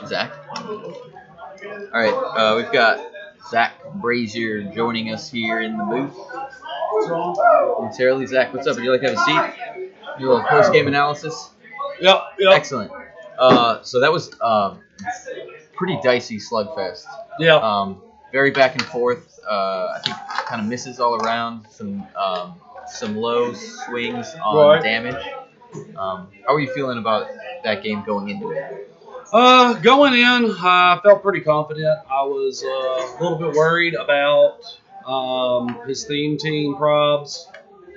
Zach. All right, we've got Zach Brazier joining us here in the booth. Momentarily, Zach, what's up? Would you like to have a seat? Do a post-game analysis. Yep. Excellent. So that was pretty dicey slugfest. Yeah. Very back and forth. I think kind of misses all around. Some low swings on damage. How are you feeling about that game going into it? Going in, I felt pretty confident. I was a little bit worried about his theme team probs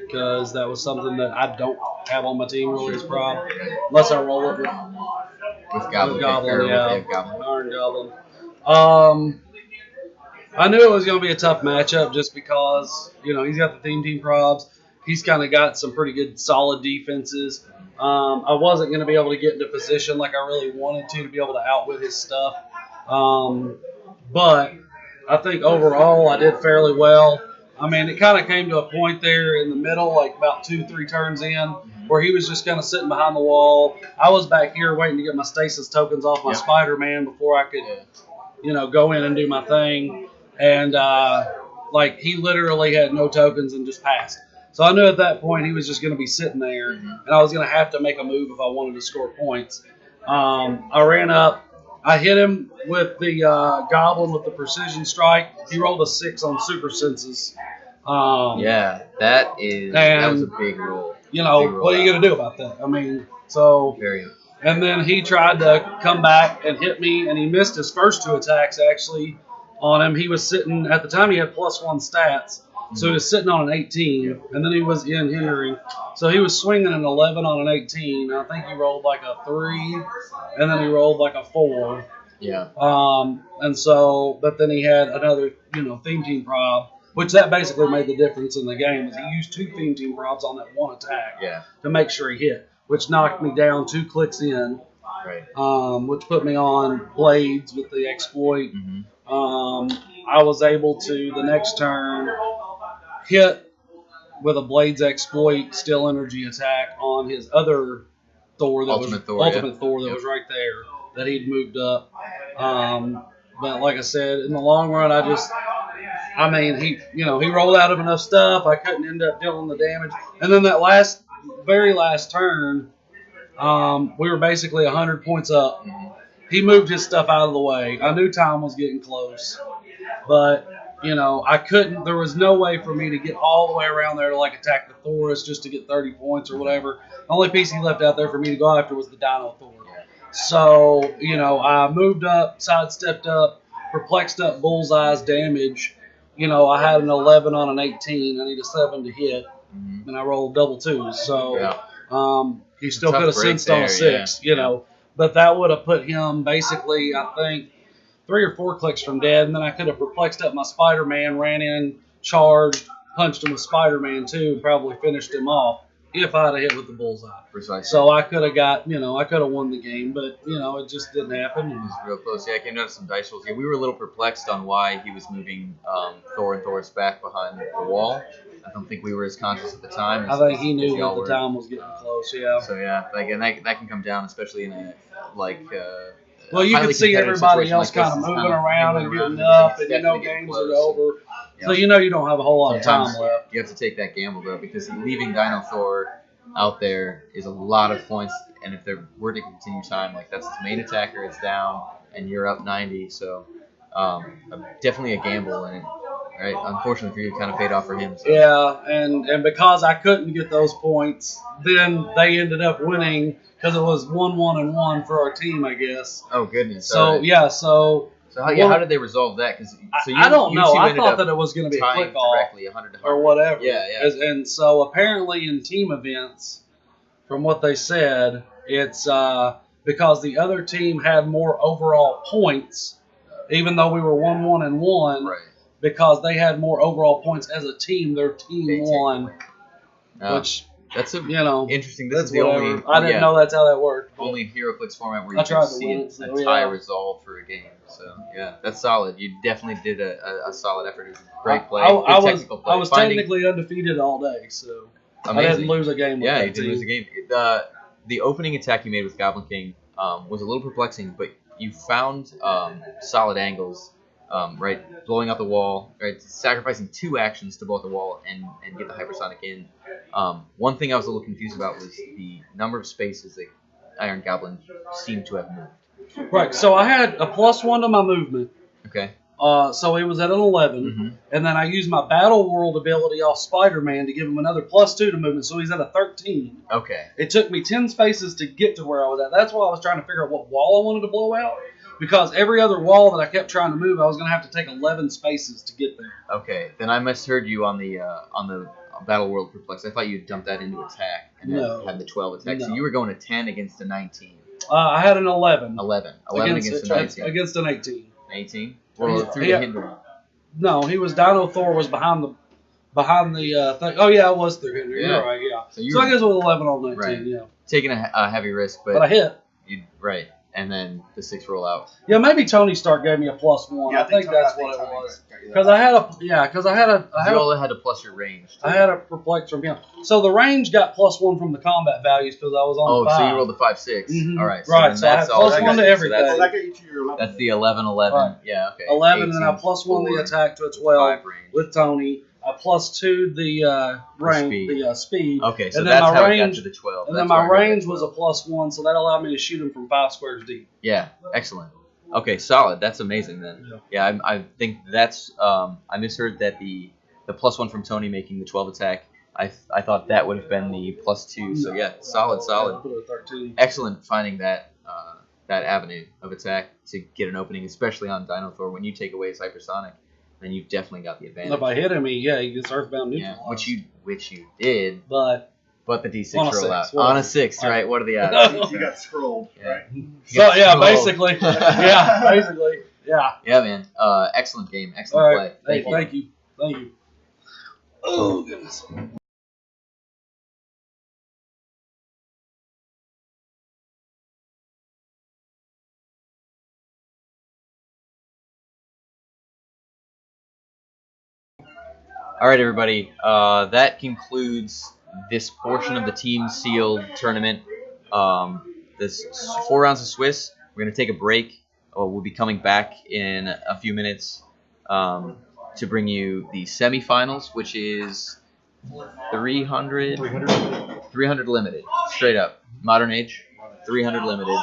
because that was something that I don't have on my team really as prob, unless I roll it with Goblin. Iron Goblin. I knew it was going to be a tough matchup just because, he's got the theme team probs. He's kind of got some pretty good solid defenses. I wasn't going to be able to get into position like I really wanted to be able to outwit his stuff. But I think overall I did fairly well. I mean, it kind of came to a point there in the middle, like about 2-3 turns in, where he was just kind of sitting behind the wall. I was back here waiting to get my stasis tokens off my Spider-Man before I could, go in and do my thing. And, he literally had no tokens and just passed. So I knew at that point he was just going to be sitting there, and I was going to have to make a move if I wanted to score points. I ran up. I hit him with the Goblin with the Precision Strike. He rolled a 6 on Super Senses. That was a big roll. What are you going to do about that? I mean, so... And then he tried to come back and hit me, and he missed his first 2 attacks, actually, on him. He was sitting... At the time, he had +1 stats. So he was sitting on an 18, and then he was in hearing. So he was swinging an 11 on an 18. I think he rolled like a 3, and then he rolled like a 4. Yeah. And so, but then he had another, theme team prob, which that basically made the difference in the game. Is he used 2 theme team probs on that 1 attack to make sure he hit, which knocked me down 2 clicks in. Right. Which put me on Blades with the exploit. I was able to, the next turn, hit with a Blades exploit, still energy attack on his other Thor that Ultimate Thor that was right there that he'd moved up. But like I said, in the long run, he rolled out of enough stuff. I couldn't end up dealing the damage. And then that very last turn, we were basically 100 points up. He moved his stuff out of the way. I knew time was getting close, but I couldn't. There was no way for me to get all the way around there to attack the Thorus just to get 30 points or whatever. The only piece he left out there for me to go after was the Dino Thor. So I moved up, sidestepped up, perplexed up Bullseye's damage. I had an 11 on an 18. I need a 7 to hit, and I rolled double 2s. So he still could have sensed on a 6. But that would have put him basically, I think, 3 or 4 clicks from dead, and then I could have perplexed up my Spider-Man, ran in, charged, punched him with Spider-Man too, and probably finished him off if I'd have hit with the Bullseye. Precisely. So I could have I could have won the game, but, it just didn't happen. It was real close. Yeah, I came down to some dice rolls. Yeah, we were a little perplexed on why he was moving Thor and Thor's back behind the wall. I don't think we were as conscious at the time. I think he knew that the time was getting close, yeah. So, yeah, and that can come down, especially in a, well, you can see everybody else kind of moving around and getting up, and games are over. Yeah. So you don't have a whole lot of time left. You have to take that gamble, though, because leaving Dino Thor out there is a lot of points, and if there were to continue time, that's his main attacker is down, and you're up 90, so definitely a gamble, and right, unfortunately for you, it kind of paid off for him. So. Yeah, and because I couldn't get those points, then they ended up winning because it was 1-1-1 for our team, I guess. Oh goodness! So yeah, so how did they resolve that? I don't know. I thought that it was going to be a click off directly, 100 to 100. or whatever. Yeah. And so apparently in team events, from what they said, it's because the other team had more overall points, even though we were 1-1-1. Right. Because they had more overall points as a team, their team won. Which that's interesting. This is the only. I didn't know that's how that worked. Only HeroClix format where you can see a tie resolve for a game. So yeah, that's solid. You definitely did a solid effort. It was a great play. I was technically undefeated all day. So amazing. I didn't lose a game with Yeah, that you didn't lose a team. game. The opening attack you made with Goblin King was a little perplexing, but you found solid angles, right? Blowing out the wall, right? Sacrificing 2 actions to blow out the wall and get the hypersonic in. One thing I was a little confused about was the number of spaces that Iron Goblin seemed to have moved. Right. So I had a +1 to my movement. Okay. So he was at an 11, and then I used my Battle World ability off Spider-Man to give him another +2 to movement, so he's at a 13. Okay. It took me 10 spaces to get to where I was at. That's why I was trying to figure out what wall I wanted to blow out, because every other wall that I kept trying to move, I was going to have to take 11 spaces to get there. Okay. Then I misheard you on the Battle World Perplex. I thought you dumped that into attack and had the 12 attack. No. So you were going a 10 against a 19. I had an 11. 11 against a 19. Against an 18. 18? Well, through the hinder. No, he was Dino Thor was behind the thing. Oh yeah, I was through hinder. Yeah. You're right. Yeah. So I guess it was 11 on 19. Right. Yeah. Taking a heavy risk, But I hit. Right, and then the 6 roll out. Yeah, maybe Tony Stark gave me a +1. Yeah, I think that's what it was. Because I had You all had to plus your range. I had a perplex from him. So the range got +1 from the combat values because I was on 5. So you rolled a 5-6. Mhm. All right. Right, so I had +1 to everything. So that got you to your 11. That's the 11-11. Right. Yeah, okay. 11, and then I 18, +1 the 4, attack to a 12 5 range. with Tony. I +2 the range, speed. Okay, so and then that's my how range, it got to the 12. And then That's my where I got range that was a 12. +1, so that allowed me to shoot him from 5 squares deep. Yeah, excellent. Okay, solid. That's amazing then. Yeah, I think that's I misheard that the +1 from Tony making the 12 attack. I thought that would have been the +2. So yeah, solid. Put it at 13. Excellent finding that avenue of attack to get an opening, especially on Dino Thor. When you take away his hypersonic, then you've definitely got the advantage. If I hit him, he gets earthbound Yeah, neutralized. which you did, But but the D6 on a roll 6, out well, on a 6, right? What are the odds? You got scrolled, right? so yeah, Oh. basically, yeah. Yeah, man. Excellent game, All excellent right, play. thank you. Oh goodness. All right, everybody. That concludes this portion of the Team Sealed tournament. This 4 rounds of Swiss. We're going to take a break. We'll be coming back in a few minutes to bring you the semifinals, which is 300 limited, straight up. Modern Age, 300 limited.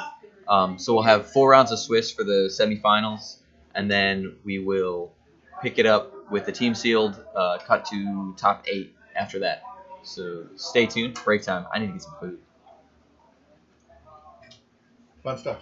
So we'll have 4 rounds of Swiss for the semifinals, and then we will pick it up with the Team Sealed, cut to top 8 after that. So stay tuned. Break time. I need to get some food. Fun stuff.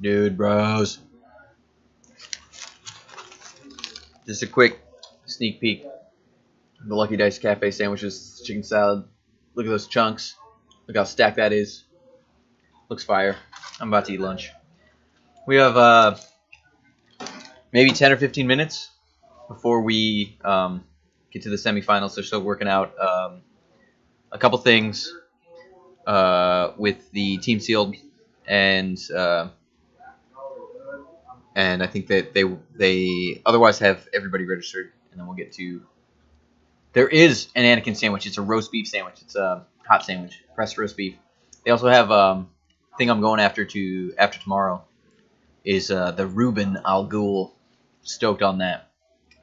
Dude, bros. Just a quick sneak peek. The Lucky Dice Cafe sandwiches, chicken salad. Look at those chunks. Look how stacked that is. Looks fire. I'm about to eat lunch. We have maybe 10 or 15 minutes before we get to the semifinals. They're still working out a couple things with the team sealed, and I think that they otherwise have everybody registered, and then we'll get to. There is an Anakin sandwich. It's a roast beef sandwich. It's a hot sandwich, pressed roast beef. They also have thing I'm going after tomorrow is the Reuben Al Ghul. Stoked on that.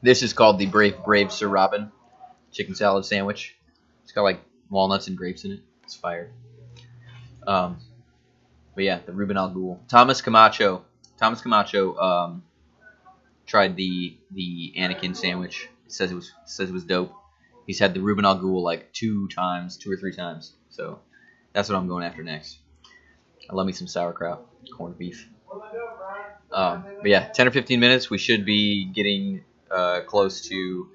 This is called the Brave Sir Robin chicken salad sandwich. It's got like walnuts and grapes in it. It's fire. But yeah, the Reuben Al Ghul. Thomas Camacho tried the Anakin sandwich. It says it was dope. He's had the Reuben Al Ghul like 2 or 3 times. So that's what I'm going after next. I love me some sauerkraut, corned beef. But yeah, 10 or 15 minutes. We should be getting close to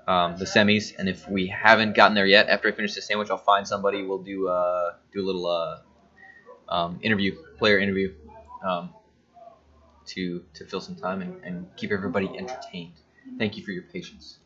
the semis, and if we haven't gotten there yet, after I finish the sandwich, I'll find somebody. We'll do a little player interview, to fill some time and keep everybody entertained. Thank you for your patience.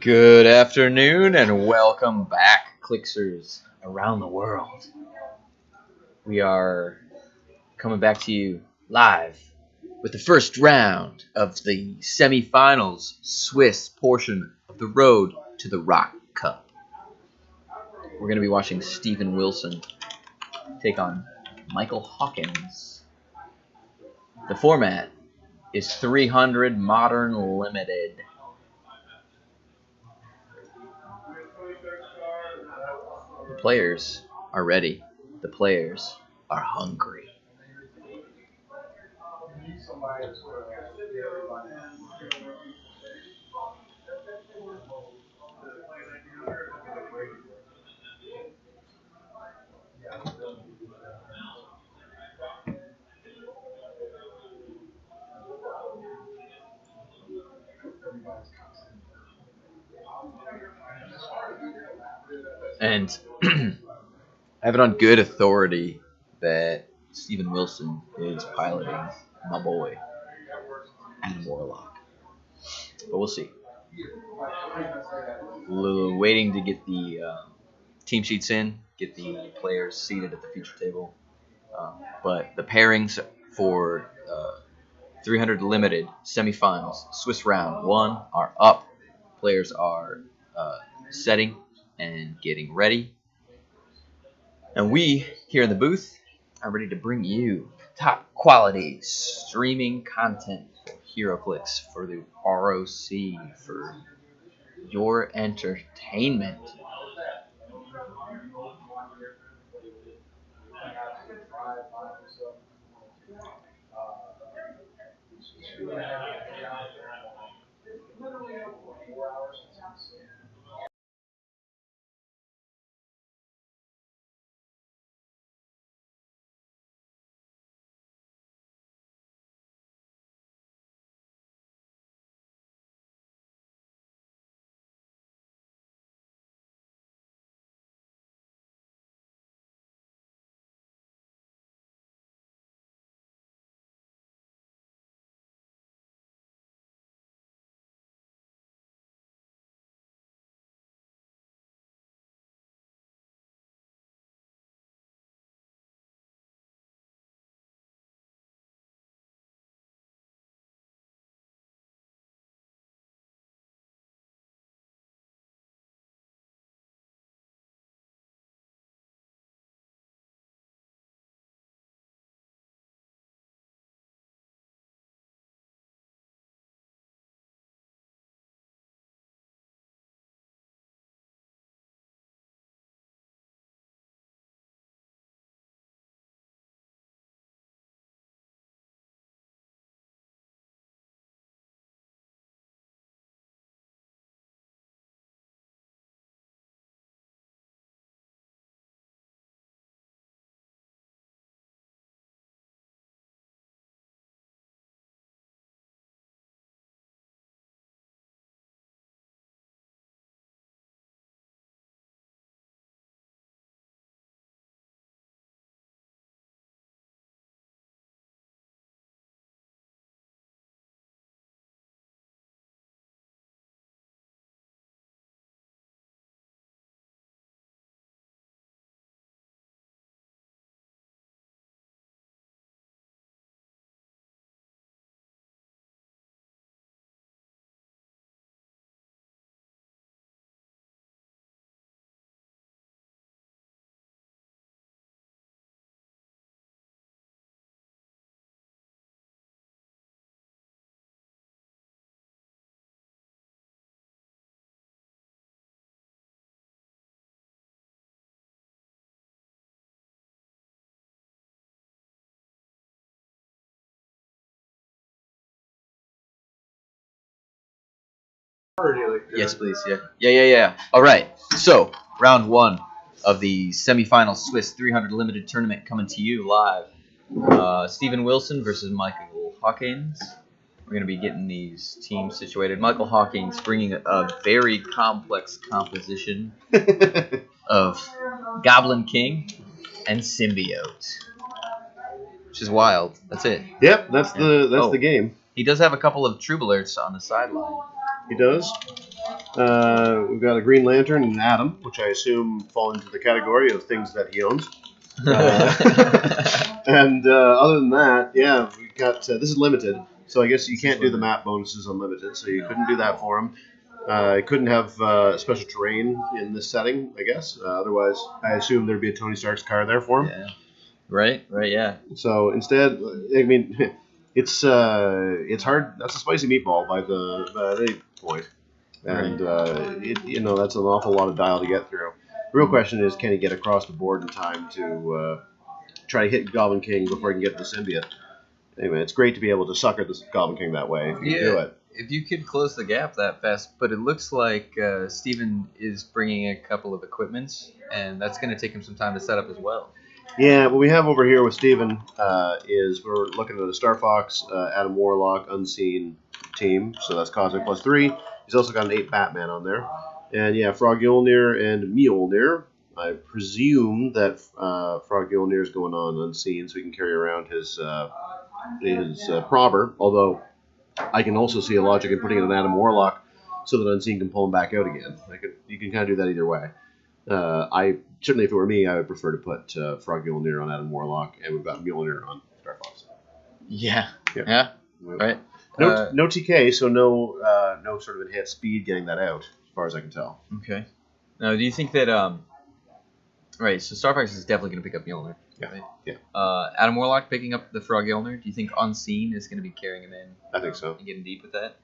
Good afternoon and welcome back, Clicksers around the world. We are coming back to you live with the first round of the semifinals Swiss portion of the road to the ROC Cup. We're going to be watching Stephen Wilson take on Michael Hawkins. The format is 300 Modern Limited. The players are ready. The players are hungry. And I have it on good authority that Stephen Wilson is piloting my boy, Adam Warlock. But we'll see. Waiting to get the team sheets in, get the players seated at the feature table. But the pairings for 300 Limited semifinals, Swiss round 1 are up. Players are setting and getting ready. And we, here in the booth, are ready to bring you top quality streaming content for HeroClix, for the ROC, for your entertainment. Yes, please. Yeah. All right. So, round 1 of the semifinal Swiss 300 Limited tournament coming to you live. Stephen Wilson versus Michael Hawkins. We're going to be getting these teams situated. Michael Hawkins bringing a very complex composition of Goblin King and Symbiote, which is wild. That's it. Yep, that's the game. He does have a couple of Troop Alerts on the sideline. He does. We've got a Green Lantern and an Atom, which I assume fall into the category of things that he owns. And other than that, yeah, we got this is limited, so I guess you can't do the map bonuses unlimited, so you couldn't do that for him. I couldn't have special terrain in this setting, I guess. Otherwise, I assume there'd be a Tony Stark's car there for him. Yeah. Right, yeah. So instead, I mean, it's hard. That's a spicy meatball by any point, and that's an awful lot of dial to get through. The real question is, can he get across the board in time to try to hit Goblin King before he can get to the symbiote? Anyway, it's great to be able to sucker the Goblin King that way if you can do it. If you could close the gap that fast, but it looks like Steven is bringing a couple of equipments, and that's going to take him some time to set up as well. Yeah, what we have over here with Steven is we're looking at a Star Fox, Adam Warlock, Unseen team, so that's Cosmic +3. He's also got an 8 Batman on there. And yeah, Frog Mjolnir and Mjolnir. I presume that Frog Mjolnir is going on Unseen, so he can carry around his Probber, although I can also see a logic in putting in an Adam Warlock so that Unseen can pull him back out again. You can kind of do that either way. Certainly, if it were me, I would prefer to put Frog Mjolnir on Adam Warlock, and we've got Mjolnir on Star Fox. Yeah. Right. No TK, so no sort of enhanced speed getting that out, as far as I can tell. Okay. Now, do you think that right? So Star Fox is definitely going to pick up Mjolnir. Yeah. Right? Yeah. Adam Warlock picking up the Frog Mjolnir. Do you think Unseen is going to be carrying him in? I think so. And getting deep with that.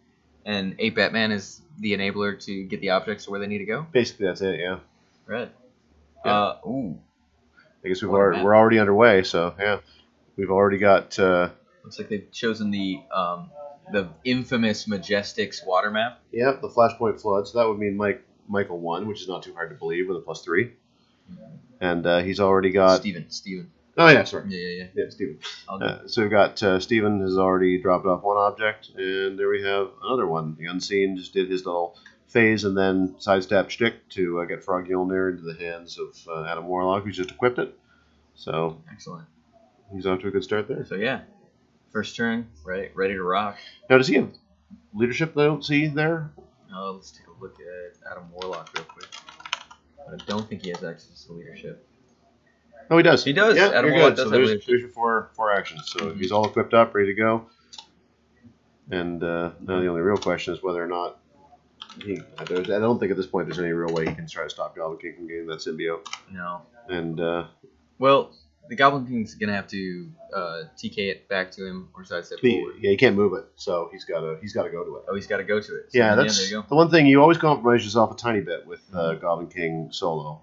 And 8 Batman is the enabler to get the objects to where they need to go. Basically, that's it. Yeah. Right. Yeah. Ooh. I guess we're already underway. So yeah, we've already got. Looks like they've chosen the infamous Majestics water map. Yeah, the Flashpoint Flood. So that would mean Michael 1, which is not too hard to believe with a +3. And he's already got Steven. Oh yeah, sorry. Yeah, Steven. So we've got Steven has already dropped off one object, and there we have another one. The Unseen just did his little phase and then sidestep shtick to get Frog Mjolnir into the hands of Adam Warlock, who's just equipped it. So excellent. He's off to a good start there. So yeah, first turn, right, ready to rock. Now, does he have leadership that I don't see there? Let's take a look at Adam Warlock real quick. But I don't think he has access to leadership. Oh, he does. He does. Yeah, Adam you're Warlock good. does So have there's leadership. your four actions. So he's all equipped up, ready to go. And now the only real question is whether or not I don't think at this point there's any real way he can try to stop Goblin King from getting that symbiote. No. And well, the Goblin King's gonna have to TK it back to him or sidestep forward. Yeah, he can't move it, so he's got to go to it. Oh, he's got to go to it. So Yeah, there that's you go. the one thing. You always compromise yourself a tiny bit with Goblin King solo,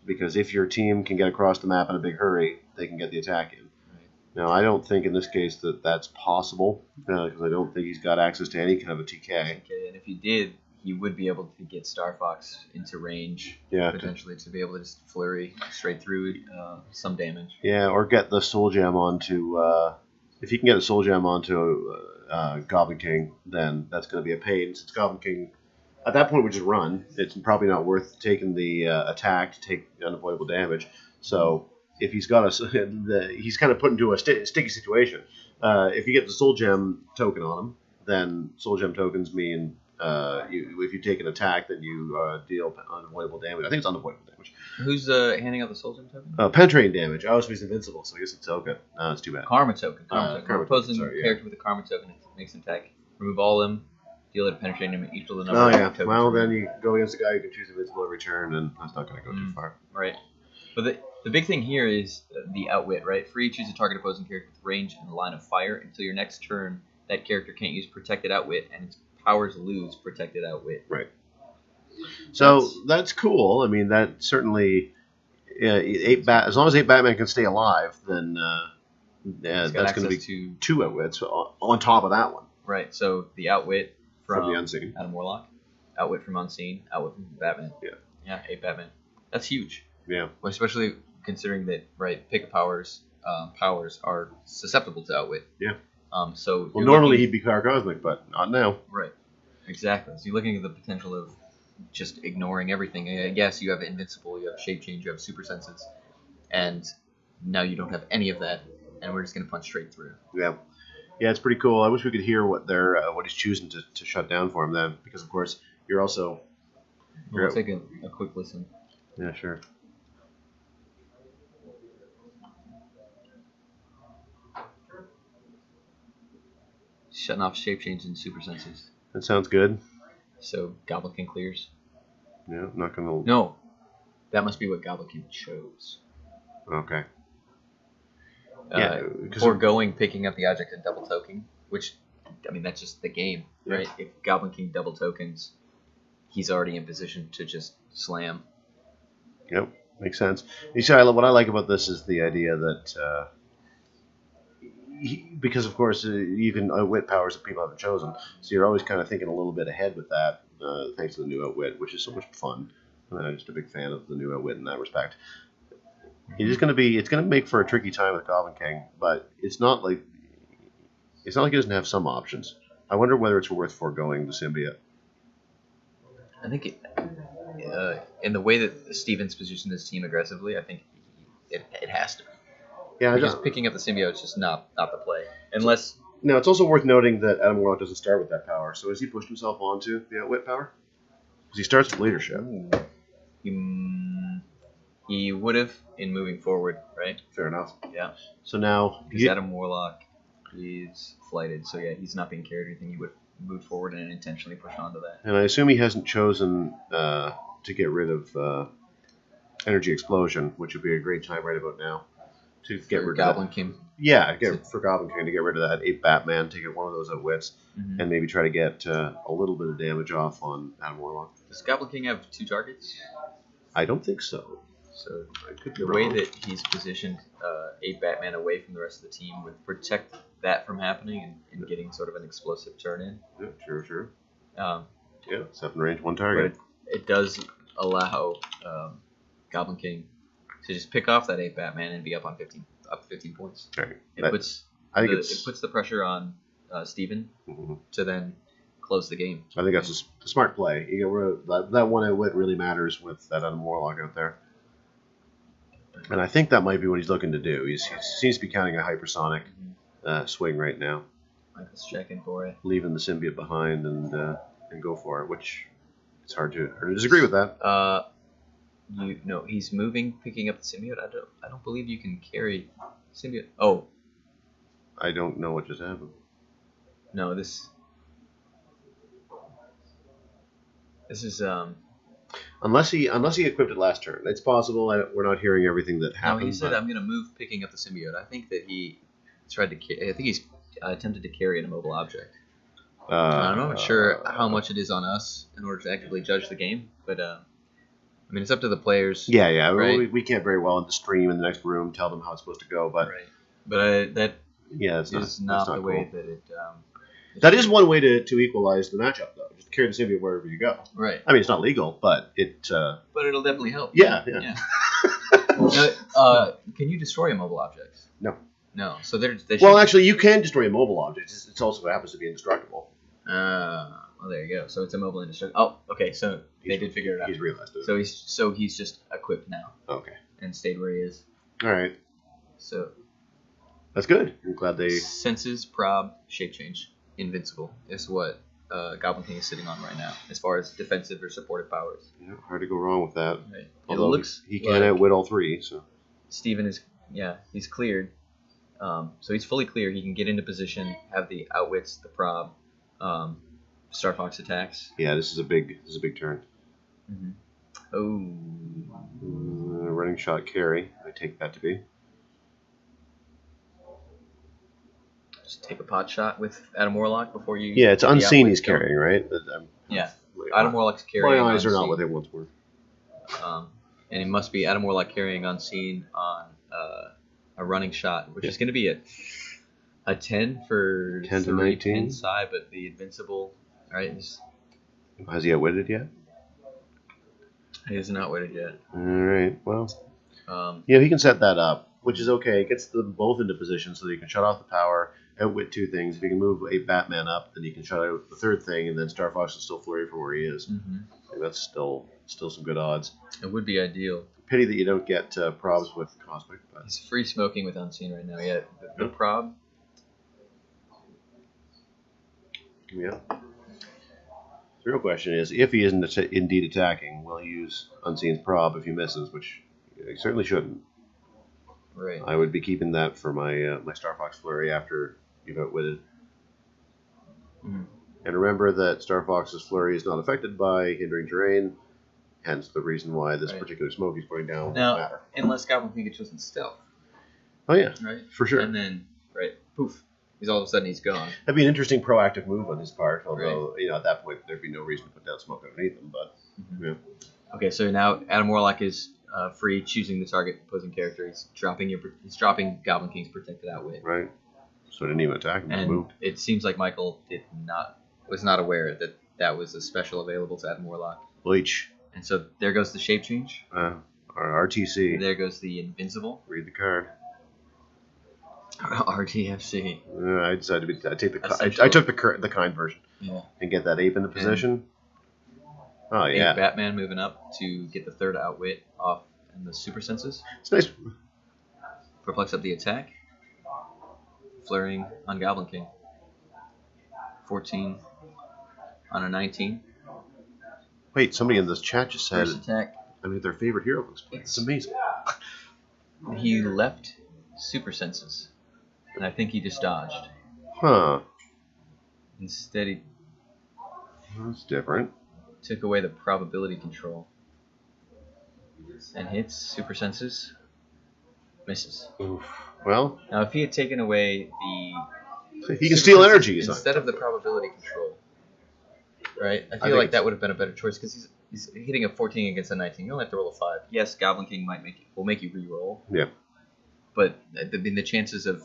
because if your team can get across the map in a big hurry, they can get the attack in. Right. Now, I don't think in this case that's possible, because I don't think he's got access to any kind of a TK. Okay, and if he did, he would be able to get Star Fox into range, potentially to be able to just flurry straight through some damage. Yeah, or get the Soul Gem onto. If he can get a Soul Gem onto Goblin King, then that's going to be a pain. Since Goblin King, at that point, would just run. It's probably not worth taking the attack to take unavoidable damage. So if he's got he's kind of put into a sticky situation. If you get the Soul Gem token on him, then Soul Gem tokens mean. If you take an attack, then you deal unavoidable damage. I think it's unavoidable damage. Who's handing out the Soul Gem token? Penetrating damage. I always he's invincible, so I guess it's token. It's too bad. Karma token. Karma token. Opposing sorry, character with a Karma token makes an attack. Remove all of them. Deal it penetrating damage equal to the number Oh of yeah. tokens. Well, then you go against a guy who can choose invincible every turn, and that's not going to go too far. Right. But the big thing here is the outwit, right? Free, choose a target opposing character with range and a line of fire until your next turn. That character can't use protected outwit, and its powers lose protected outwit. Right. So that's cool. I mean, that certainly as long as 8 Batman can stay alive, then that's going to be 2 outwits on top of that one. Right. So the outwit from the Unseen, Adam Warlock, outwit from Unseen, outwit from Batman. Yeah, 8 Batman. That's huge. Yeah. Well, especially considering that pick powers are susceptible to outwit. Yeah. So normally he'd be Cosmic, but not now. Right. Exactly. So you're looking at the potential of just ignoring everything. Yes, you have invincible, you have shape change, you have super senses, and now you don't have any of that, and we're just going to punch straight through. Yeah. Yeah, it's pretty cool. I wish we could hear what he's choosing to shut down for him then, because of course you're also We'll take a quick listen. Yeah, sure. Shutting off shape change and super senses. That sounds good. So Goblin King clears. Yeah, not gonna. No, that must be what Goblin King chose. Okay. Yeah, foregoing picking up the object and double token, which, I mean, that's just the game, right? If Goblin King double tokens, he's already in position to just slam. Yep, makes sense. You see, what I like about this is the idea that, because of course you can outwit powers that people haven't chosen, so you're always kind of thinking a little bit ahead with that, thanks to the new outwit, which is so much fun. I'm just a big fan of the new outwit in that respect. It's going to make for a tricky time with Goblin King, but it's not like he doesn't have some options. I wonder whether it's worth foregoing the symbiote. I think in the way that Steven's positioned his team aggressively, I think it has to be. Yeah, because picking up the symbiote is just not the play, unless. Now it's also worth noting that Adam Warlock doesn't start with that power. So has he pushed himself onto the outwit power? Because he starts with leadership. He would have in moving forward, right? Fair enough. Yeah. So now he's Adam Warlock. He's flighted, so yeah, he's not being carried or anything. He would move forward and intentionally push onto that. And I assume he hasn't chosen to get rid of energy explosion, which would be a great time right about now to get rid of Goblin King. Yeah, for Goblin King to get rid of that 8 Batman, to get one of those outwits, and maybe try to get a little bit of damage off on Adam Warlock. Does Goblin King have 2 targets? I don't think so. So the way that he's positioned 8 Batman away from the rest of the team would protect that from happening and getting sort of an explosive turn in. Yeah, sure. Yeah, 7 range, 1 target. But it does allow Goblin King to just pick off that 8 Batman and be up 15 points. Okay. It puts the pressure on Steven to then close the game. I think that's a smart play. You get rid of that one outwit really matters with that Adam Warlock out there. And I think that might be what he's looking to do. He seems to be counting a hypersonic swing right now. Michael's checking for it. Leaving the symbiote behind and go for it, which it's hard to disagree with that. He's moving, picking up the symbiote. I don't believe you can carry symbiote. Oh. I don't know what just happened. No, this is Unless he equipped it last turn, it's possible. We're not hearing everything that happened. No, he said I'm going to move, picking up the symbiote. I think that he tried to. I think he's attempted to carry an immobile object. I'm not sure how much it is on us in order to actively judge the game, but I mean it's up to the players. Yeah. Right? We can't very well in the stream in the next room tell them how it's supposed to go, but right. But that it's not the cool. way that it. That is one way to equalize the matchup, though. Just carry the symbiote wherever you go. Right. I mean, it's not legal, but it. But it'll definitely help. Yeah. Can you destroy immobile objects? No. So they well, actually, you can destroy immobile objects. It's also happens to be indestructible. Well, there you go. So it's immobile and indestructible. Oh, okay. So they did figure it out. He's realized it. So he's just equipped now. Okay. And stayed where he is. All right. So. That's good. I'm glad they. Senses, prob, shape change, invincible is what Goblin King is sitting on right now, as far as defensive or supportive powers. Yeah, hard to go wrong with that. Right. Although he can outwit all 3. So. Steven is he's cleared. So he's fully clear. He can get into position, have the outwits, the prob, Star Fox attacks. Yeah, this is a big turn. Oh. Running shot carry. I take that to be. Just take a pot shot with Adam Warlock before you. Yeah, it's unseen he's carrying, right? Yeah. Adam Warlock's carrying. My eyes unseen. are not what they once were. And it must be Adam Warlock carrying unseen on a running shot, which is going to be a 10 for 10 to 19 pin side, but the invincible. All right. Has he outwitted yet? He has not outwitted yet. All right. Well, he can set that up, which is okay. It gets them both into position so that he can shut off the power, outwit 2 things. If he can move 8 Batman up, then he can shut out the 3rd thing, and then Star Fox will still flurry from where he is. I think that's still some good odds. It would be ideal. Pity that you don't get probs with Cosmic. But. He's free smoking with Unseen right now. Yeah, the prob. Yeah. The real question is, if he isn't indeed attacking, will he use Unseen's Prob if he misses, which he certainly shouldn't. Right. I would be keeping that for my my Star Fox Flurry after you've outwitted. Mhm. And remember that Star Fox's Flurry is not affected by hindering terrain, hence the reason why this Right. particular smoke he's putting down Now, won't matter. unless Goblin King gets in stealth, Oh yeah, right? for sure. And then, right, poof, he's all of a sudden he's gone. That'd be an interesting proactive move on his part, although, at that point there'd be no reason to put down smoke underneath him, but, yeah. Okay, so now Adam Warlock is free, choosing the target opposing character. He's dropping Goblin King's protected outwit. Right. So I didn't even attack him, just And moved. it seems like Michael was not aware that that was a special available to Adam Warlock. Bleach. And so there goes the shape change. Our RTC. There goes the invincible. Read the card. RTFC. I decided to take the. Essential. I took the kind version Yeah. and get that ape into position. Oh yeah, Batman moving up to get the third outwit off and the super senses. it's nice. Perplex up the attack. Flurrying on Goblin King. 14 on a 19. Wait, somebody in this chat just said, First attack. I mean, their favorite hero looks played. It's amazing. He left super senses. And I think he just dodged. Huh. Instead, he That's different. took away the probability control. And hits super senses. Misses. Oof. Well, Now, if he had taken away the he can steal energy. instead of the probability control, right? I I feel think like that would have been a better choice because he's hitting a 14 against a 19. You only have to roll a 5. Yes, Goblin King will make you re-roll, Yeah. but the chances of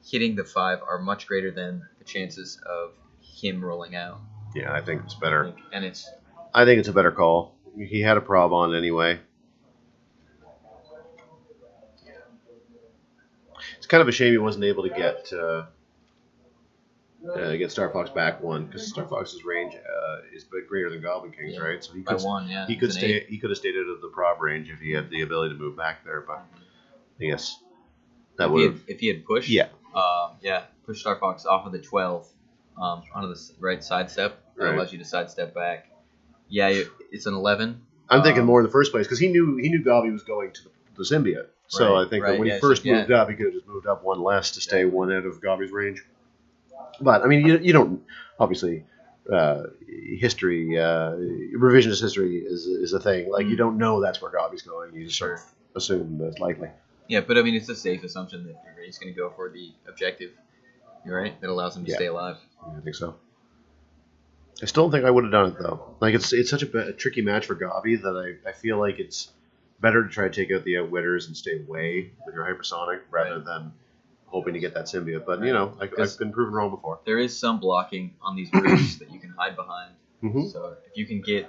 hitting the 5 are much greater than the chances of him rolling out. Yeah, I think it's I better. think. And it's I think it's a better call. He had a prob on anyway. It's kind of a shame he wasn't able to get Star Fox back one because Star Fox's range is a bit greater than Goblin King's, Yeah. right? So he by could 1, yeah. he could It's an stay 8. he could have stayed out of the prob range if he had the ability to move back there. But I guess that If he would had- have if he had pushed, yeah. Push Star Fox off of the 12 onto the right sidestep. That Right. allows you to sidestep back. Yeah, it's an 11. I'm thinking more in the first place because he knew Gobby was going to the symbiote. So Right, I think right, that when yeah, he first so, yeah. moved up, he could have just moved up one less to stay one out of Gobby's range. But I mean, you don't obviously history revisionist history is a thing. Like you don't know that's where Gobby's going. You just sort of assume that's likely. Yeah, but I mean, it's a safe assumption that he's going to go for the objective. You're right. That allows him to Yeah. stay alive. Yeah, I think so. I still don't think I would have done it though. Like it's such a tricky match for Gobby that I feel like it's better to try to take out the outwitters and stay away with your hypersonic rather than hoping to get that symbiote. But I've been proven wrong before. There is some blocking on these roofs that you can hide behind. Mhm. So if you can get,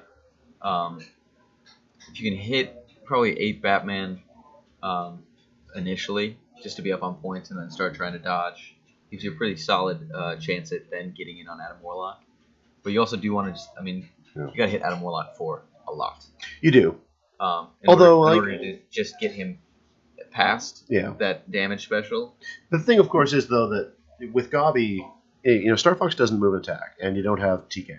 if you can hit probably 8 Batman initially, just to be up on points, and then start trying to dodge, gives you a pretty solid chance at then getting in on Adam Warlock. But you also do want to just, you got to hit Adam Warlock for a lot. You do. In Although, order to just get him past that damage special. The thing, of course, is though that with Gobby, Star Fox doesn't move and attack, and you don't have TK.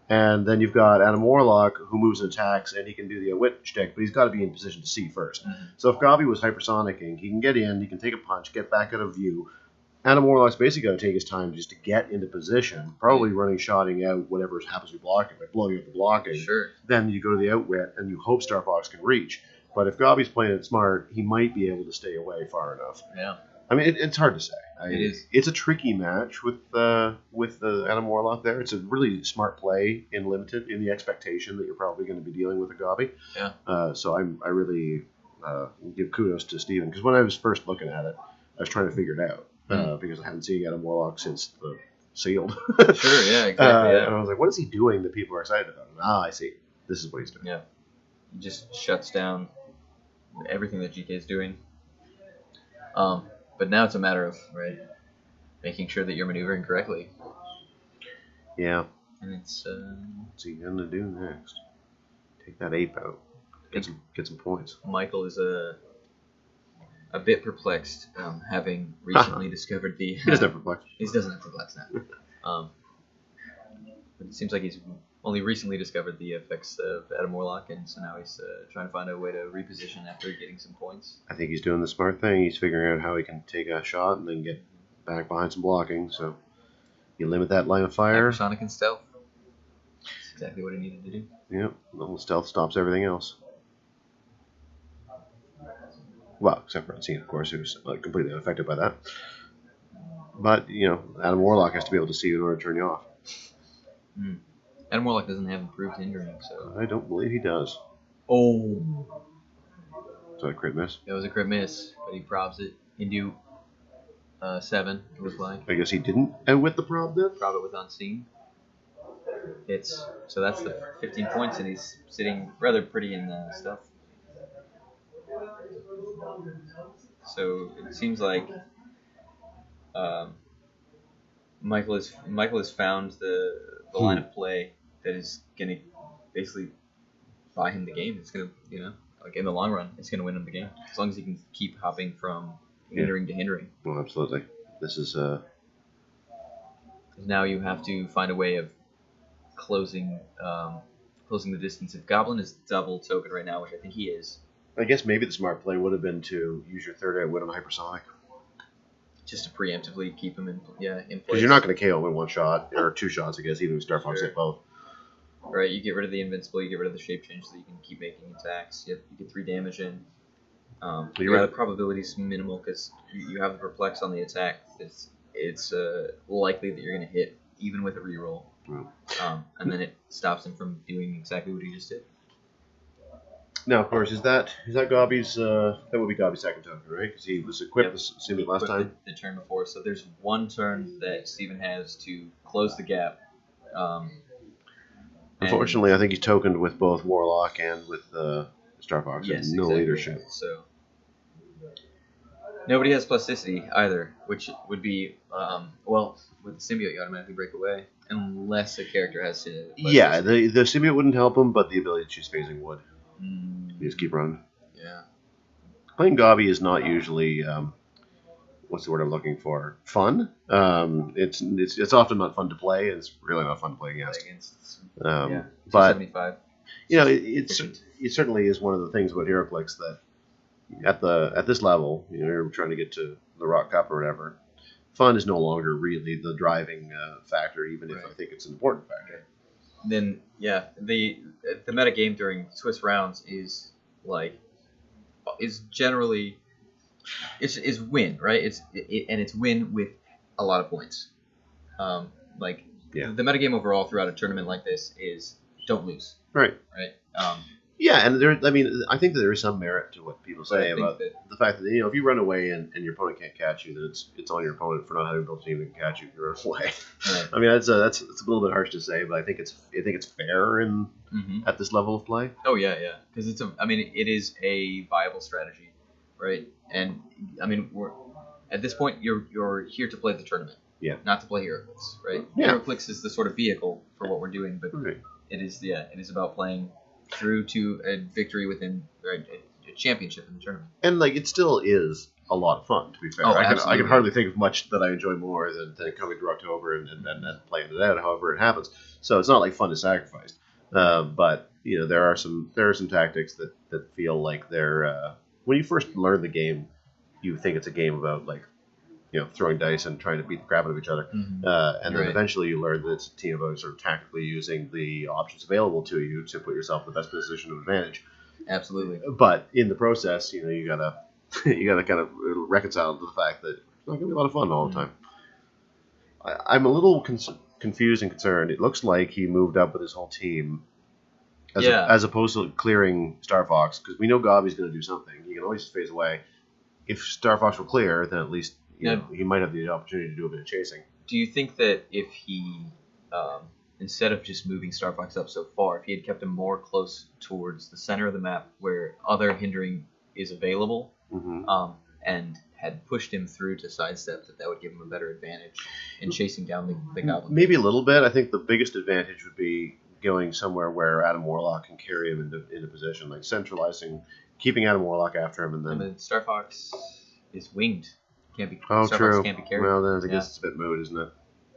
And then you've got Adam Warlock who moves and attacks, and he can do the outwit shtick, but he's got to be in position to see first. Mm-hmm. So if Gobby was hypersonicking, he can get in, he can take a punch, get back out of view. Adam Warlock's basically got to take his time just to get into position, probably running, shotting out whatever happens with blocking, like blowing up the blocking. Sure. Then you go to the outwit, and you hope Star Fox can reach. But if Gobby's playing it smart, he might be able to stay away far enough. Yeah. I mean, it's hard to say. It is. It's a tricky match with the Adam Warlock there. It's a really smart play in limited, in the expectation that you're probably going to be dealing with a Gobby. Yeah. So I really give kudos to Steven, because when I was first looking at it, I was trying to figure it out because I hadn't seen Adam Warlock since the Sealed. Sure. Yeah. Exactly. Yeah. And I was like, what is he doing that people are excited about? I see. This is what he's doing. Yeah. He just shuts down everything that GK is doing. But now it's a matter of making sure that you're maneuvering correctly. Yeah. And it's What's he gonna do next? Take that ape out. Get some points. Michael is a bit perplexed, having recently discovered the. He doesn't have perplex. He doesn't have perplex now. But it seems like he's Well, he recently discovered the effects of Adam Warlock, and so now he's trying to find a way to reposition after getting some points. I think he's doing the smart thing. He's figuring out how he can take a shot and then get back behind some blocking. So you limit that line of fire. Hypersonic and stealth. That's exactly what he needed to do. Yep. Well, stealth stops everything else. Well, except for Unseen, of course, who's completely unaffected by that. But, Adam Warlock has to be able to see you in order to turn you off. Adam Warlock doesn't have improved hindering, so... I don't believe he does. Oh! Is that a crit miss? It was a crit miss, but he probs it into 7, it looks like. I guess he didn't. And with the prob then? Prob it with Unseen. So that's the 15 points, and he's sitting rather pretty in stuff. So it seems like Michael has found the line of play that is gonna basically buy him the game. It's gonna like in the long run, it's gonna win him the game as long as he can keep hopping from hindering to hindering. Well, absolutely. This is Now you have to find a way of closing the distance. If Goblin is double token right now, which I think he is. I guess maybe the smart play would have been to use your third outwit on hypersonic. Just to preemptively keep him in place. Because you're not going to KO him in one shot, or 2 shots, I guess, even if Star Fox hit both. Right, you get rid of the invincible, you get rid of the shape change so that you can keep making attacks. You get 3 damage in. The probability is minimal because you have the perplex on the attack. It's likely that you're going to hit even with a reroll. And then it stops him from doing exactly what he just did. Now, of course, is that Gobby's? That would be Gobby's second token, right? Because he was equipped with Symbiote last time. The turn before, so there's one turn that Steven has to close the gap. Unfortunately, I think he's tokened with both Warlock and with Star Fox, and no leadership. So nobody has plasticity either, which would be with the symbiote you automatically break away unless a character has to. Yeah, the symbiote wouldn't help him, but the ability to choose phasing would. You just keep running. Yeah. Playing Gobby is not usually what's the word I'm looking for? Fun. It's often not fun to play. And it's really not fun to play against. But it certainly is one of the things about HeroClix that at this level, you're trying to get to the ROC Cup or whatever. Fun is no longer really the driving factor, even if I think it's an important factor. Then the meta game during Swiss rounds is generally is win, right? It's win with a lot of points. The meta game overall throughout a tournament like this is don't lose. Right. Right. And I think that there is some merit to what people say about the fact that if you run away and your opponent can't catch you, then it's on your opponent for not having built a team that can catch you if you run away. Right. I mean that's a little bit harsh to say, but I think it's fair at this level of play. Oh yeah, because it is a viable strategy, right? And I mean at this point you're here to play the tournament, not to play HeroClix, right? Yeah. HeroClix is the sort of vehicle for what we're doing, but it is about playing through to a victory within a championship in the tournament. And it still is a lot of fun, to be fair. I can hardly think of much that I enjoy more than coming through October and playing it out, however it happens. So it's not like fun is sacrificed. But there are some tactics that feel like they're when you first learn the game, you think it's a game about throwing dice and trying to beat the crap out of each other. And then eventually you learn that it's a team about sort of tactically using the options available to you to put yourself in the best position of advantage. Absolutely. But in the process, you gotta kind of reconcile to the fact that it's not gonna be a lot of fun all the time. I'm a little confused and concerned. It looks like he moved up with his whole team as opposed to clearing Star Fox, because we know Gobby's going to do something. He can always phase away. If Star Fox were clear, then at least he might have the opportunity to do a bit of chasing. Do you think that if he, instead of just moving Star Fox up so far, if he had kept him more close towards the center of the map where other hindering is available, and had pushed him through to sidestep, that would give him a better advantage in chasing down the goblin? Maybe a little bit. I think the biggest advantage would be going somewhere where Adam Warlock can carry him into position, like centralizing, keeping Adam Warlock after him, and then Star Fox is winged. Can't be. Oh, Star true. Fox can't be carried. Well, then I guess it's a bit moot, isn't it?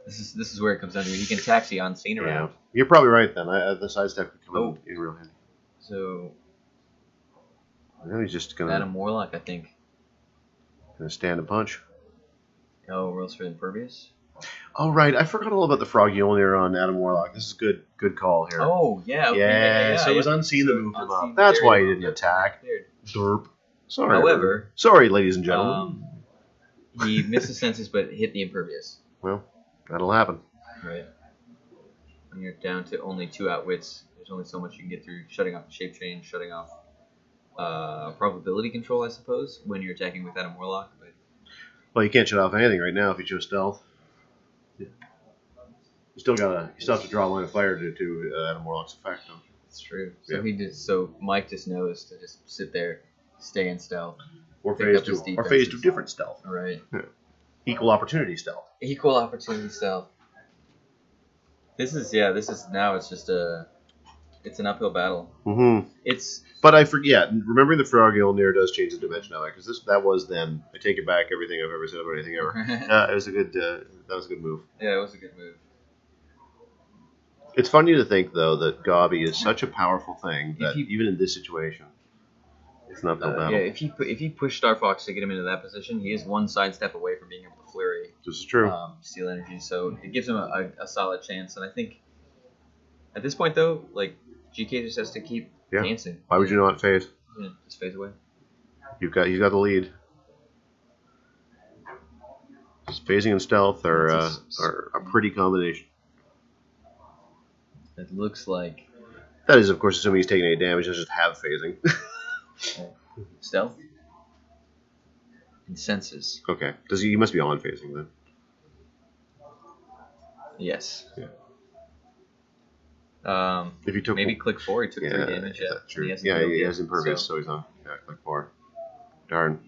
This is where it comes down to. He can taxi on scene Yeah, around. you're probably right then. The sidestep could come in real handy. So Now he's just gonna Adam Warlock, I think. stand and punch. Oh, rolls for impervious. Oh right, I forgot all about the Froggy Olnir on Adam Warlock. This is good call here. Oh yeah. Okay, yeah, so it was unseen that moved him up. That's why he didn't attack. Derp. Sorry. However, sorry, ladies and gentlemen. He missed the senses, but hit the impervious. Well, that'll happen. Right. When you're down to only 2 outwits, there's only so much you can get through. Shutting off shape change, shutting off probability control, I suppose, when you're attacking with Adam Warlock. But well, you can't shut off anything right now if you choose stealth. Yeah. You still have to draw a line of fire to Adam Warlock's effect. Though. That's true. So Mike just knows to just sit there, stay in stealth, or phase to different stealth. Right. Yeah. Equal opportunity stealth. Equal opportunity stealth. This is now it's just it's an uphill battle. Mm-hmm. But I forget. Remembering the Froggy Olnir does change the dimension of it because that was then. I take it back. Everything I've ever said about anything ever. It was a good. That was a good move. Yeah, it was a good move. It's funny to think though that Gobby is such a powerful thing that even in this situation, it's not uphill battle. Yeah, if he pushed Star Fox to get him into that position, he is one sidestep away from being able to flurry. This is true. Steal energy, so it gives him a solid chance. And I think at this point though, like GK just has to keep dancing. Why would you not phase? Yeah, just phase away. He's got the lead. Just phasing and stealth are a pretty combination. It looks like that is, of course, assuming he's taking any damage. He'll just have phasing. Stealth and senses. Okay. He must be on phasing then. Yes. Yeah. If you took maybe click 4, he took 3 damage. Yeah, true. He has impervious, so he's on. Yeah, click 4. Darn.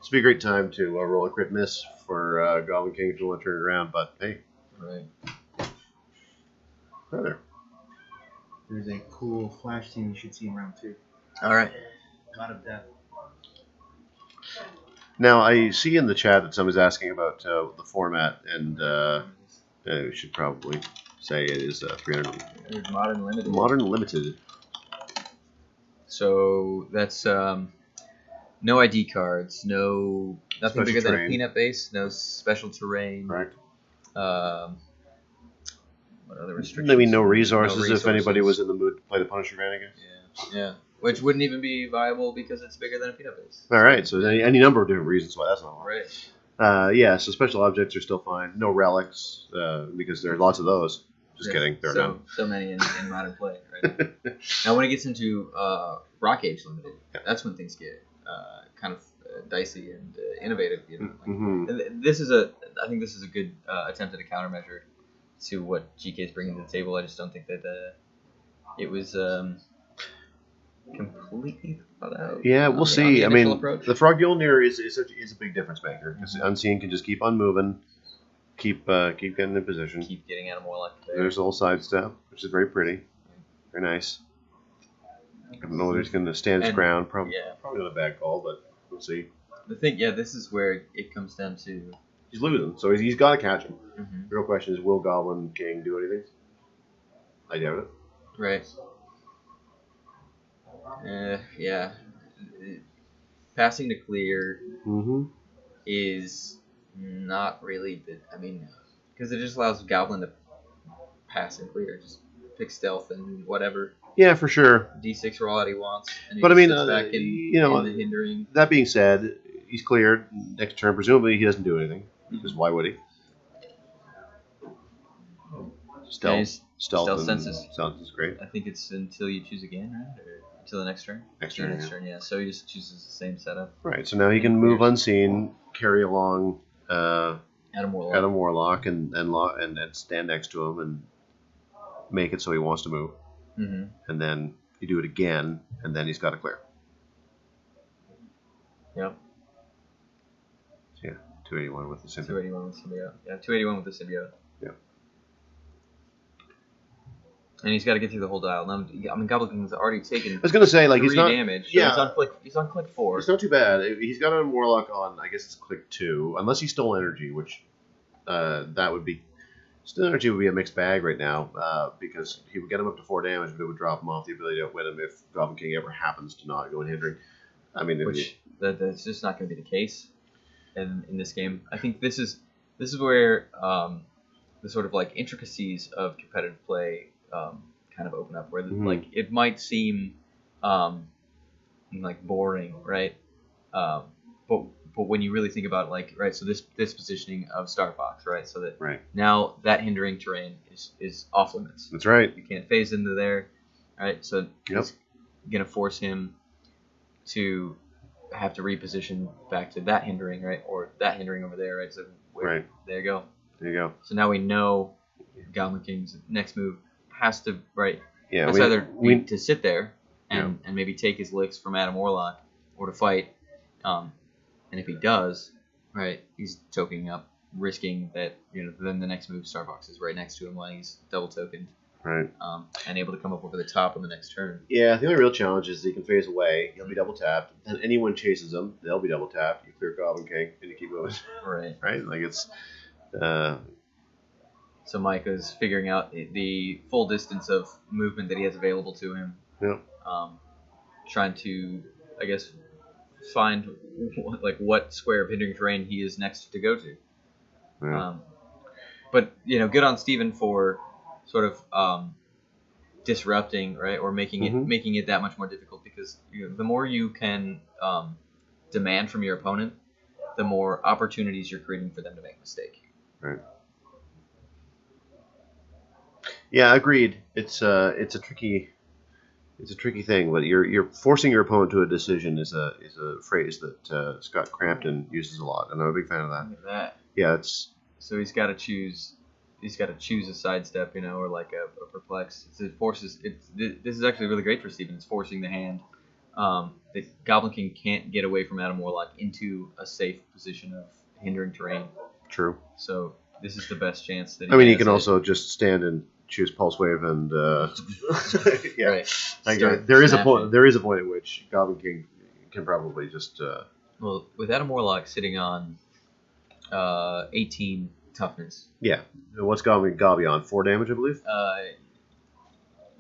This would be a great time to roll a crit miss for Goblin King if you want to turn it around, but hey. Right. Right there. There's a cool flash scene you should see in round 2. All right. A lot of death. Now, I see in the chat that someone's asking about the format, and we should probably say it is 300. There's Modern Limited. Modern Limited. So that's no ID cards, nothing Special bigger than terrain. a peanut base, no special terrain. Right. What other restrictions? I mean, no resources if anybody was in the mood to play the Punisher Vaniguard. Yeah. Which wouldn't even be viable because it's bigger than a peanut base. All right, so there's any number of different reasons why that's not allowed. Right. So special objects are still fine. No relics because there are lots of those. Just kidding. There are none. So many in modern play. Right. Now, when it gets into Rock Age Limited, that's when things get kind of dicey and innovative. You know? Mm-hmm. And I think this is a good attempt at a countermeasure to what GK is bringing to the table. I just don't think that it was completely thought out. Yeah, we'll see. I mean, approach. the Frog Yulnir is a big difference maker because Unseen can just keep on moving, keep getting in position, keep getting Adam Warlock there. There's a little sidestep, which is very pretty, very nice. I don't know whether he's going to stand his ground. Probably not a bad call, but we'll see. The thing, this is where it comes down to. He's losing, so he's got to catch him. Mm-hmm. The real question is, will Goblin King do anything? I doubt it. Right. Passing to clear is not really because it just allows Goblin to pass and clear. Just pick stealth and whatever. Yeah, for sure. D6 roll out he wants. And But I mean, back in the hindering. That being said, he's cleared next turn. Presumably, he doesn't do anything because why would he? Stealth senses. Stealth is great. I think it's until you choose again, right? Or until the next turn? Next turn, yeah. So he just chooses the same setup. Right, so now he can move unseen, carry along Adam Warlock and stand next to him and make it so he wants to move. Mm-hmm. And then you do it again, and then he's got to clear. Yep. So yeah, 281 with the symbiote. 281 with symbiote. Yeah, 281 with the symbiote. Yeah. And he's got to get through the whole dial. Now, Goblin King's already taken. I was gonna say he's not damage. So he's on click 4. It's not too bad. He's got a Warlock on. I guess it's click 2, unless he stole energy, which that would be Still energy would be a mixed bag right now because he would get him up to 4 damage, but it would drop him off the ability to outwit him if Goblin King ever happens to not go in hindering. I mean, That's just not going to be the case in this game. I think this is where the sort of like intricacies of competitive play kind of open up, where like it might seem like boring, right? But when you really think about it, like, right, so this positioning of Star Fox, right, so that now that hindering terrain is off limits. That's right. You can't phase into there, right? So it's gonna force him to have to reposition back to that hindering, right, or that hindering over there, right? So there you go. There you go. So now we know Goblin King's next move has to Yeah, has either be to sit there and maybe take his licks from Adam Warlock or to fight. And if he does, right, he's tokening up, risking that, then the next move Star Fox is right next to him when he's double tokened. Right. And able to come up over the top on the next turn. Yeah, the only real challenge is he can phase away, he'll be double tapped, and anyone chases him, they'll be double tapped, you clear Goblin King, and you keep moving. Right. Right? Like it's So Micah's figuring out the full distance of movement that he has available to him. Yeah. Trying to, I guess, find like what square of hindering terrain he is next to go to. Yeah. But good on Steven for sort of disrupting, right, or making it that much more difficult, because the more you can demand from your opponent, the more opportunities you're creating for them to make a mistake. Right. Yeah, agreed. It's a tricky thing, but you're forcing your opponent to a decision is a phrase that Scott Crampton uses a lot, and I'm a big fan of that. Look at that. Yeah, it's so he's got to choose a sidestep, or like a perplex. It forces this is actually really great for Steven. It's forcing the hand that Goblin King can't get away from Adam Warlock into a safe position of hindering terrain. True. So this is the best chance that he can also just stand and choose Pulse Wave and yeah. Right. There is a point at which Goblin King can probably just well, with Adam Warlock sitting on 18 toughness. Yeah. What's Gobby on? 4 damage, I believe.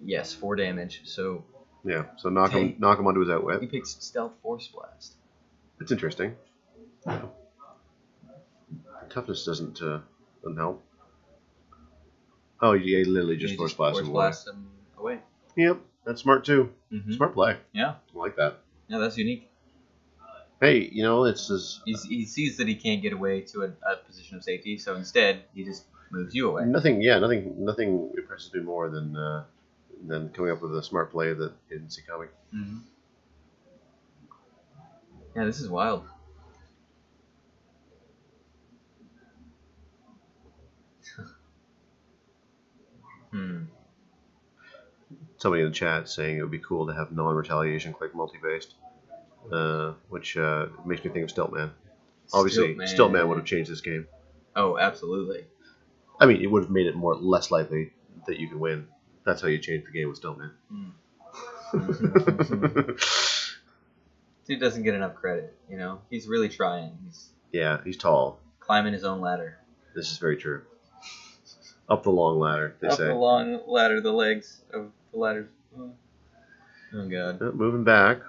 Yes, 4 damage. So yeah. So knock him onto his outwit. He picks Stealth Force Blast. It's interesting. Toughness doesn't help. Oh, yeah, literally just force blast him away. Yep, that's smart too. Mm-hmm. Smart play. Yeah, I like that. Yeah, that's unique. Hey, it's just he sees that he can't get away to a position of safety, so instead he just moves you away. Nothing impresses me more than coming up with a smart play that he didn't see coming. Mm-hmm. Yeah, this is wild. Somebody in the chat saying it would be cool to have non-retaliation click multi-based, which makes me think of Stiltman. Obviously, Stiltman would have changed this game. Oh, absolutely. I mean, it would have made it less likely that you could win. That's how you change the game with Stiltman. Dude doesn't get enough credit, He's really trying. He's tall. Climbing his own ladder. This is very true. Up the long ladder, they say. Up the long ladder, the legs of the ladders. Oh, God. Moving back.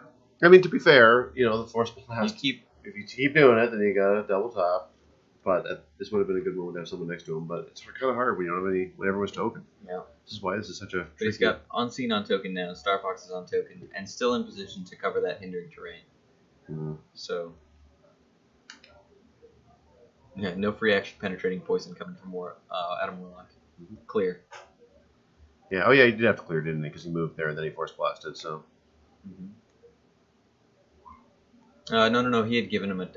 I mean, to be fair, the force blast. If you keep doing it, then you got to double top. But this would have been a good moment to have someone next to him. But it's kind of hard when you don't have when everyone's token. Yeah. This is why this is such a. But he's got Unseen on token now. Star Fox is on token and still in position to cover that hindering terrain. So. Yeah, no free action penetrating poison coming from Adam Warlock. Clear. Yeah. Oh yeah, he did have to clear, didn't he? Because he moved there and then he force blasted. So. No. He had given him a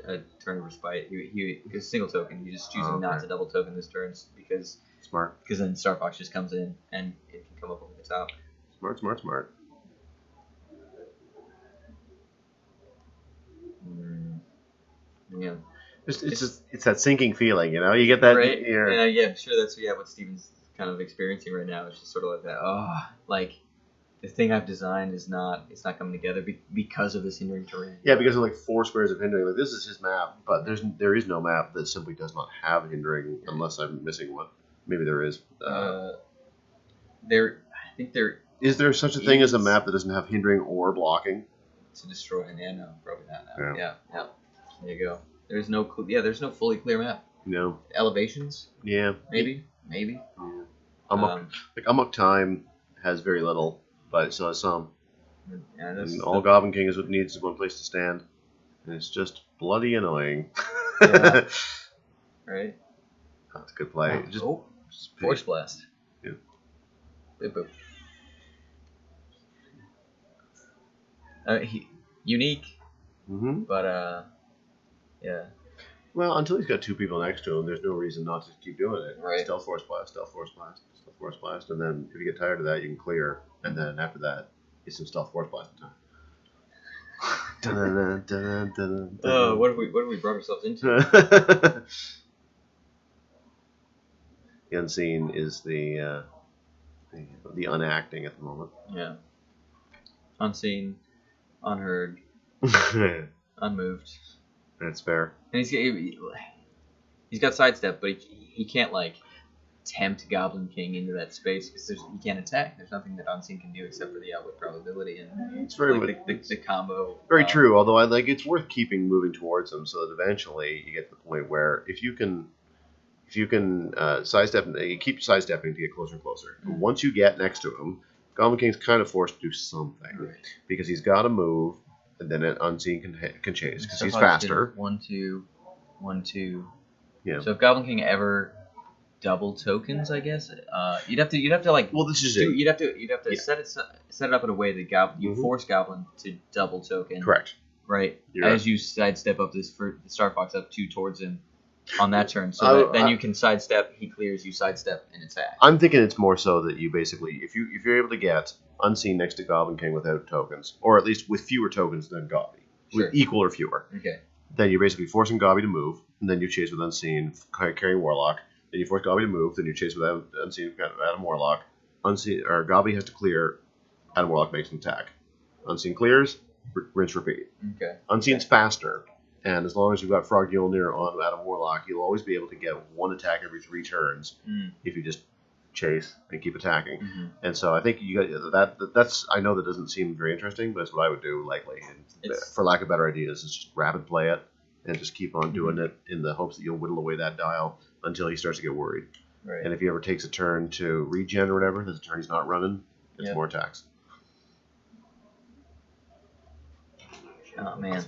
turn of respite. He was single token. He's just choosing not to double token this turn because smart. Because then Star Fox just comes in and it can come up over the top. Smart. Yeah. It's that sinking feeling, You get that. Right. Yeah, sure. That's what Steven's kind of experiencing right now. It's just sort of like that. Oh, like the thing I've designed it's not coming together because of this hindering terrain. Yeah, because of 4 squares of hindering. Like this is his map, but there is no map that simply does not have hindering unless I'm missing one. Maybe there is. I think there Is there such a thing as a map that doesn't have hindering or blocking? to destroy. Yeah, no, probably not now. Yeah. Yeah. There you go. There's no fully clear map. No. Elevations, Yeah. maybe. Yeah. Amok Time has very little, but it still has some. Yeah, And all Goblin King needs is one place to stand, and it's just bloody annoying. Yeah. Right. That's a good play. Just Force Blast. Yeah. Boop, boop. Unique, Mm-hmm. but yeah. Well, until he's got two people next to him, there's no reason not to keep doing it. Right. Stealth Force Blast, Stealth Force Blast, Stealth Force Blast, and then if you get tired of that, you can clear, and then after that, it's some Stealth Force Blast time. What have we brought ourselves into? The Unseen is the unacting at the moment. Yeah. Unseen, unheard, unmoved. That's fair. And he's got sidestep, but he can't like tempt Goblin King into that space because he can't attack. There's nothing that Unseen can do except for the outwit probability and It's very like, the combo. Very true. Although it's worth keeping moving towards him so that eventually you get to the point where if you can sidestep, you keep sidestepping to get closer and closer. But once you get next to him, Goblin King's kind of forced to do something because he's got to move, and then an Unseen can chase because he's faster. 1, 2, 1, 2. Yeah. So if Goblin King ever double tokens, I guess you'd have to like. Well, this is it. You'd have to set it up in a way that you force Goblin to double token. Correct. Right. You're As you sidestep up the Star Fox up 2 towards him on that turn, so then you can sidestep. He clears. You sidestep and attack. I'm thinking it's more so that you basically, if you're able to get Unseen next to Goblin King without tokens, or at least with fewer tokens than Gobby, with equal or fewer, then you're basically forcing Gobby to move, and then you chase with Unseen, carrying Warlock. Then you force Gobby to move, then you chase with Unseen, Adam Warlock. Unseen or Gobby has to clear. Adam Warlock makes an attack. Unseen clears, rinse, repeat. Okay. Unseen's faster, and as long as you've got Frog Yulnir on Adam Warlock, you'll always be able to get one attack every 3 turns if you just chase and keep attacking. Mm-hmm. And so I think you got that's. I know that doesn't seem very interesting, but that's what I would do likely. And for lack of better ideas, is just rapid play it and just keep on doing it in the hopes that you'll whittle away that dial until he starts to get worried. Right. And if he ever takes a turn to regen or whatever, there's a turn he's not running, it's more attacks. Oh man.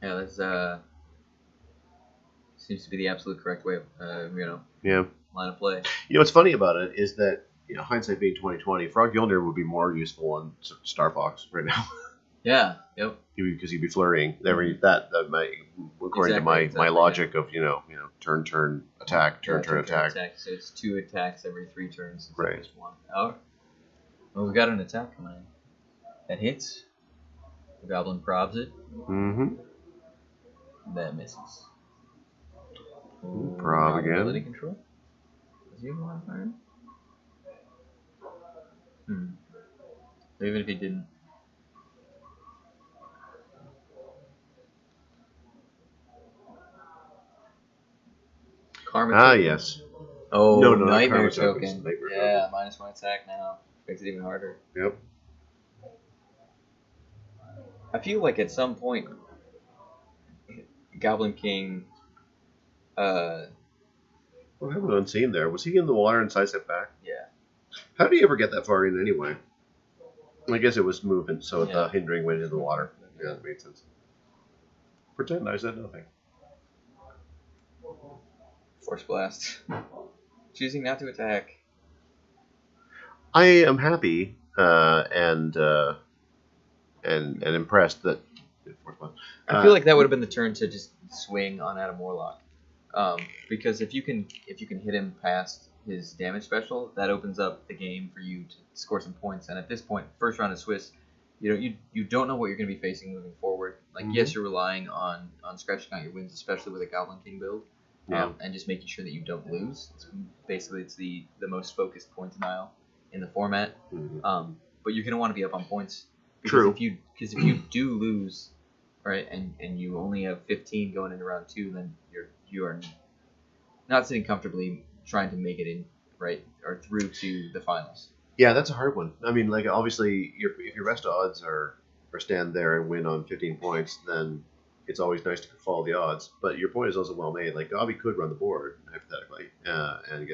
Yeah, that's seems to be the absolute correct way of line of play. What's funny about it is that hindsight being 2020, Frog Yulnir would be more useful on Star Fox right now. Yeah. Yep. Because he'd be flurrying according to my logic of turn attack, turn attack. So it's 2 attacks every 3 turns. Right. Just 1. Oh. Well, we got an attack coming in. That hits. The Goblin probs it. Mm-hmm. That misses. Prob again. Ability control. Is he on fire? So even if he didn't. Karma. Yes. Oh, no, Nightmare token. token. Yeah, -1 attack now. Makes it even harder. Yep. I feel like at some point, Goblin King. What happened to Unseen there? Was he in the water and sidestep back? Yeah. How did he ever get that far in anyway? I guess it was movement, so the hindering went into the water. Yeah, that made sense. Pretend I said nothing. Force Blast. Choosing not to attack. I am happy and impressed that. I feel like that would have been the turn to just swing on Adam Warlock, because if you can hit him past his damage special, that opens up the game for you to score some points. And at this point, first round of Swiss, you don't know what you're going to be facing moving forward. Like yes, you're relying on scratching out your wins, especially with a Goblin King build, and just making sure that you don't lose. It's the most focused point denial in the format. But you're going to want to be up on points. Because True. If you do lose, right, and you only have 15 going into round 2, then you are not sitting comfortably trying to make it in, right, or through to the finals. Yeah, that's a hard one. I mean, like obviously, if your best odds are stand there and win on 15 points, then it's always nice to follow the odds. But your point is also well made. Like Gabi could run the board hypothetically and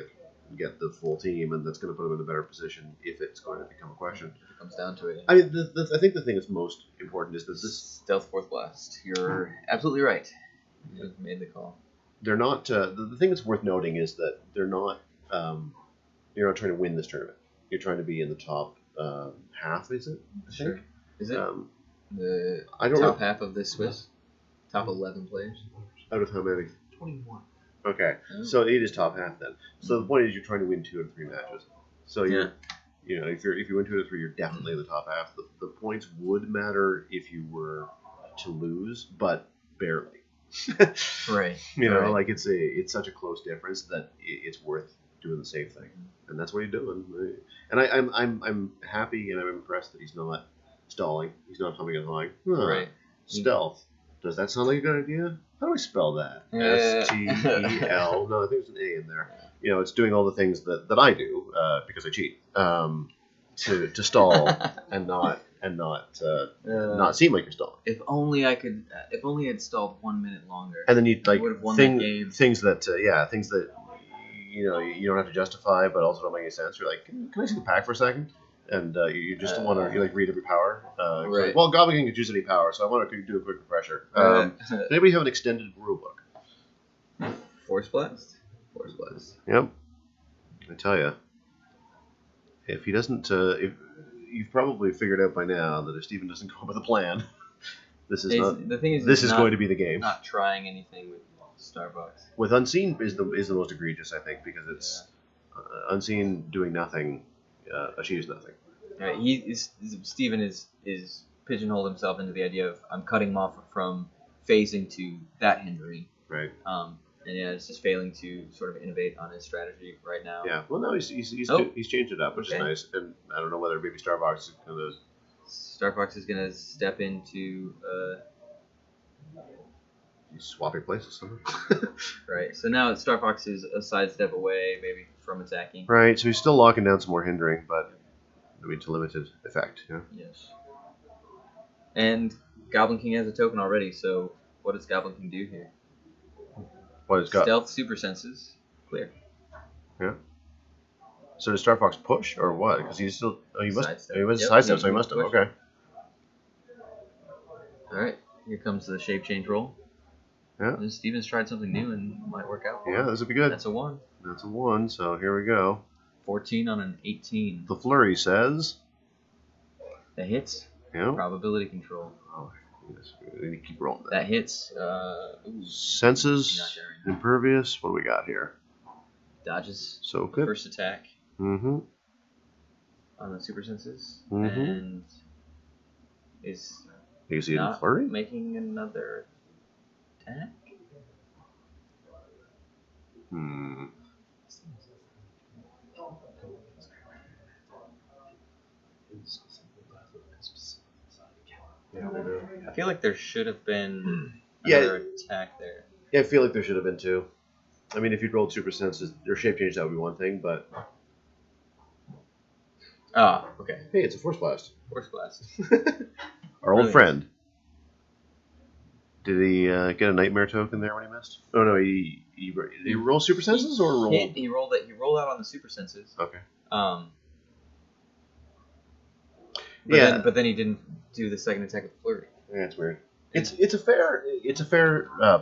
get the full team, and that's going to put him in a better position if it's going to become a question. If it comes down to it. I mean, I think the thing that's most important is that this stealth fourth blast. You're absolutely right. You've made the call. They're not. The thing that's worth noting is that they're not. You're not trying to win this tournament. You're trying to be in the top half. Is it? I think. Is it the I don't top know. half of the Swiss? Top 11 players. Out of how many? 21. Okay, so it is top half then. So the point is, you're trying to win 2 out of 3 matches. So you're, if you win 2 out of 3, you're definitely in the top half. The points would matter if you were to lose, but barely. Right. Right. Like it's such a close difference that it's worth doing the safe thing, and that's what you're doing. And I'm happy and I'm impressed that he's not stalling. He's not humming and hawing. Right. Stealth. Does that sound like a good idea? How do I spell that? STEL. No, I think there's an A in there. It's doing all the things that I do because I cheat to stall and not seem like you're stalling. If only I could. If only I'd stalled 1 minute longer. And then you'd like would have won that game. things that you don't have to justify, but also don't make any sense. You're like, can I see the pack for a second? And you just want to read every power. Right. Like, well, Goblin can choose any power, so I want to do a quick refresher. Does anybody have an extended rule book? Force blast. Force blast. Yep. I tell you, if he doesn't, if you've probably figured out by now that if Steven doesn't come up with a plan, this is not. The thing is, this is going to be the game. Not trying anything with Starbucks. With Unseen is the most egregious, I think, because it's Unseen doing nothing achieves nothing. Right. Steven is pigeonholed himself into the idea of I'm cutting him off from phasing to that hindering. Right. And it's just failing to sort of innovate on his strategy right now. Yeah. Well, no, he's changed it up, which is nice. And I don't know whether maybe Starbucks is gonna step into. He's swapping places. Right. So now Star Fox is a sidestep away, maybe from attacking. Right. So he's still locking down some more hindering, but to limited effect. Yeah. Yes. And Goblin King has a token already. So what does Goblin King do here? What has got stealth super senses clear. Yeah. So does Star Fox push or what? Because he's still he was Sidestep. sidestep, so he must have. Push. Okay. All right. Here comes the shape change roll. Yeah. And Steven's tried something new and might work out. Yeah, this would be good. That's a 1. That's a 1. So here we go. 14 on an 18. The flurry says. That hits. Yeah. Probability control. Oh, yes. We need to keep rolling. That hits. Senses. Impervious. What do we got here? Dodges. So good. First attack. Mm-hmm. On the super senses. Mm-hmm. And is You see it in not flurry? making another attack. Hmm. I feel like there should have been another attack there. Yeah, I feel like there should have been 2. I mean, if you'd rolled super senses or shape change, that would be one thing, but Okay. hey, it's a force blast. Force blast. Our old Really? friend. Did he get a nightmare token there when he missed? Oh no, he roll super senses or roll? He rolled it. He rolled out on the super senses. Okay. But then he didn't do the second attack with flurry. Yeah, it's weird. It's a fair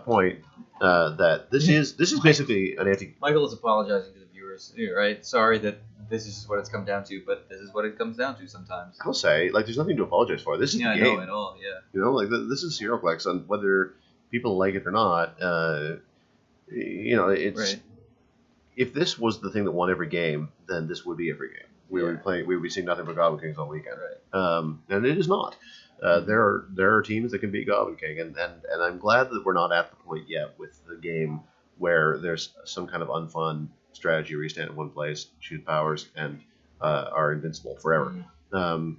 point that this is basically an anti. Michael is apologizing to the viewers, right? Sorry that this is what it's come down to, but this is what it comes down to sometimes. I'll say, like, there's nothing to apologize for. This is the game. No, at all. Yeah. This is HeroClix, and whether people like it or not, it's. Right. If this was the thing that won every game, then this would be every game. We would be seeing nothing but Goblin Kings all weekend. Right. And it is not. There are teams that can beat Goblin King, and I'm glad that we're not at the point yet with the game where there's some kind of unfun strategy where you stand in one place, shoot powers, and are invincible forever. Mm.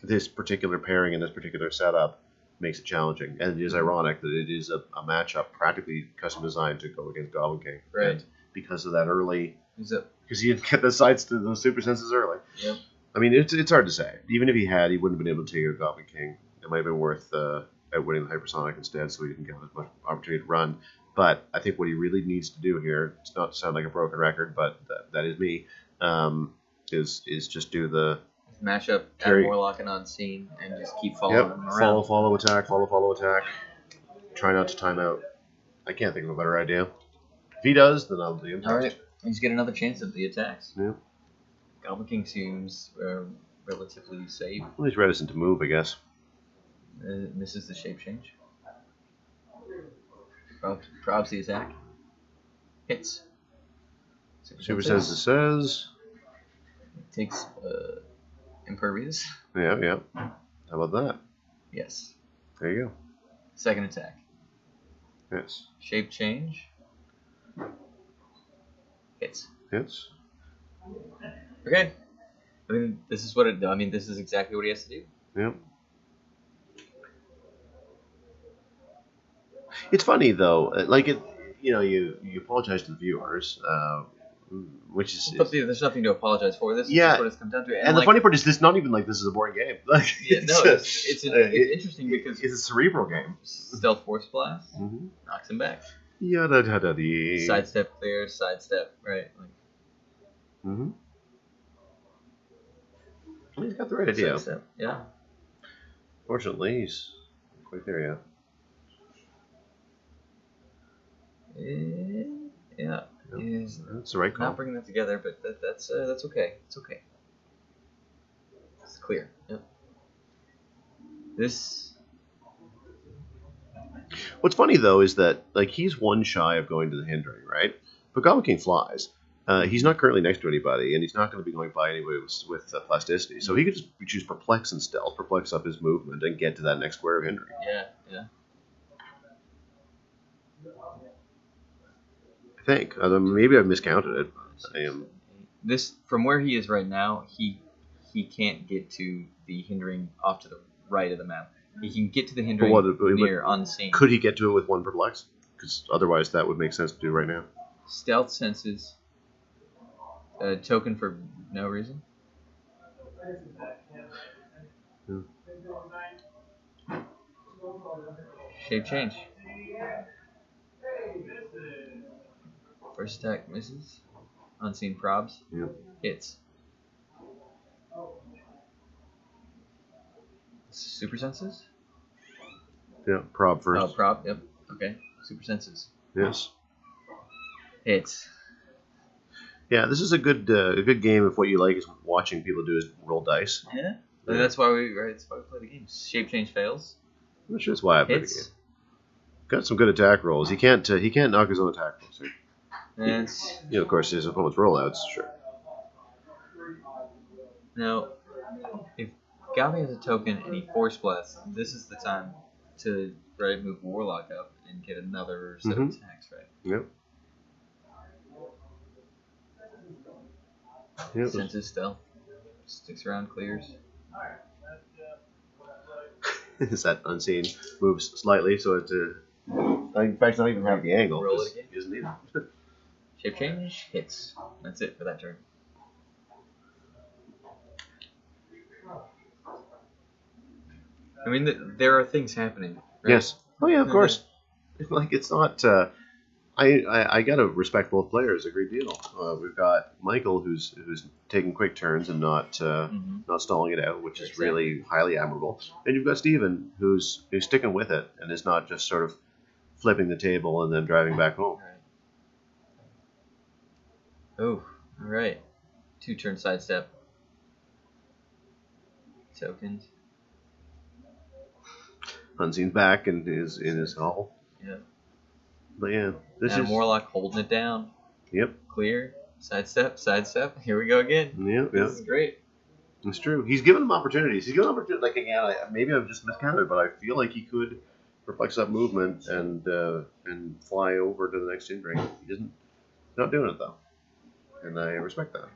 This particular pairing and this particular setup makes it challenging. And it is ironic that it is a matchup practically custom designed to go against Goblin King. Right. And because of that early, He's up. because he didn't get the sides to those super senses early. Yep. I mean, it's hard to say. Even if he had, he wouldn't have been able to take out Goblin King. It might have been worth outwitting the Hypersonic instead, so he didn't get as much opportunity to run. But I think what he really needs to do here, it's not to sound like a broken record, but that is me, is just do the Match up at carry. Warlock and Unseen and just keep following him around. Follow, follow, attack, follow, follow, attack. Try not to time out. I can't think of a better idea. If he does, then I'll do him. All right. He's get another chance at the attacks. Yeah. Goblin King seems relatively safe. Well, he's reticent to move, I guess. Misses the shape change. Probs the attack. Hits. Super Senses says. Takes Impervious. Yeah, yeah. How about that? Yes. There you go. Second attack. Yes. Shape change. Hits. Hits. Okay. I mean, this is what it. I mean, this is exactly what he has to do. Yep. It's funny though, like it. You know, you apologize to the viewers, which is. But there's nothing to apologize for. This is Yeah. just what it's come down to. And the funny part is, this not even like this is a boring game. Like, Yeah, no, it's interesting because it's a cerebral game. Stealth Force Blast Mm-hmm. knocks him back. Yada da dee. Sidestep clear, sidestep, right? Like, Mm-hmm. He's got the right idea. sidestep, yeah. Fortunately, he's not quite there yet. Yeah. Yep. He's That's the right call. not bringing that together, but that's okay. It's okay. It's clear. Yep. This. What's funny though is that like he's one shy of going to the hindering, right? But Goblin King flies. He's not currently next to anybody, and he's not going to be going by anybody with plasticity. So he could just choose Perplex and Stealth, Perplex up his movement, and get to that next square of hindering. Yeah. I think. Maybe I've miscounted it. I am. This from where he is right now, he can't get to the hindering off to the right of the map. He can get to the hindering near Unseen. Could he get to it with one Perplex? Because otherwise that would make sense to do right now. Stealth senses. A token for no reason. Yeah. Shape change. First attack misses. Unseen probs. Yep. Hits. Super senses? Yeah. Prob first. Oh, prob. Yep. Okay. Super senses. Yes. Hits. Yeah, this is a good game if what you like is watching people do is roll dice. Yeah. That's why we play the game. Shape change fails. I'm not sure that's why I played the Hits. game. Got some good attack rolls. He can't knock his own attack rolls. And You know, of course, his opponent's rollouts. Sure. now, if Galvin has a token and he force blasts, this is the time to move Warlock up and get another set of attacks, right? Yep. Yep. Senses stealth. Sticks around, clears. Is that Unseen moves slightly so it in fact not even have the angle. Roll it again. Isn't either. Shape change, hits. That's it for that turn. I mean, there are things happening. Right? Yes. Oh yeah, of course. Like it's not. I gotta respect both players a great deal. We've got Michael who's taking quick turns and not stalling it out, which is really highly admirable. And you've got Steven who's sticking with it and is not just sort of flipping the table and then driving back home. Oh, all right. 2-turn sidestep. Tokens. Unseen's back and is in his hall. Yeah. But yeah, this Adam is Warlock holding it down. Yep. Clear. Sidestep. Sidestep. Here we go again. Yep. This is great. It's true. He's given him opportunities. He's given him opportunities. Like again, maybe I've just miscounted, but I feel like he could perplex up movement and fly over to the next in-ring. He isn't. Not doing it though, and I respect that.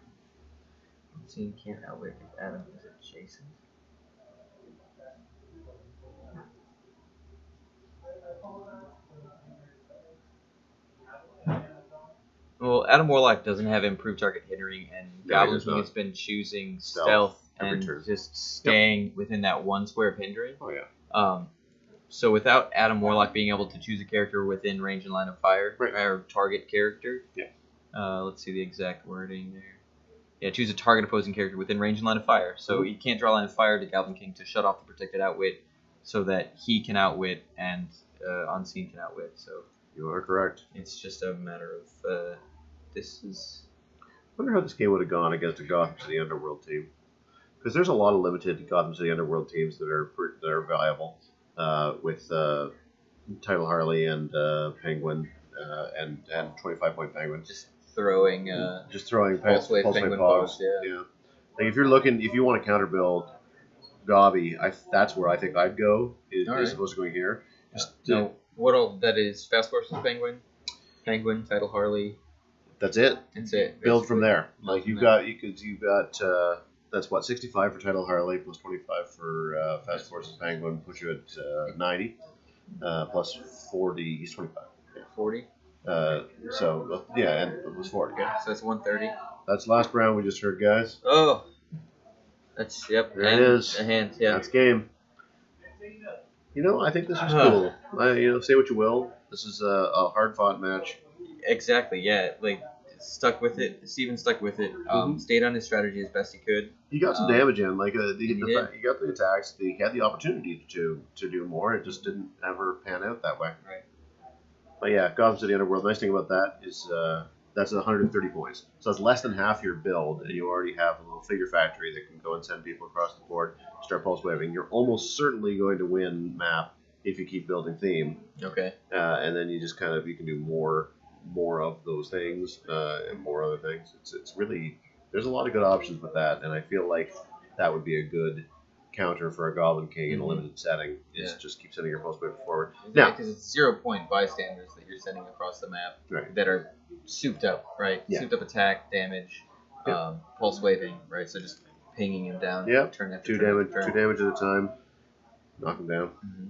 So you can't outwit Adam. Is it Jason? Well, Adam Warlock doesn't have improved target hindering, and No, he Goblin does King not. has been choosing Stealth stealth every and turn. just staying within that one square of hindering. Oh yeah. So without Adam Warlock being able to choose a character within range and line of fire, Right. or target character. Yeah. Let's see the exact wording there. Yeah, choose a target opposing character within range and line of fire. So he can't draw line of fire to Goblin King to shut off the protected outwit, so that he can outwit and Unseen can outwit. So You are correct. it's just a matter of this is. I wonder how this game would have gone against a Gotham City Underworld team. Because there's a lot of limited Gotham City Underworld teams that are viable with Title Harley and Penguin and 25-point Penguin. Just throwing Just throwing Pulse Wave Penguin Pogs, yeah. Like if you want to counter build Gobby, that's where I think I'd go. Is All right. opposed to going here. Just no. What all that is? Fast Forces Penguin, Title Harley. that's it. That's it. Build from basically. there. Like you've got that's what 65 for Title Harley plus 25 for Fast Forces Penguin puts you at 90 plus 40. He's 25. 40. So yeah, and it was 40. Okay, so that's 130. That's the last round we just heard, guys. Oh, that's yep. There it and is. A hand, yeah. That's game. I think this was Huh. cool. Say what you will. This is a hard fought match. Exactly. Yeah. Like stuck with it. Steven stuck with it. Stayed on his strategy as best he could. He got some damage in, like he did. got the attacks. He had the opportunity to do more. It just didn't ever pan out that way. Right. But yeah, Gotham City Underworld. Nice thing about that is that's 130 points. So that's less than half your build, and you already have a little figure factory that can go and send people across the board, start pulse waving. You're almost certainly going to win map if you keep building theme, Okay. and then you just you can do more of those things and more other things. It's really there's a lot of good options with that, and I feel like that would be a good counter for a Goblin King in a limited setting. Is just keep sending your pulse wave forward. Now, because it's 0-point bystanders that you're sending across the map Right. that are souped up, right? Yeah. Souped up attack, damage, pulse waving, right? So just pinging him down. Yep. Turn after 2 turn damage, after turn. 2 damage at a time. Knock him down. Mhm.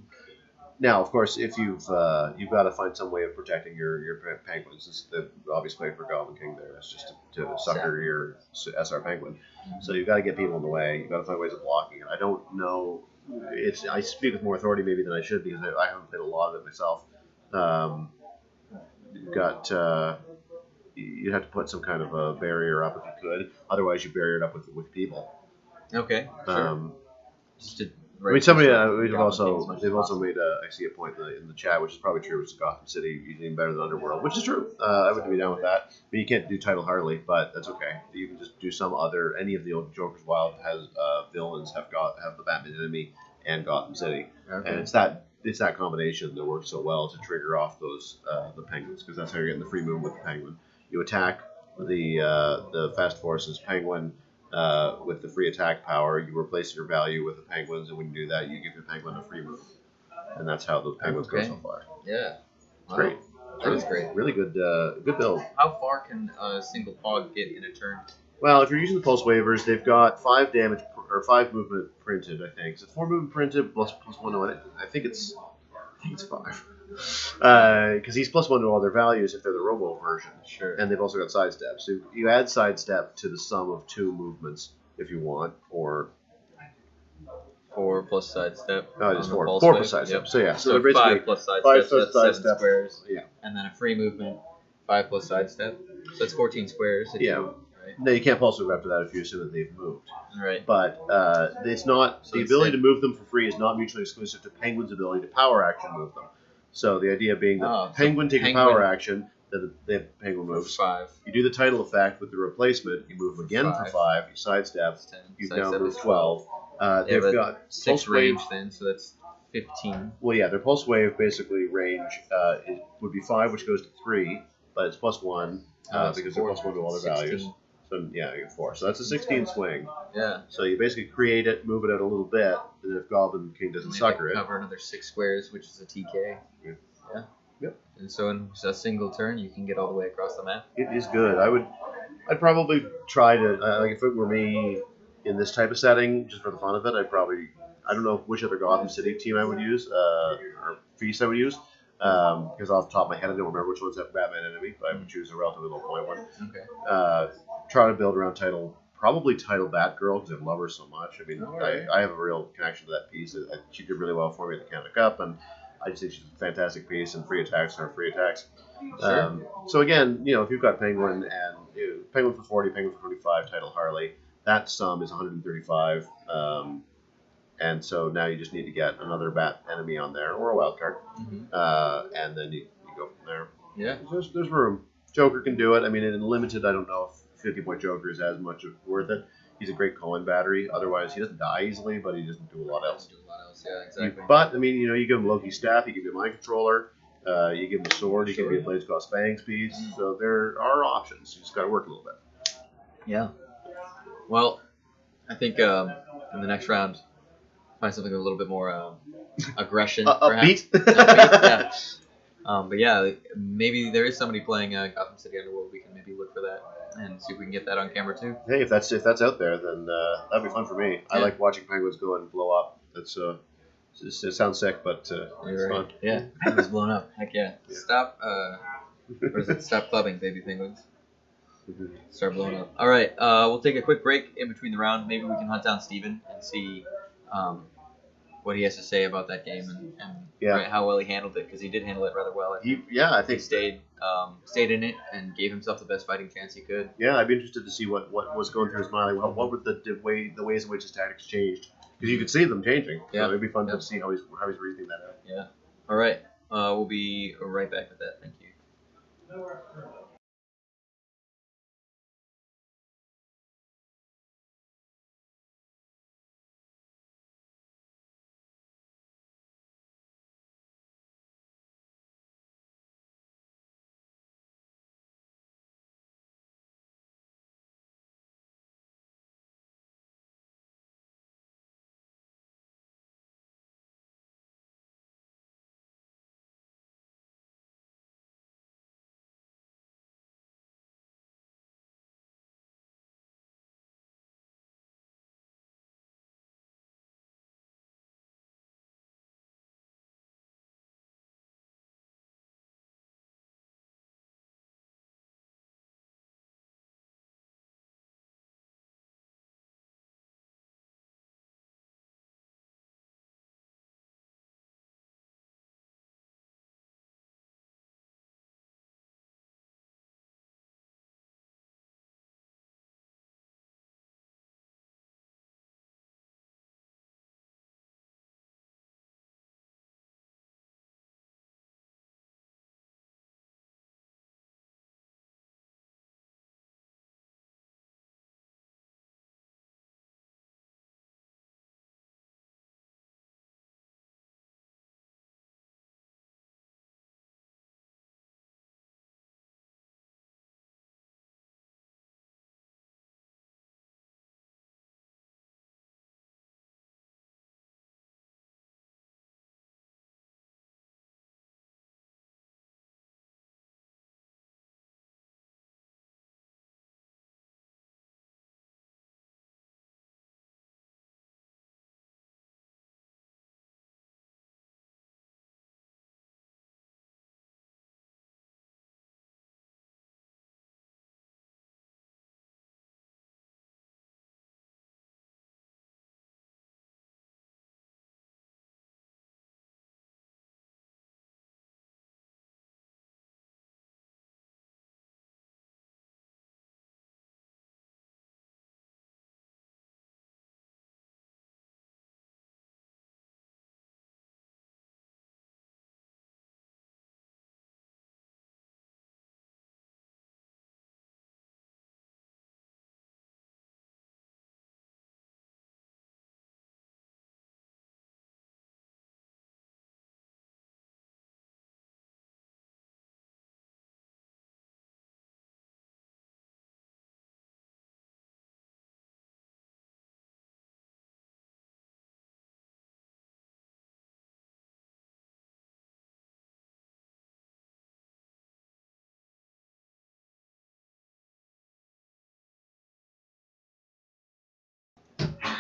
Now, of course, if you've got to find some way of protecting your penguins. This is the obvious play for Goblin King. There is just to sucker your SR penguin. So you've got to get people in the way. You've got to find ways of blocking it. I don't know. I speak with more authority maybe than I should because I haven't played a lot of it myself. You've got you'd have to put some kind of a barrier up if you could. Otherwise, you barrier it up with people. Okay. Sure. I Just to mean, somebody Goblin they've King as much as also possible. made I see a point in the chat, which is probably true, which is Gotham City even better than Underworld, which is true. I would be down with that. I mean, you can't do Title Harley, but that's okay. You can just do any of the old Joker's Wild has villains have the Batman enemy and Gotham City, Okay. and it's that combination that works so well to trigger off those the penguins because that's how you're getting the free move with the penguin. You attack the Fast Forces Penguin. With the free attack power, you replace your value with the penguins, and when you do that, you give your penguin a free move, and that's how the penguins go Okay. so far. Yeah. It's great. That is great. Really good, good build. How far can a single pog get in a turn? Well, if you're using the pulse waivers, they've got 5 damage or 5 movement printed. I think so. 4 movement printed plus 1. No, I think it's 5. Because he's plus 1 to all their values if they're the Robo version. Sure. And they've also got sidestep. So you add sidestep to the sum of 2 movements if you want, or 4 plus sidestep. oh, it is on the 4. pulse 4 wave. plus sidestep. Yep. So yeah, So they're basically 5 plus sidestep. 5 So plus that's 7 sidestep. squares. Yeah. And then a free movement. 5 plus sidestep. So that's 14 squares. Yeah. Right. No, you can't pulse move after that if you assume that they've moved. Right. But it's not So the it's ability it. to move them for free is not mutually exclusive to Penguin's ability to power action move them. So the idea being that Oh, so Penguin takes a Penguin- power action, that the Penguin moves. 5. You do the title effect with the replacement. You move again for 5. 5. You sidestep. That's 10. You've Sidestep now moved is 12. They've but got 6 pulse wave. range then, so that's 15. Well, yeah, their pulse wave basically range it would be 5, which goes to 3, but it's plus 1 because they're plus 1 to all their 16. values. So yeah, you get 4. So that's a 16 swing. Yeah. So you basically create it, move it out a little bit, and then if Goblin King doesn't And they sucker it, cover another 6 squares, which is a TK. Yeah. Yeah. Yep. And so in a single turn, you can get all the way across the map. it is good. I'd probably try to like if it were me in this type of setting, just for the fun of it. I don't know which other Gotham City team I would use or feast I would use. because off the top of my head I don't remember which one's that Batman enemy, but I would choose a relatively low point one. Okay. Try to build around probably title Batgirl because I love her so much. I mean, I have a real connection to that piece. She did really well for me at the Canada Cup, and I just think she's a fantastic piece, and free attacks are free attacks. Sure. So again, if you've got Penguin and Penguin for 40, Penguin for 25, title Harley, that sum is 135. And so now you just need to get another bat enemy on there or a wild card, and then you go from there. Yeah. There's room. Joker can do it. I mean, in limited, I don't know if 50-point Joker is as much worth it. He's a great calling battery. Otherwise, he doesn't die easily, but he doesn't do a lot else. Yeah, exactly. But I mean, you give him Loki's staff, you give him a mind controller, you give him a sword, you give him a Blades Cost Fangs piece. So there are options. You just got to work a little bit. Yeah. Well, I think in the next round, find something with a little bit more aggression, perhaps. Upbeat. Yeah. But yeah, maybe there is somebody playing Gotham City Underworld. We can maybe look for that and see if we can get that on camera too. Hey, if that's out there, then that'd be fun for me. I like watching penguins go and blow up. That's it sounds sick, but it's fun. Yeah, penguins blown up. Heck yeah. Stop. What is it? Stop clubbing, baby penguins. Start blowing up. All right, we'll take a quick break in between the round. Maybe we can hunt down Steven and see what he has to say about that game and how well he handled it, because he did handle it rather well. I think he stayed in it and gave himself the best fighting chance he could. Yeah, I'd be interested to see what was going through his mind. What were the ways in which his tactics changed? Because you could see them changing. Yeah, so it'd be fun to see how he's reasoning that out. Yeah. All right. We'll be right back with that. Thank you.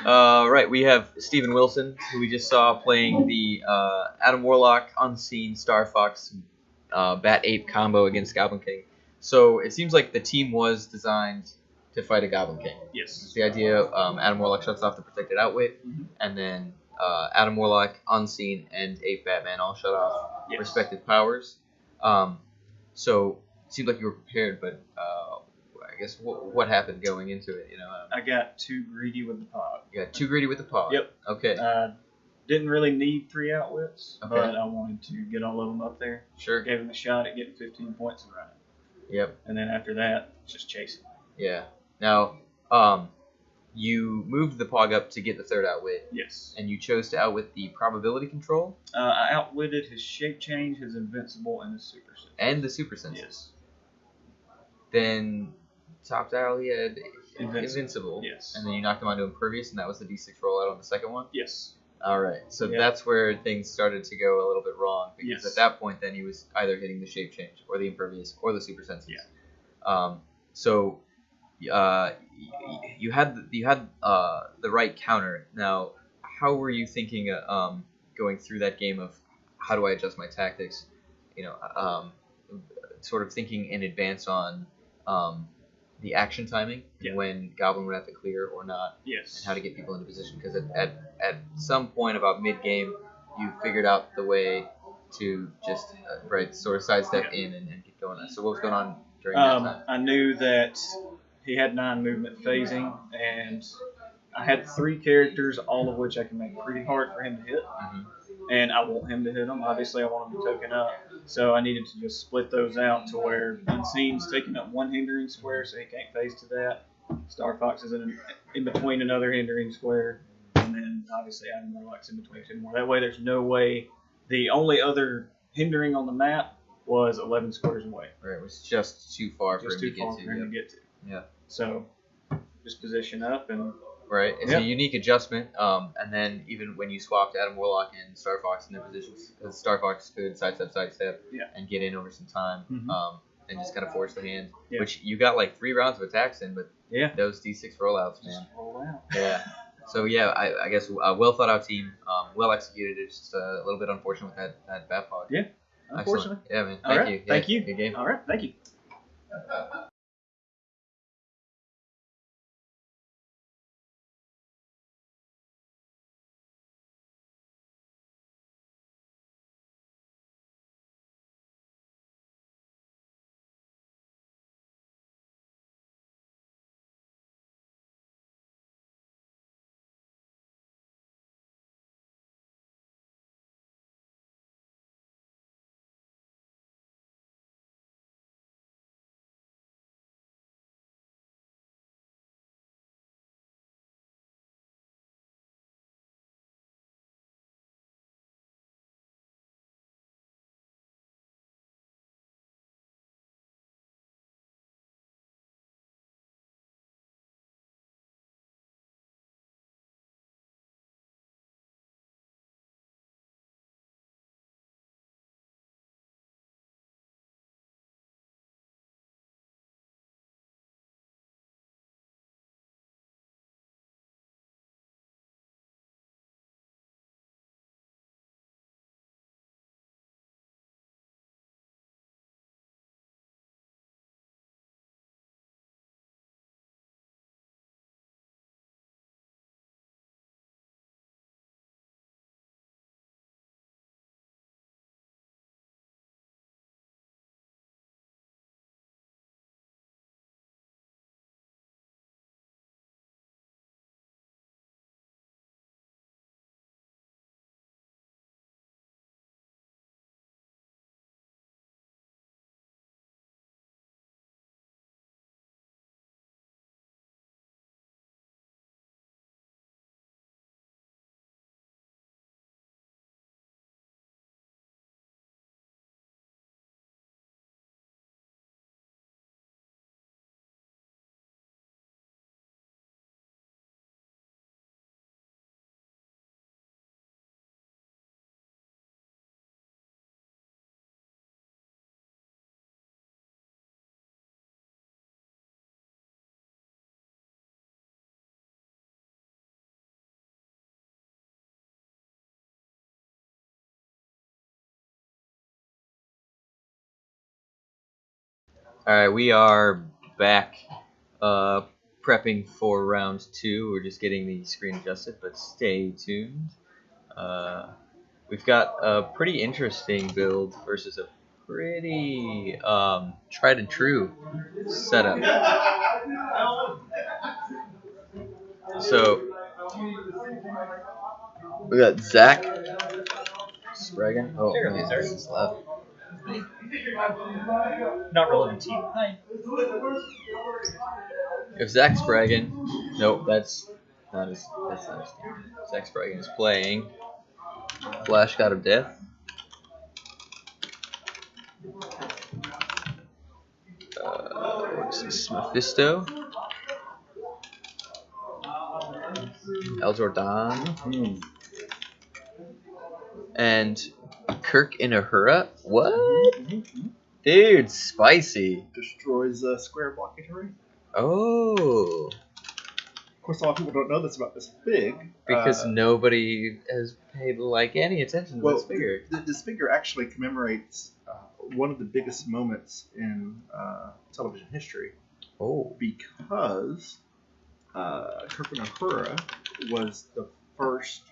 Right, we have Steven Wilson, who we just saw playing the Adam Warlock Unseen Star Fox Bat Ape combo against Goblin King. So it seems like the team was designed to fight a Goblin King. Yes. It's the idea. Adam Warlock shuts off the protected outwit, and then Adam Warlock, Unseen, and Ape Batman all shut off respective powers. So it seemed like you were prepared, but I guess what happened going into it? I got too greedy with the pod. You got too greedy with the pod. Yep. Okay. Didn't really need 3 outwits, Okay. but I wanted to get all of them up there. Sure. Gave him a shot at getting 15 points and running. Yep. And then after that, just chasing. Yeah. Now, you moved the Pog up to get the 3rd outwit, Yes. and you chose to outwit the probability control I outwitted his shape change, his invincible, and his super sense. and the super sense. Yes. Then top dial he had Invincible. invincible. Yes. And then you knocked him onto impervious, and that was the D6 rollout on the second one. Yes. All right. So Yeah. that's where things started to go a little bit wrong because Yes. at that point, then he was either hitting the shape change or the impervious or the super senses. Yeah. So you had the right counter. Now, how were you thinking going through that game of how do I adjust my tactics? Sort of thinking in advance on the action timing, Yeah. when Goblin would have to clear or not, Yes. and how to get people into position. Because at some point about mid game, you figured out the way to just sort of sidestep in and get going. So what was going on during that time? I knew that he had 9 movement phasing, and I had 3 characters, all of which I can make pretty hard for him to hit. Mhm. And I want him to hit them. Obviously, I want him to token up. So I needed to just split those out to where Unseen's taking up 1 hindering square, so he can't phase to that. Star Fox is in between another hindering square. And then, obviously, Adam Warlock's in between 2 more. That way, there's no way. The only other hindering on the map was 11 squares away. Right, it was just too far Just for too him to far get for him to to. get to. Yeah. So just position up and Right, it's Yeah. a unique adjustment. And then even when you swapped Adam Warlock and Star Fox in their positions, Star Fox could sidestep, Yeah. and get in over some time, Mhm. and just kind of force the hand. Yeah. Which you got like 3 rounds of attacks in, but yeah, those D6 rollouts, man. just roll out. Yeah. So yeah, I guess a well thought out team, well executed. It's just a little bit unfortunate with that bat pod. Yeah, unfortunately. Excellent. Yeah, man. All Thank right, you. Yeah, thank you. Good game. All right, thank you. All right, we are back, prepping for round 2. We're just getting the screen adjusted, but stay tuned. We've got a pretty interesting build versus a pretty tried and true setup. So we got Zach Spragan. Oh, man, this is loud. Not relevant to you. Hi. If Zach Spragan, nope, that's not his team. Zach Spragan is playing Flash God of Death. What's this? Mephisto. El Jordan. And Kirk in Ahura. What? Dude, spicy. Destroys square blocking terrain. Oh. Of course, a lot of people don't know this about this fig. Because nobody has paid like any attention to this figure. This figure actually commemorates one of the biggest moments in television history. Oh. Because Kirk and Ahura was the first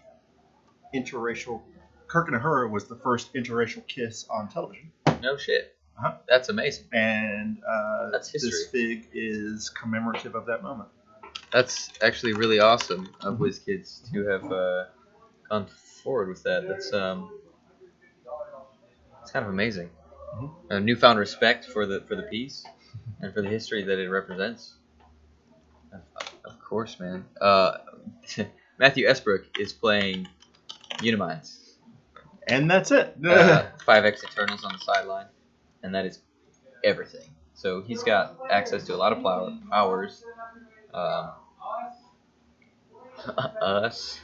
interracial. Kirk and Ahura was the first interracial kiss on television. No shit. Uh-huh. That's amazing. And That's history. this fig is commemorative of that moment. That's actually really awesome of WizKids to have gone forward with that. That's it's kind of amazing. A newfound respect for the piece and for the history that it represents. Of course, man. Matthew Esbrook is playing Unimind. And that's it. 5X Eternals on the sideline, and that is everything. So he's got access to a lot of powers. Us,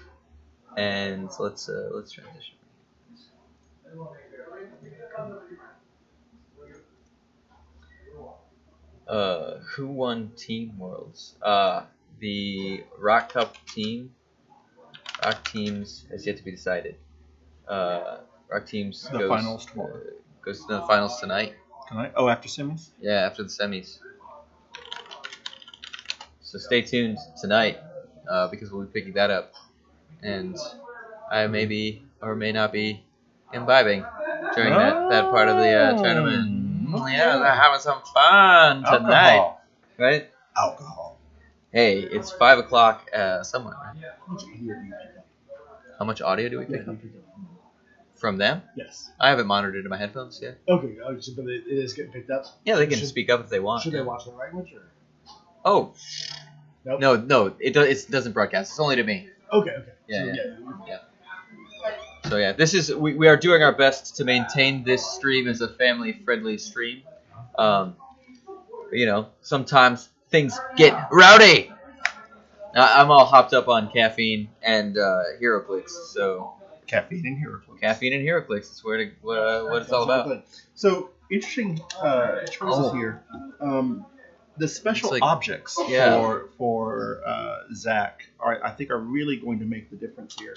and let's transition. Who won Team Worlds? The ROC Cup team. ROC teams has yet to be decided. ROC teams The finals tomorrow. Goes to the finals tonight. Tonight? Oh, after semis? Yeah, after the semis. So stay tuned tonight, because we'll be picking that up, and I may be or may not be imbibing during that part of the tournament. Yeah, they're having some fun tonight, Alcohol. right? Alcohol. Hey, it's 5 o'clock somewhere. Right? How much audio do we pick up from them? Yes. I haven't monitored in my headphones yet. Okay, but it is getting picked up. Yeah, they can speak up if they want. Should yeah. they watch the language or? Oh. Nope. No, it doesn't broadcast. It's only to me. Okay. Yeah, So, yeah. So yeah, this is we are doing our best to maintain this stream as a family-friendly stream. But, you know, sometimes things get rowdy. I'm all hopped up on caffeine and HeroClix, so Caffeine and HeroClix. caffeine and HeroClix is what it's all about. So, interesting choices here. The special It's like- objects yeah. for Zach I think are really going to make the difference here.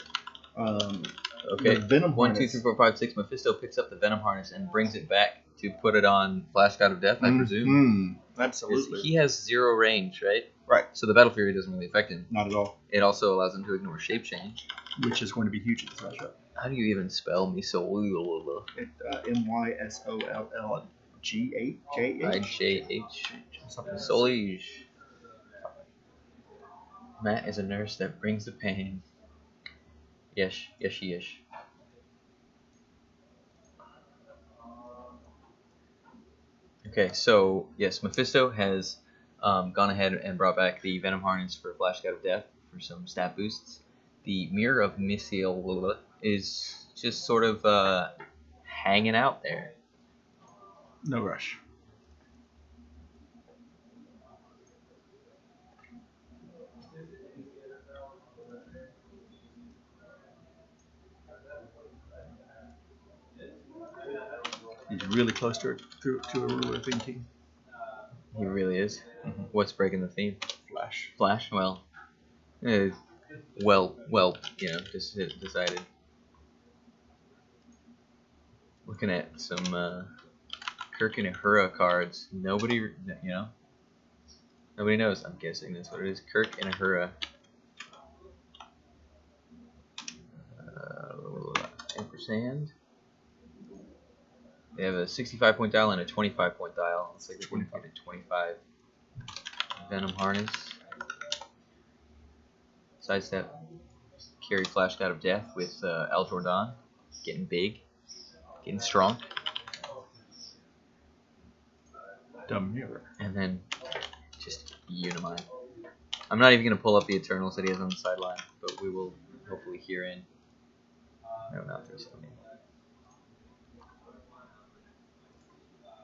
Okay. The Venom 1, 2, harness. 3, 4, 5, 6. Mephisto picks up the Venom harness and brings it back to put it on Flash God of Death, I presume. Absolutely. He has 0 range, right? Right. So the Battle Fury doesn't really affect him. Not at all. It also allows him to ignore shape change. Which is going to be huge in this matchup. How do you even spell Mysollj? MYSOLLGH. Mysollj. Matt is a nurse that brings the pain. Yes. Okay, so yes, Mephisto has gone ahead and brought back the Venom harness for Flash God of Death for some stat boosts. The Mirror of Mysollj is just sort of hanging out there. No rush. He's really close to a ruler thinking. He really is. What's breaking the theme? Flash. Well, you know, just decided. Looking at some Kirk and Ahura cards. Nobody, nobody knows. I'm guessing that's what it is. Kirk and Ahura. Ampersand. They have a 65-point dial and a 25-point dial. It's like 25 to 25. Venom Harness. Sidestep. Carry Flash God of Death with El Jordan. Getting big. Getting strong. Demure. And then just Unimind. I'm not even going to pull up the Eternals that he has on the sideline, but we will hopefully hear in. No, not 3 seconds.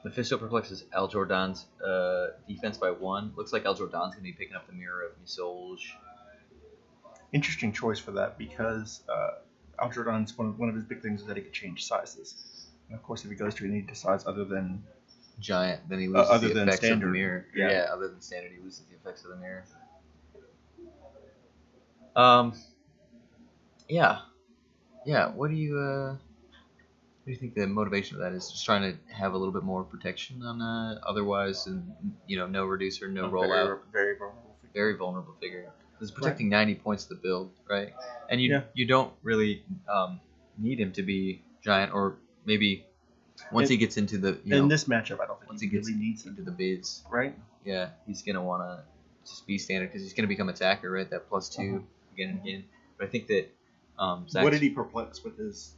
Mephisto perplexes El Jordan's defense by 1. Looks like El Jordan's going to be picking up the Mirror of Misolj. Interesting choice for that because Al Jordan's one of his big things is that he could change sizes. And of course, if he goes to any size other than Giant, then he loses other the than effects standard. of the Mirror. Yeah. Other than standard, he loses the effects of the Mirror. Yeah. What do you think the motivation of that is? Just trying to have a little bit more protection on otherwise, and no reducer, no rollout. Very vulnerable. Very vulnerable figure. It's protecting 90 points of the build, right? And you don't really need him to be giant, or maybe once he gets into the in this matchup, I don't think once he gets really needs into the bids, right? Yeah, he's gonna want to just be standard because he's gonna become attacker, right? That +2 again and again. But I think that Zach's, What did he perplex with his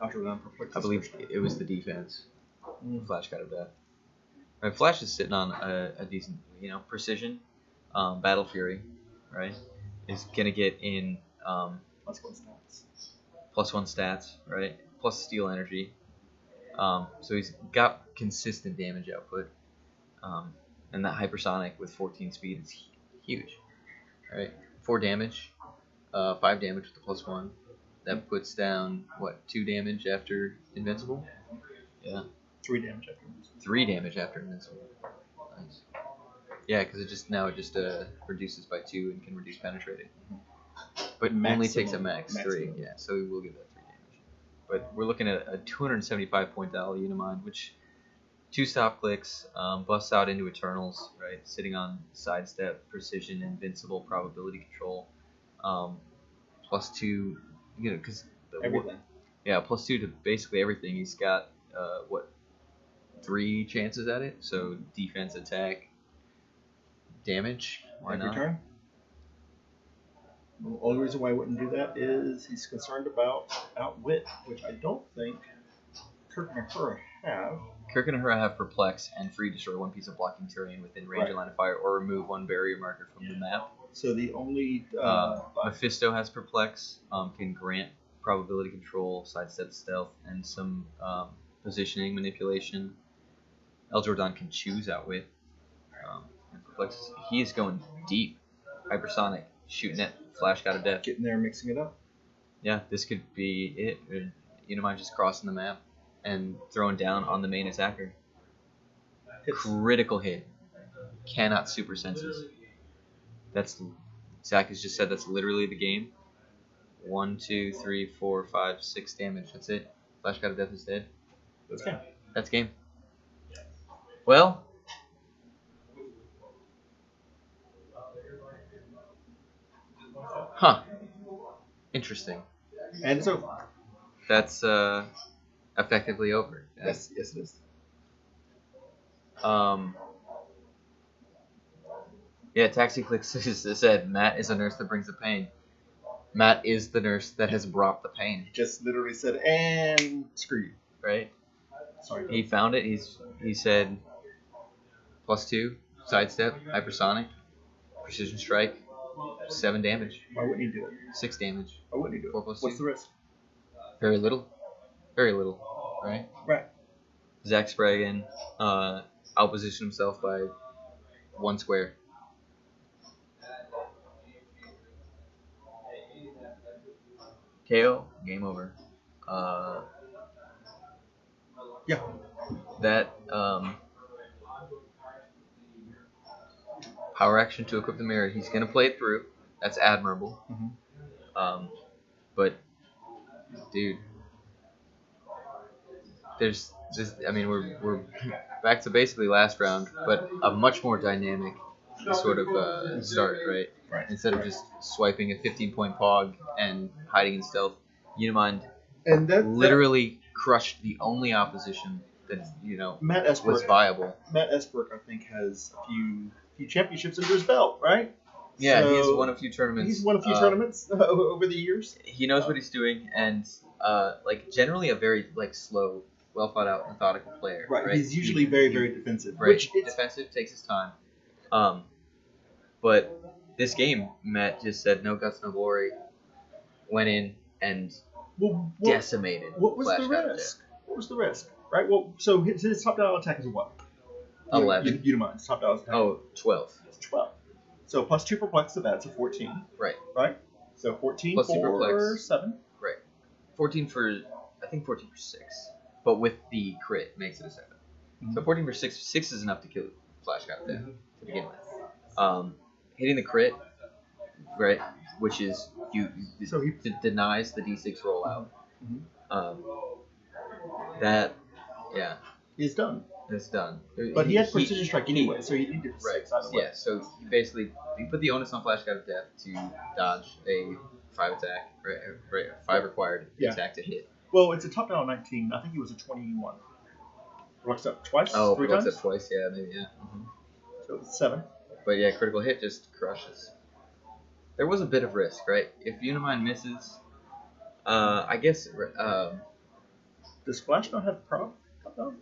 Al Jordan perplex? I believe it was the defense. Flash got of death. Right, Flash is sitting on a decent, precision. Battle Fury, right, is gonna get in +1 stats, right, plus steal energy. So he's got consistent damage output, and that hypersonic with 14 speed is huge, right? 4 damage, 5 damage with the +1. That puts down 2 damage after invincible. Yeah. 3 damage after invincible. 3 damage after invincible. Nice. Yeah, because it just reduces by 2 and can reduce penetrating, but only takes a max 3. Yeah, so we will give that 3 damage. But we're looking at a 275-point dial Unimind, which 2 stop clicks, busts out into Eternals, right? Sitting on sidestep, precision, invincible, probability control, +2, because Everything. Yeah, +2 to basically everything. He's got 3 chances at it. So defense, attack, damage. Why Every not? turn. The only reason why I wouldn't do that is he's concerned about outwit, which I don't think Kirk and Ahura have. Kirk and Ahura have perplex and free destroy 1 piece of blocking terrain within range of line of fire, or remove 1 barrier marker from the map. So the only Mephisto has perplex, can grant probability control, sidestep stealth, and some positioning manipulation. El Jordan can choose outwit. And perplex, he's going deep. Hypersonic, shooting at Flash God of Death. getting there, mixing it up. Yeah, this could be it. Unimind just crossing the map and throwing down on the main attacker. Critical hit. Cannot super senses. Zach has just said that's literally the game. 1, 2, 3, 4, 5, 6 damage. That's it. Flash God of Death is dead. That's game. That's game. Well, interesting. And so That's effectively over. yes, it is. Yeah, Taxi Clicks said Matt is a nurse that brings the pain. Matt is the nurse that has brought the pain. He just literally said, and screw you. Right? Sorry. He found it. He said +2, sidestep, hypersonic, precision strike, 7 damage, Why wouldn't he do it? 6 damage, Why wouldn't he do it? 4 plus What's 2. the risk? Very little, right? Right. Zach Spragan outpositioned himself by 1 square. KO, game over. Yeah. That power action to equip the mirror, he's going to play it through. That's admirable. Mhm. But, dude, there's this. I mean, we're back to basically last round, but a much more dynamic sort of start, right? Right. Instead of just swiping a 15-point pog and hiding in stealth, Unimind And that literally crushed the only opposition that Matt was Esbrook. viable. Matt Esbrook, I think, has a few championships under his belt, right? Yeah, So, he's won a few tournaments. He's won a few tournaments over the years. He knows what he's doing, and like generally a very like slow, well thought out, methodical player. Right. Right. He's usually very, very defensive. right. Which it's, Defensive, takes his time. But this game, Matt just said no guts, no glory. Went in and well, decimated. what was Flash the God of risk? What was the risk? Right. Well, so his top dial attack is what? 11. Unimind's top dial attack. Oh, 12. It's 12. So plus 2 perplex to that, so 14. Right. Right. So 14 Plus 2 for perplex. 7. 14 for, I think 14 for 6. But with the crit, makes it a 7. So 14 for 6. 6 is enough to kill Flash God of Death to begin with. Hitting the crit, right, which is So he denies the D6 rollout. Mhm. That, yeah, is done. it's done. But he had precision strike you need- anyway, so he needed Right. 6 either way. Yeah. So you put the onus on Flash God of Death to dodge a 5 attack, right? 5 required Yeah. attack to hit. Well, it's a top dial 19. I think he was a 21. Rocks up twice, 3 Flux times. up twice. Yeah, maybe. Yeah. So it's 7. But yeah, critical hit just crushes. There was a bit of risk, right? If Unimind misses, I guess. Does Flash not have prob? Top dial?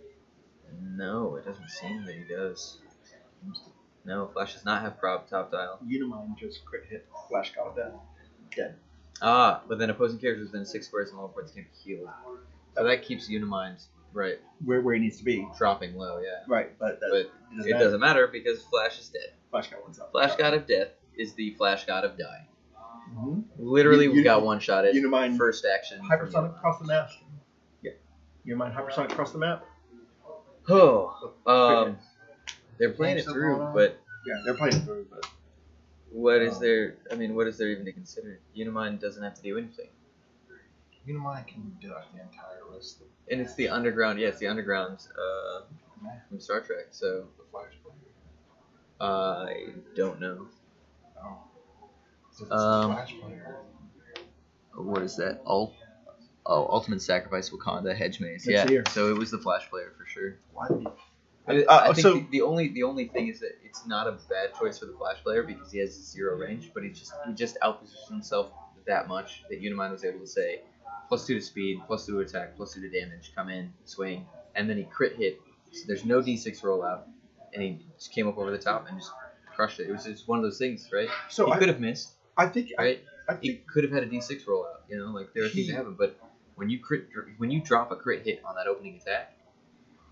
No, it doesn't seem that he does. No, Flash does not have prob top dial. Unimind just crit hit Flash God of Death. Dead. But then opposing characters within 6 squares and lower points can be healed. So that keeps Unimind, right, Where he needs to be. dropping low, yeah. Right, but But it doesn't matter because Flash is dead. Flash got one's up. Flash God of Death is the Flash God of Dying. Mm-hmm. Literally, we Uni- got one shot at Unimind first action. from Hypersonic across the map. Yeah. Unimind hypersonic across the map. Oh, they're playing it through, but Yeah, they're playing it through, but what is there? I mean, what is there even to consider? Unimind doesn't have to do anything, Unimind can do like the entire rest of and it's the underground. Yeah, it's the underground from Star Trek. So the Flash player. I don't know. Oh. So if it's Um, the Flash player. What is that? Ultimate Sacrifice Wakanda Hedge Maze. That's Yeah, here. so it was the Flash player for sure. Why did he? I think so- the only thing is that it's not a bad choice for the Flash player because he has 0 range, but he just outpositioned himself that much that Unimind was able to say +2 to speed, +2 to attack, +2 to damage, come in, swing, and then he crit hit. So there's no D6 rollout, and he just came up over the top and just crushed it. It was just one of those things, right? So He could have missed, I think right? I He think could have had a D6 rollout, like there are things that happen, but when you drop a crit hit on that opening attack,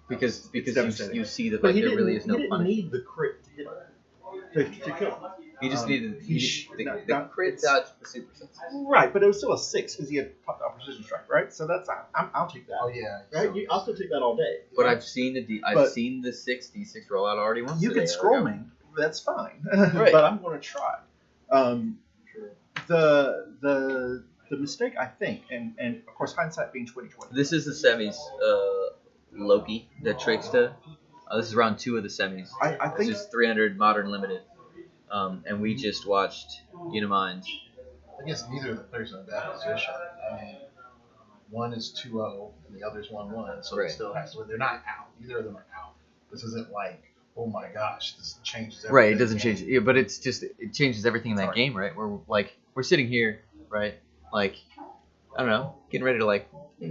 because devastating. you see that but like he there didn't, really is no he didn't punishment. need the crit to hit him. To kill him. He just needed the crit it's- dodge the super sense. Right, but it was still a 6 because he had top down precision strike, right? So that's I'll take that. Oh yeah. Right, So, I'll still take that all day. But right? I've seen the But- 6 D6 rollout already once. You today. can scroll me. That's fine. Right. But I'm going to try. The mistake I think, and of course hindsight being 2020. This is the semis. Loki, the Trickster. This is round 2 of the semis. I It's think just 300 modern limited. And we just watched Unimind. I guess neither of the players are in a bad position. I mean, one is 2-0 and the other is 1-1, so Right. it still has to. They're not out. Neither of them are out. This isn't like, oh my gosh, this changes everything. Right, it doesn't change. Yeah, but it changes everything in that Sorry. game, right? We're sitting here, right? Like, I don't know, getting ready to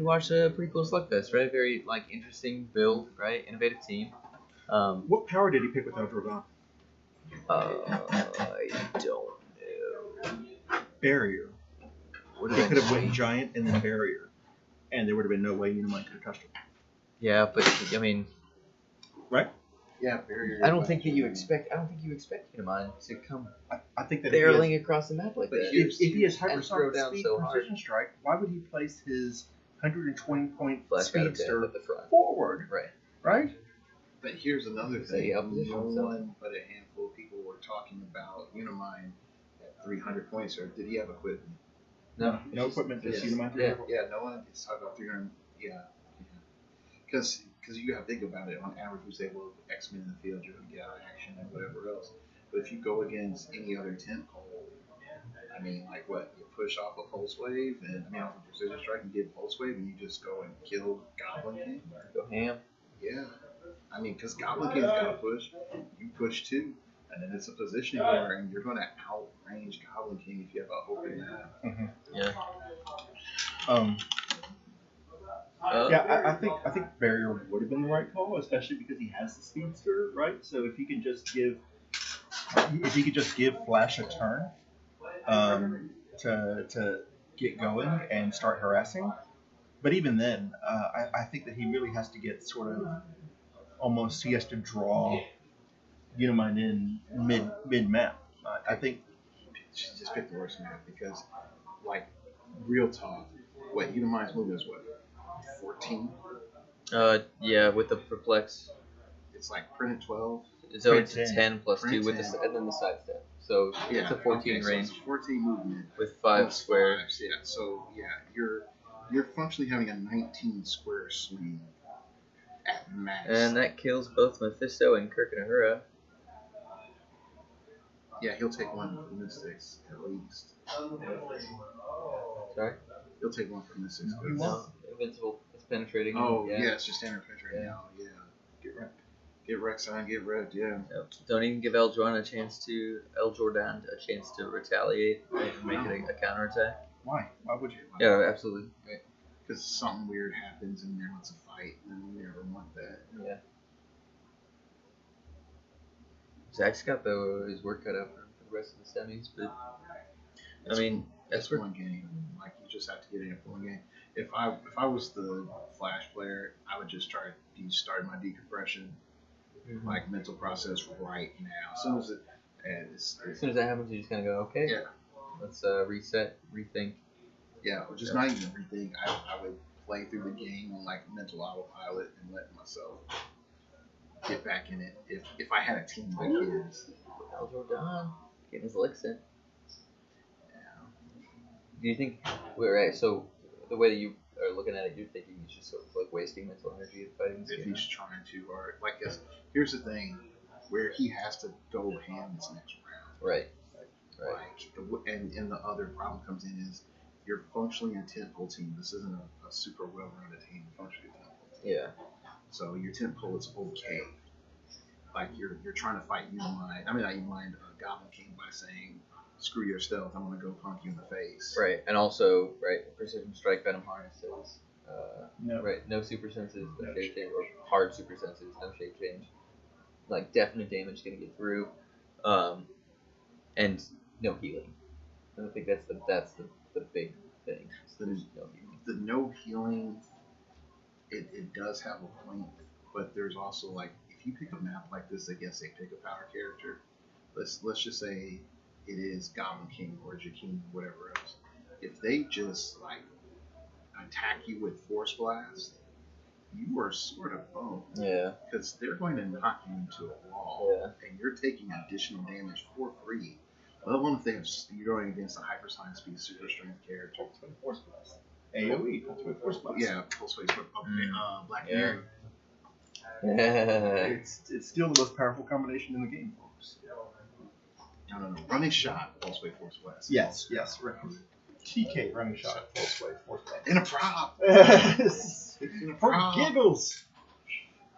watch a pretty cool slugfest, right? Very interesting build, right? Innovative team. what power did he pick with Overdrive? I don't know. Barrier. What He did I could have say? went giant and then barrier, and there would have been no way Unimind could have touched him. Yeah, but I mean, Right? Yeah, barrier. I don't think you expect Unimind to come I think that barreling across the map like But that. if he has and throw hypersonic down speed so hard. precision strike, why would he place his 120-point Flash God of Death speedster at the front. forward? Right. Right? But here's another So he thing. oppositioned No himself. one but a handful of people were talking about Unimind at 300 points. Or did he have equipment? No. No equipment. Just Yes. Unimind. Yeah. Yeah, no one is talking about 300. Yeah. because you got to think about it. On average, we say, well, X Men in the field, you're going to get out of action and whatever else. But if you go against any other tent pole, I mean, like what, you push off a pulse wave, and I mean, off a precision strike and get pulse wave, and you just go and kill Goblin King. Go ham. Yeah, I mean, because Goblin King's got to push, you push too, and then it's a positioning war, and you're going to outrange Goblin King if you have an open map. Yeah. Yeah, I think barrier would have been the right call, especially because he has the speedster, right? So if he could just give Flash a turn, to get going and start harassing. But even then, I think that he really has to get sort of almost he has to draw Unimind in mid map. I think Just pick the worst map because, like, real talk, what Unimind's move is what, 14? Yeah, with the perplex. It's like print at 12. So Print it's 10. 10 plus Print 2 with 10. and then the side step. So Yeah, it's a 14 okay, range so it's 14 movement with 5 plus squares. fives, yeah, so yeah, you're functionally having a 19 square swing at max. And that kills both Mephisto and Kirk and Ahura. Yeah, he'll take one from Mystics at least. Sorry? He'll take one from Mystics. No, invincible. It's penetrating. Oh yeah. yeah, it's just standard pitch right now. Yeah, get wrecked. Get wrecked, son. Get wrecked. Yeah. Yep. Don't even give El Jordan a chance to retaliate and make it a counterattack. why would you? Yeah, absolutely. Right. Because something weird happens and there wants a fight, and we never want that. Yeah. Zach's got his work cut out for the rest of the semis, but I mean That's where one game. Like, you just have to get in for one game. If I was the Flash player, I would just try to start my decompression, like mental process right now. As soon as it, as soon as that happens, you just kind of go, okay, yeah, let's reset, rethink. yeah, or just not even everything. I would play through the game on like mental autopilot and let myself get back in it. If I had a team like his, El Jordan getting his licks in. Do you think we're right? So the way that you are looking at it, you're thinking he's just sort of like wasting mental energy fighting this if game. he's trying too hard, like here's the thing, where he has to go ham this next round. Right. Like, and the other problem comes in is you're functionally a tentpole team. This isn't a super well-rounded team. Functionally a tentpole team. Yeah. So your tentpole is okay. Like you're trying to fight Unimind. I mean, not Unimind, Goblin King by saying, "Screw your stealth. I'm gonna go punk you in the face." Right. And also, right, Precision Strike Venom Harnesses. No. Right. No super senses, no shape change, or hard super senses, no shape change. Like definite damage gonna get through. And no healing. I think that's the big thing. There's no healing. The no healing, it does have a point, but there's also like if you pick a map like this against a pick a power character, let's just say it is Goblin King or Jakeem, whatever else. If they just like attack you with Force Blast, you are sort of boned. Yeah. Because they're going to knock you into a wall, Yeah. and you're taking additional damage for free. Let alone if they have you're going against a hypersonic speed super strength character. Force blast. AOE. Ultimate force blast. Yeah, Pulse Wave, Black Yeah. Canary. It's still the most powerful combination in the game, folks. No. Running shot, Pulse Wave, Force Blast. Yes. TK running shot. Force wave. Force blast. In a prop. In a For prop. giggles.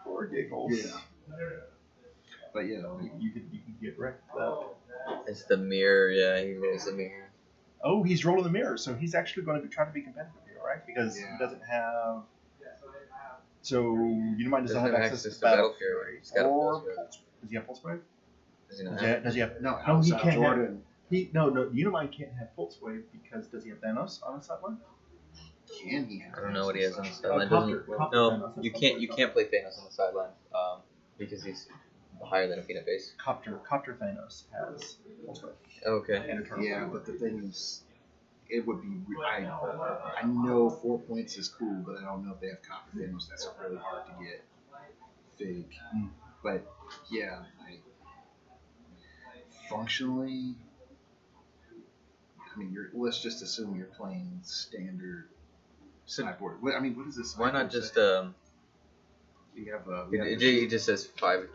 For giggles. Yeah. But yeah, like, You can get wrecked. Though. It's the mirror, yeah, he rolls the mirror. Oh, he's rolling the mirror, so he's actually going to be trying to be competitive here, right? Because Yeah. he doesn't have. So Unimind doesn't have access to Battle Battle Fury. Fury He's got a or Pulse Wave. Pulse Wave. Does he have Pulse Wave? Does he not Does he have? no, No, he outside can't have. Jordan. No. Unimind can't have Pulse Wave because does he have Thanos on his sideline? Can he have? I don't know what he has on his Oh, sideline. Copter No, Thanos, you that's can't. what You it's can't play Thanos on the sideline because he's higher than a peanut base. Copter Thanos has Pulse Wave Okay. and Eternal Yeah, Flame. but the thing is, it would be. I know 4 points is cool, but I don't know if they have Copper Thanos. That's really hard to get fake. But yeah, functionally, I mean, let's just assume you're playing standard sideboard. What is this? Why not sideboard just say? We have It just says 5.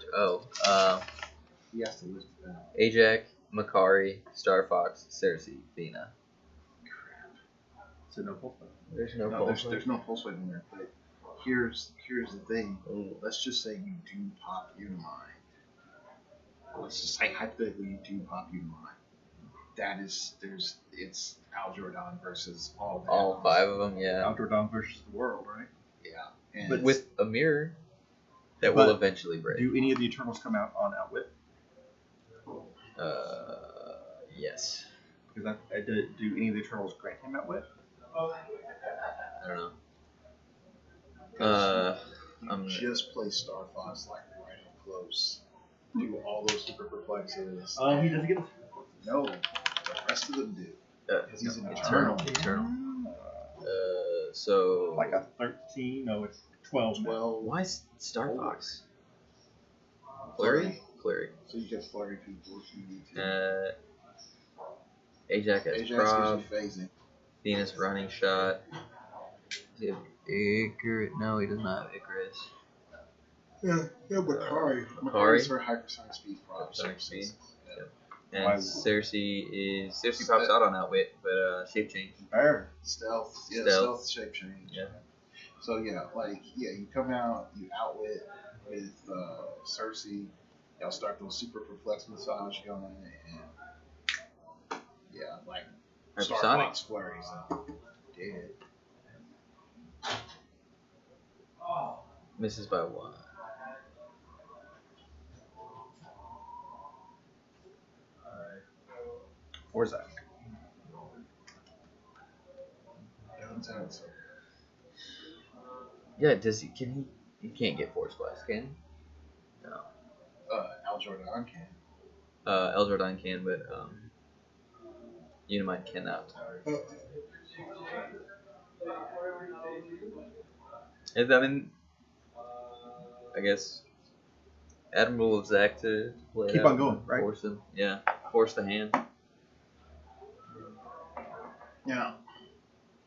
he has to list it out. Ajax, Makari, Star Fox, Cersei, Thena. So no pulse wave. There's no No, pulse. there's no pulse wave in there. But here's the thing. Ooh. Let's just say you do pop Unimind. Let's just say hypothetically you do pop Unimind. It's Al Jordan versus all the All add-ons. 5 of them, yeah. Outdoor Dawn versus the world, right? Yeah. And But With a mirror that But will eventually break. do any of the Eternals come out on Outwit? Yes. Because do any of the Eternals grant him Outwit? I don't know. you just play Star Fox like right up close. Do all those super perplexes. He doesn't get. No, the rest of them do. Because he's an Eternal. So Like a 13? No, it's 12. 12. why is Star Fox? Flurry? Flurry. So you get flurry people if you need to. Ajax has Ajax prob. gives you phasing. Venus running shot. Does he have Icarus? No, he does not have Icarus. Yeah, Makari. Makari? Makari's her hypersonic speed prop. Hypersonic speed. Yeah. And Why- Cersei pops out on Outwit, but shape change. Bear. Stealth. Yeah, Stealth. stealth shape change. Yeah. So you come out, you outwit with Cersei. Y'all start those super perplex massage going, and Star Hypersonic. Fox flurries. Dead. Misses by 1. Where's that? Yeah, does he? Can he? He can't get Force Blast, can he? No. Al Jordan can. El Jordan can, but Unimind cannot. I guess Admiral of Zach to play it Keep out on going, and right? Force him, yeah. Force the hand. Yeah.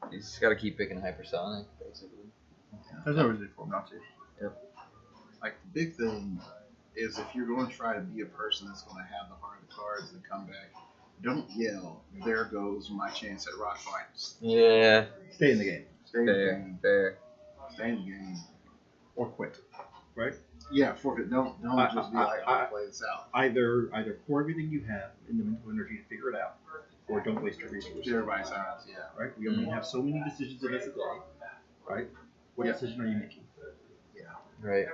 He's just got to keep picking Hypersonic, basically. There's no reason for him not to. Like the big thing is if you're going to try to be a person that's going to have the heart of the cards and come back, don't yell, "There goes my chance at rock fights." Yeah. Stay in the game. Stay in the Fair. game. Fair. Stay in the game. Or quit. Right? Yeah, forfeit. Don't just be like, "I'll play this out." Either pour everything you have in the mental energy to figure it out, or don't waste your resources. Everybody's out. Yeah. Right? We only have so many decisions in this a day. Right? What decision are you making? Right.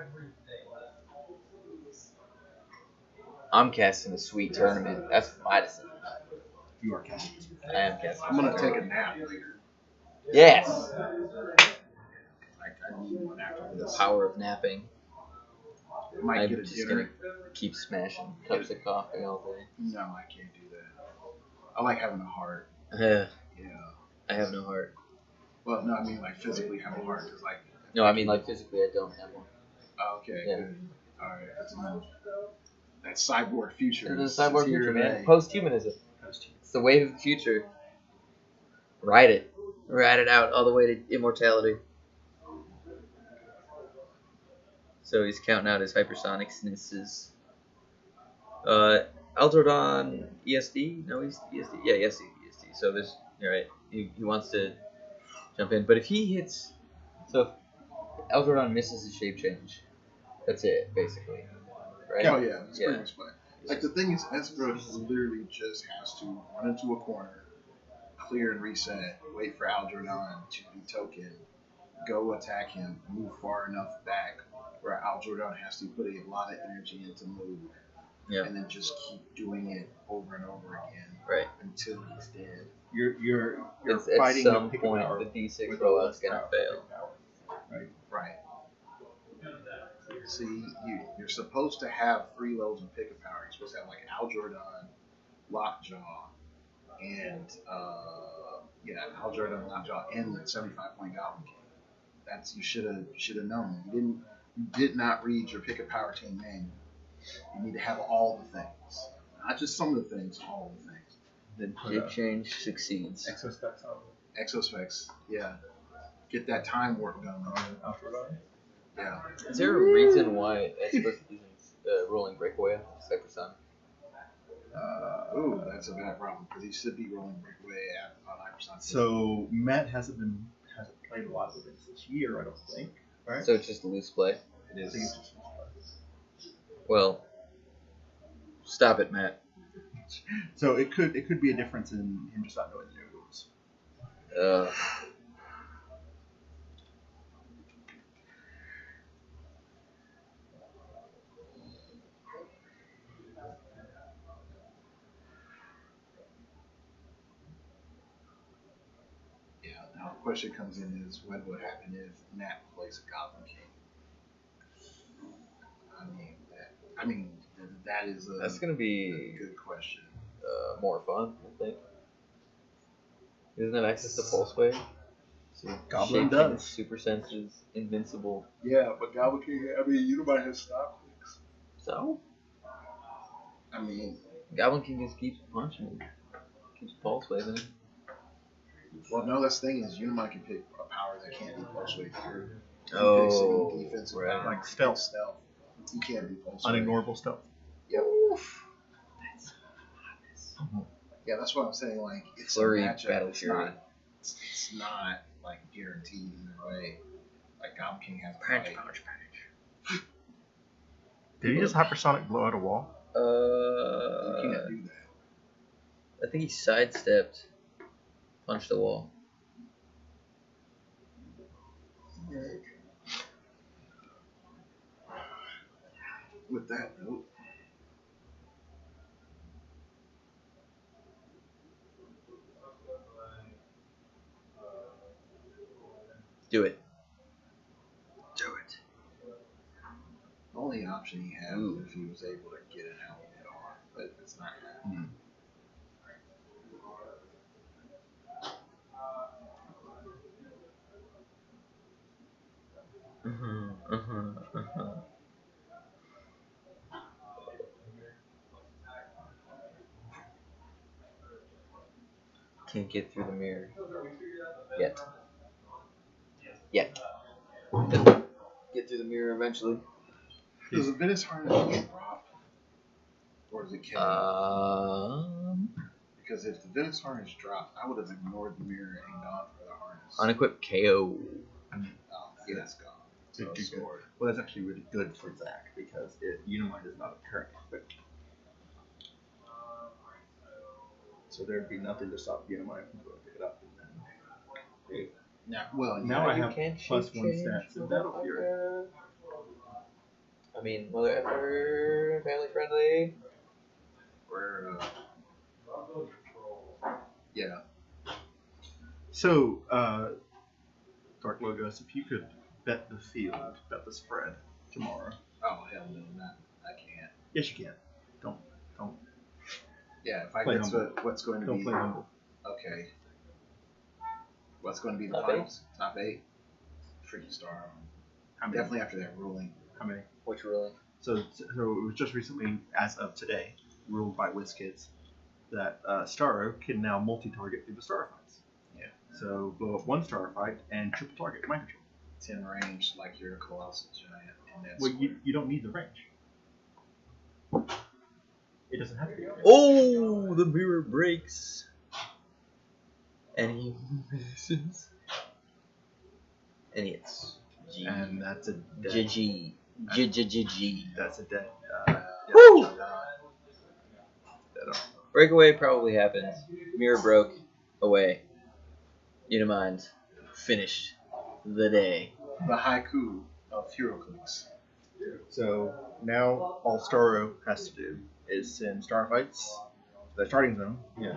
I'm casting a sweet tournament. That's my decision. You are casting. I am casting. I'm gonna take a nap later. Yes. I need one after The this. power of napping. Might I'm get a just dinner. gonna keep smashing cups of coffee all day. No, I can't do that. I like having a heart. Yeah. Yeah. I have no heart. Well, no, I mean like physically have a heart. Cause like. No, I mean like physically I don't have one. Oh, okay. Yeah. Good. All right. That's enough. That cyborg future. It's is the cyborg here future, man. today. Post-humanism. It's the wave of the future. Ride it. Ride it out all the way to immortality. So he's counting out his hypersonic snisses. Eldrodon ESD? No, he's ESD. Yeah, ESD. So this, you're right. He wants to jump in. But if he hits... So if Eldrodon misses his shape change, that's it, basically. Right? Oh yeah, it's Yeah. pretty much fine. Like the thing is, Esper literally just has to run into a corner, clear and reset, wait for Al Jordan to be token, go attack him, move far enough back where Al Jordan has to put a lot of energy into move, Yeah. and then just keep doing it over and over again Right. until he's dead. You're It's, at fighting some a pick point, power the D6 with rollout's a going to power. fail. Right? Right. See, you're supposed to have 3 levels of pick a power. You're supposed to have like Al Jordan, Lockjaw, and Al Jordan, Lockjaw, and the 75-point Goblin King. That's you should have known. You did not read your pick a power team manual. You need to have all the things, not just some of the things, all the things. The shape change succeeds. Exospecs on Exospecs, yeah. Get that time warp going. Outdoor Dawn. Yeah. Is there a reason why Esper isn't rolling breakaway on Hypersonic? Ooh, that's a bad problem because he should be rolling breakaway on Hypersonic. So Matt hasn't played a lot of events this year, I don't think. Right? So it's just loose play. It I think it's is. just- Well, stop it, Matt. So it could be a difference in him just not knowing the new rules. Yeah. Now the question comes in is what would happen if Matt plays a Goblin King? That is a That's gonna be good question. more fun, I think. Isn't that access to Pulse Wave? So Goblin shape does. change, Super Senses, Invincible. Yeah, but Goblin King, Unimind has stop clicks. So I mean, Goblin King just keeps punching, keeps Pulse Waving. well, no, that's the thing is Unimind can pick a power that can't be pulse wave through. Oh, He picks any defensive right. power, Like he stealth. picks stealth. He can't be pulse wave. Unignorable stuff. Yep. Yeah, that's what I'm saying. Like, it's Flurry, a matchup. Battle It's Fury. not. It's not like guaranteed in a way. Like Goblin King has a Punch, fight. punch, punch. Did he just hypersonic blow out a wall? You can't do that. I think he sidestepped, punched the wall. With that note, Do it. Do it. the only option he had Ooh. was if he was able to get it out with it on, but it's not happening. Can't get through the mirror. Yet. Yet. Get through the mirror eventually. Does the Venice Harness drop? Or is it kept? Because if the Venice Harness dropped, I would have ignored the mirror and gone for the harness. Unequipped KO. Oh, yeah, it's gone. So Good, good, good. sword. Well, that's actually really good for Zach because Unimind is not a current equipped. So there'd be nothing to stop Unimind from going to pick it up. And then, now I have +1 stats in Battle Fury. I mean, mother effer, family friendly. We're, yeah. So, Dark Logos, if you could bet the field, bet the spread tomorrow. Oh, hell no, I can't. Yes, you can. Don't Yeah, if I Play get to humble. what's going to don't be. play humble. Okay. What's going to be the Top finals? Top 8? Freaking star. How many? Definitely after that ruling. How many? Which ruling? So it was just recently, as of today, ruled by WizKids that Starro can now multi-target through the star fights. Yeah. So blow up one star fight and triple target mind control. 10 range like you're a colossal giant. And that's Well, you don't need the range. It doesn't have to be. A range. Oh, the mirror breaks. And he misses. And it's G. And that's a dead. GG. GG. That's a dead. Woo! Dead on. Breakaway probably happens. Mirror broke. Away. Unimind. Finished the day. the haiku of HeroClix. So now all Starro has to do is send star fights to the starting zone. Yeah.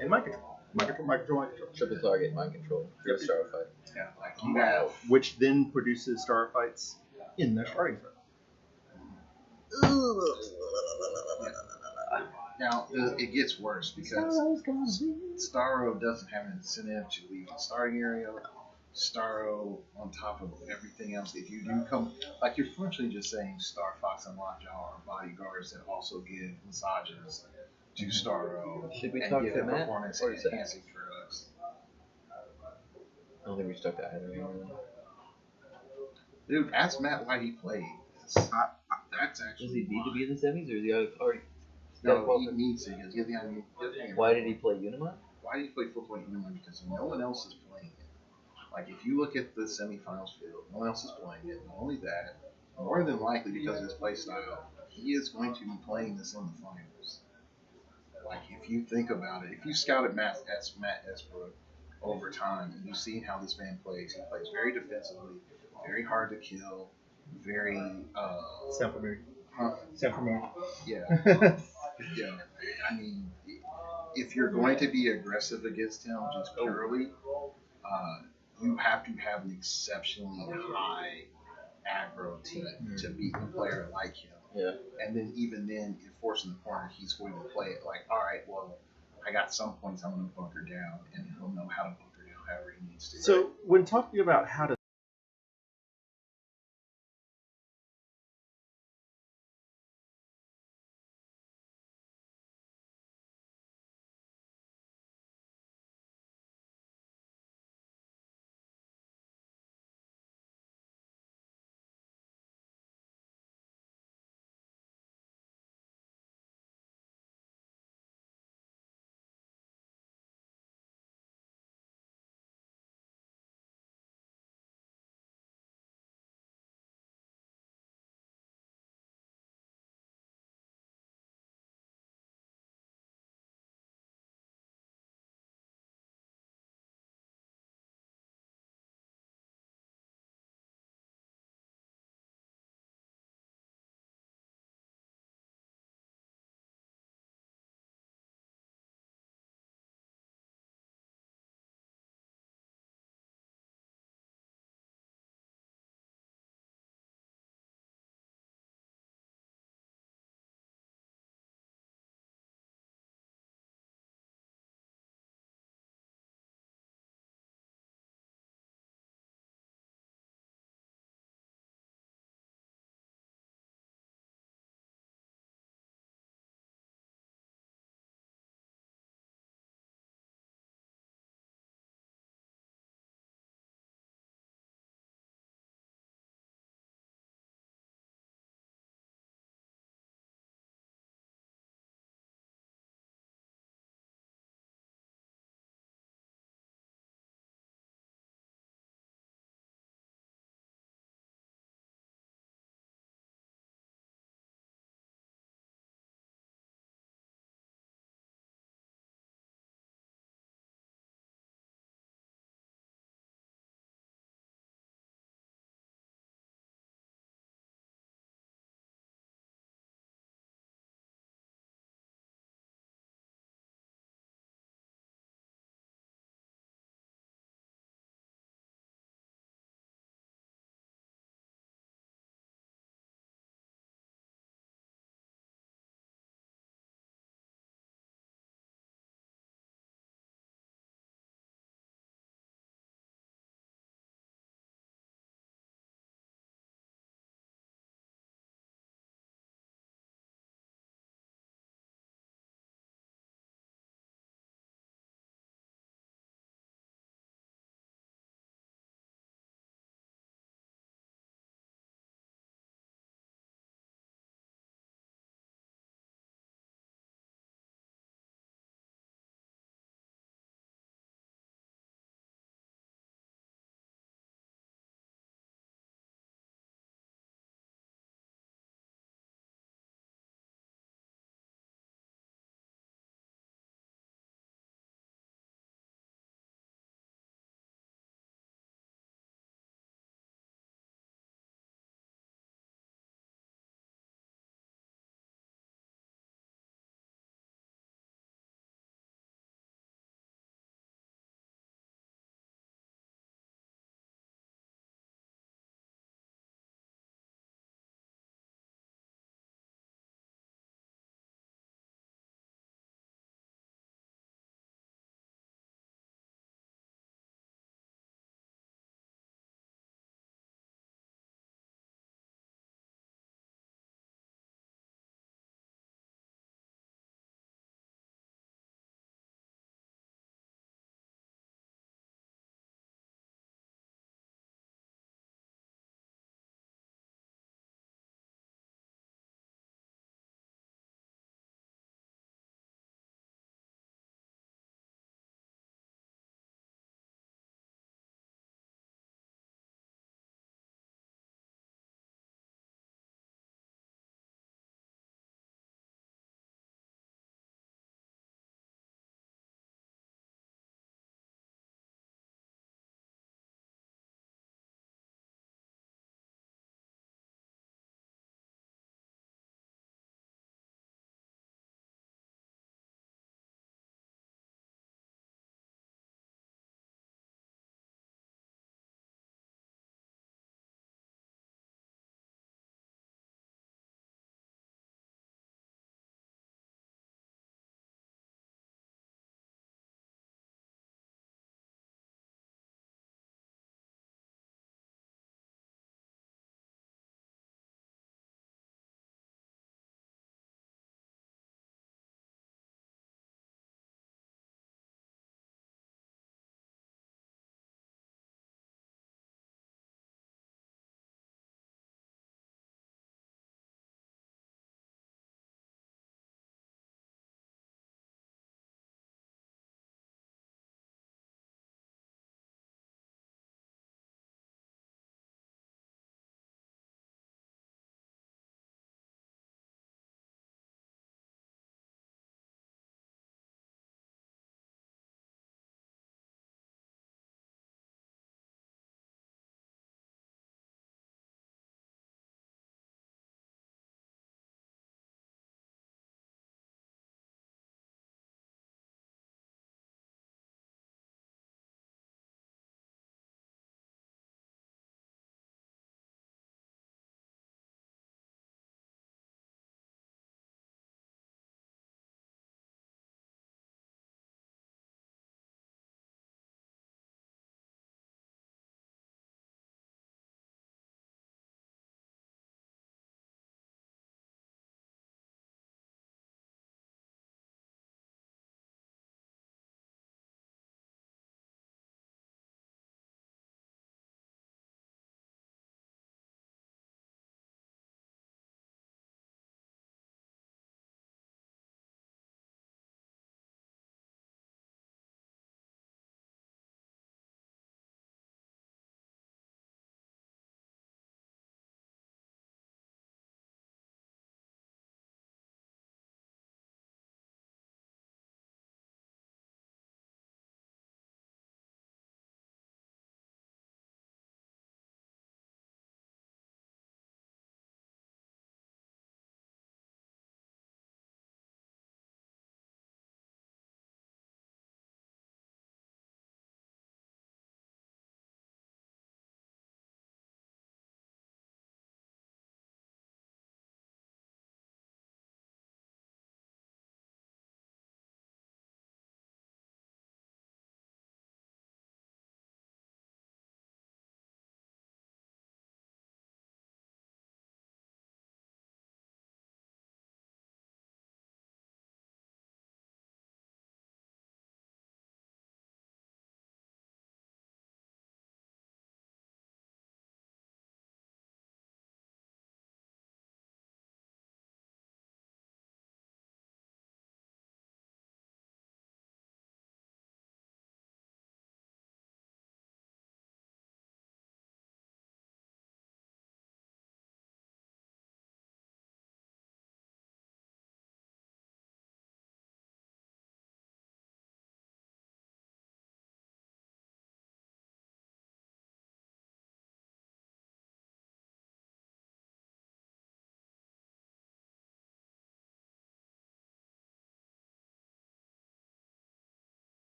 And mind control. Mind control, mind control, mind control. Triple target, mind control. Through a star fight. Yeah, like you have. Which then produces star fights in their starting zone. Now, it gets worse because Starro doesn't have an incentive to leave the starting area. Starro, on top of everything else, if you do come, like you're functionally just saying Star Fox and Lockjaw are bodyguards that also give massages to Starro. Should we and talk give to him Matt? performance Or is that- enhancing drugs. I don't think we stuck to either. Dude, ask Matt why he played. That's actually Does he need to why. be in the semis, or is he already? No, he needs to. Because Why did he play Unima? Why did he play football Unima? Because no one else is playing it. Like, if you look at the semifinals field, no one else is playing it. Not only that, more than likely because of his play style, he is going to be playing this in the finals. Like, if you think about it, if you scouted Matt Esbrook over time and you've seen how this man plays, he plays very defensively, very hard to kill, very Self-familiar. huh, Self-familiar. yeah, yeah. I mean, if you're going to be aggressive against him just purely, you have to have an exceptionally high aggro team to beat a player like him. Yeah. And then even then, if forcing the corner, he's going to play it like, all right, well, I got some points I'm going to bunker down, and he'll know how to bunker down however he needs to. So when talking about how to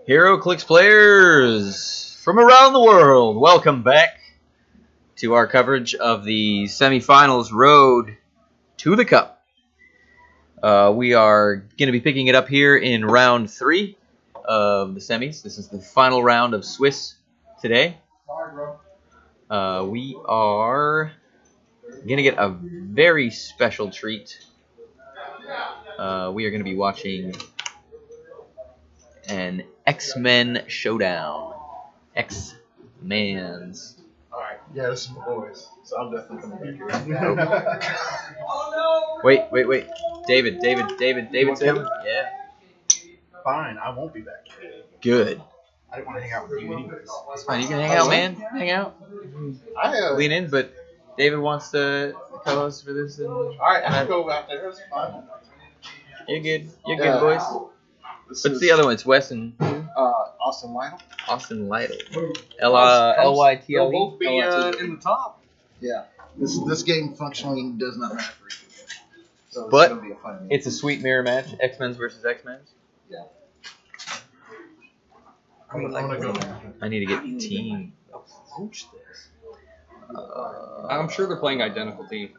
HeroClix players from around the world, welcome back to our coverage of the semifinals road to the Cup. We are going to be picking it up here in round 3 of the semis. This is the final round of Swiss today. We are going to get a very special treat. We are going to be watching an X-Men showdown. X-Mans. Alright, yeah, this is my boys, so I'm definitely coming back here. Wait. David said, yeah. Fine, I won't be back here. Good. I didn't want to hang out with you anyways. That's fine. You can hang out, man. Hang out. Lean in, but David wants to co-host for this. Alright, I can go out there. It's fine. You're good. You're good, boys. What's the other one? It's Wes and Austin Lytle. Austin Lytle. Lytle. They'll both be in the top. Yeah. This game functionally does not matter for each of them. So But it's gonna be a fun game. it's a sweet mirror match. X-Men's versus X-Men's. Yeah. I would like I'm gonna go there. I need to get team. Approach this. I'm sure they're playing identical team.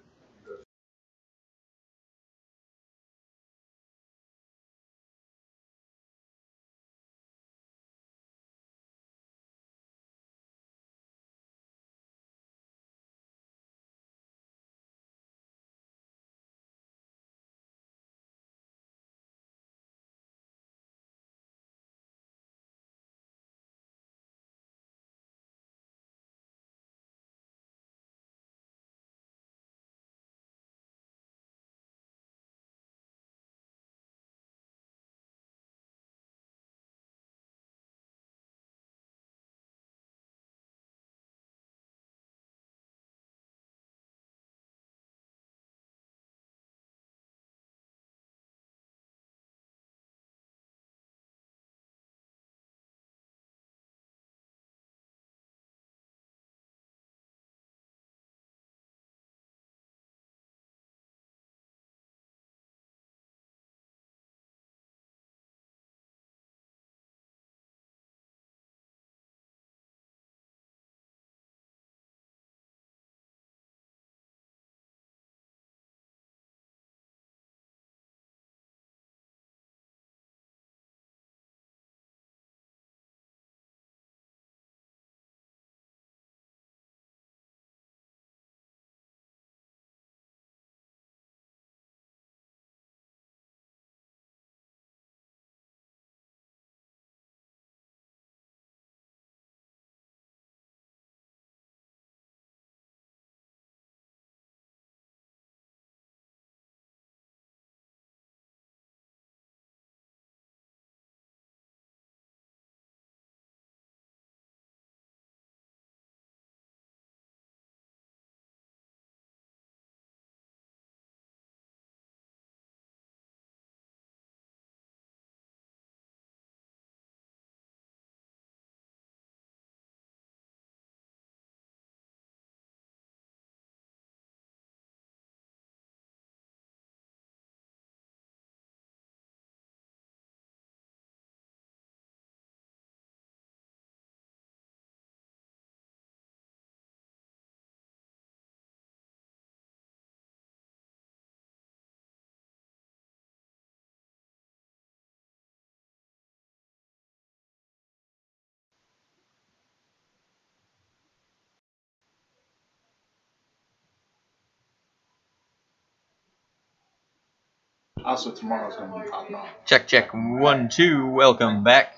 Also, tomorrow's gonna be popping off. Check. 1, 2. Welcome back.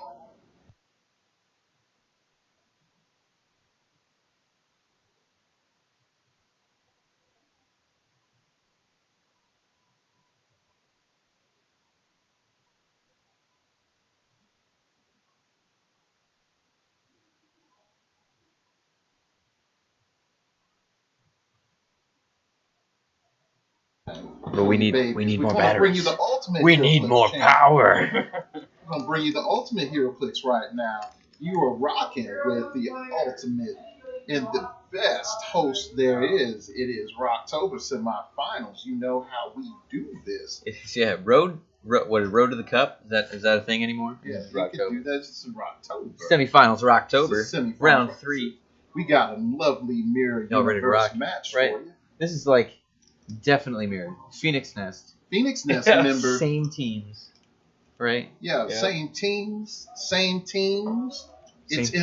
But we need more Bring you batteries. the ultimate. We need more power. We're gonna bring you the ultimate HeroClix right now. You are rocking with the ultimate and the best host there is. It is Rocktober semifinals. You know how we do this. It's, road Road to the Cup? Is that a thing anymore? Yeah, It's you could Rocktober. do that. It's Rocktober. Semifinals are October. This is semifinals. Round 3. We got a lovely mirror Y'all ready to universe rock? match Right. for you. This is like definitely mirrored. Phoenix Nest. Phoenix Nest Yeah. member. Same teams, right? Yeah, Yeah. same teams. It's Same team,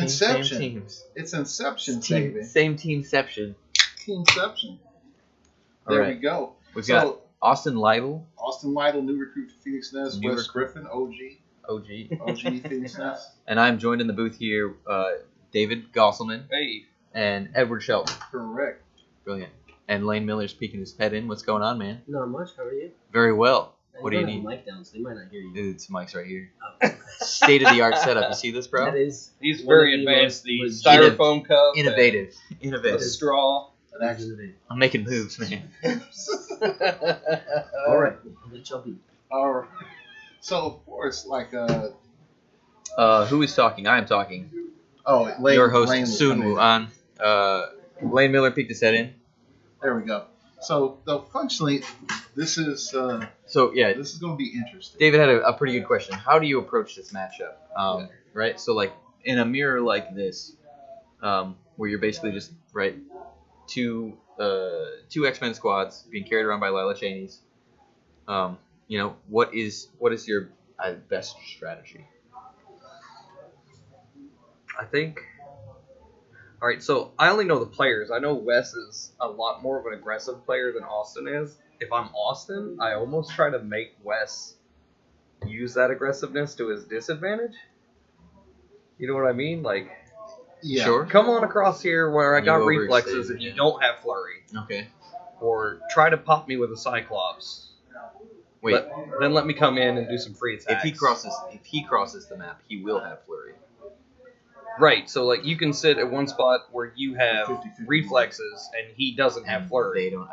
Inception. Same teams. It's Inception, Team, baby. same teamception. Teamception. All There right. we go. We've So, got Austin Lytle, Austin Lytle, new recruit to Phoenix Nest. New Wes recruit. Griffin, OG OG. Phoenix Nest. And I'm joined in the booth here, David Gosselman Hey. and Edward Shelton. Correct. Brilliant. And Lane Miller's peeking his head in. What's going on, man? Not much. How are you? Very well. I What do you don't have need? the mic down, so they might not hear you. It's Mike's right here. Oh, State of the art setup. You see this, bro? that is He's one very of the advanced. most The legit- styrofoam cup. Innovative. The Innovative. straw. That actually. innovative. I'm making moves, man. All right, I'll let y'all be. All right. So of course, like Who is talking? I am talking. Lane, Your host, Lane will Soon come Woo in. An. Lane Miller peeked his head in. There we go. So though functionally, this is So, yeah, this is going to be interesting. David had a pretty good question. How do you approach this matchup? Right? So, like, in a mirror like this, where you're basically just, right, two X-Men squads being carried around by Lila Cheney's, what is your best strategy? I think. All right, so I only know the players. I know Wes is a lot more of an aggressive player than Austin is. If I'm Austin, I almost try to make Wes use that aggressiveness to his disadvantage. You know what I mean? Like, Yeah. Sure. come on across here where I You got overextend, reflexes and you yeah. don't have flurry. Okay. Or try to pop me with a Cyclops. Wait. Then let me come in and do some free attacks. If he crosses the map, he will have flurry. Right, so like you can sit at one spot where you have 50-50. reflexes and he doesn't have flurry. They don't.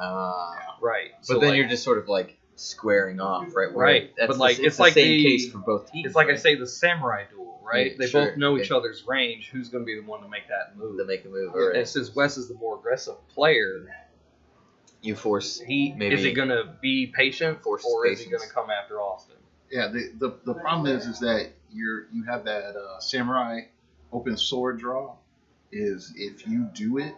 Right. But So then like, you're just sort of like squaring off, right? Where Right, That's but, like, it's it's the like same the- case for both teams. it's like I right? say the samurai duel, right? Yeah, They sure, both know yeah. each other's range. Who's going to be the one to make that move? They make a move. Yeah, All And right. since Wes is the more aggressive player, You force. he Maybe- is he going to be patient Force or is he patience. going to come after Austin? Yeah. The problem is that you have that samurai open sword draw. Is if you do it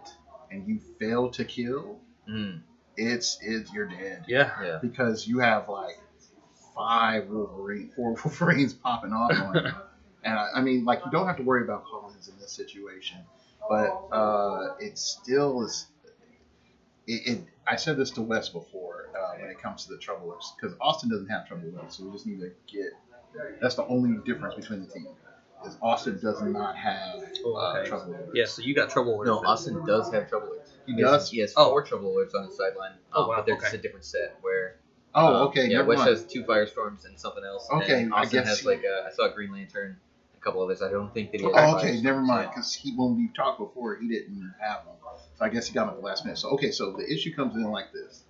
and you fail to kill, Mm, you're dead. Yeah. yeah. Because you have like four Wolverines popping off on you. And I mean, like, you don't have to worry about Collins in this situation, but it still is. I said this to Wes before when it comes to the troublers, because Austin doesn't have troublers, so we just need to get. That's the only difference between the team. Is Austin does not have Okay. trouble alerts. Yeah, so you got trouble with No, it. Austin does have trouble alerts. He does? He has Oh. 4 trouble alerts on his sideline. Oh, wow, But they're just okay. a different set where. Oh, okay. Yeah, never Wes mind. has 2 firestorms and something else. Okay, and I Austin guess has he- like I saw Green Lantern, a couple others. I don't think that he has. Oh, okay, firestorms, never mind. yeah. Because when we talked before, he didn't have them. So I guess he got them at the last minute. So so the issue comes in like this.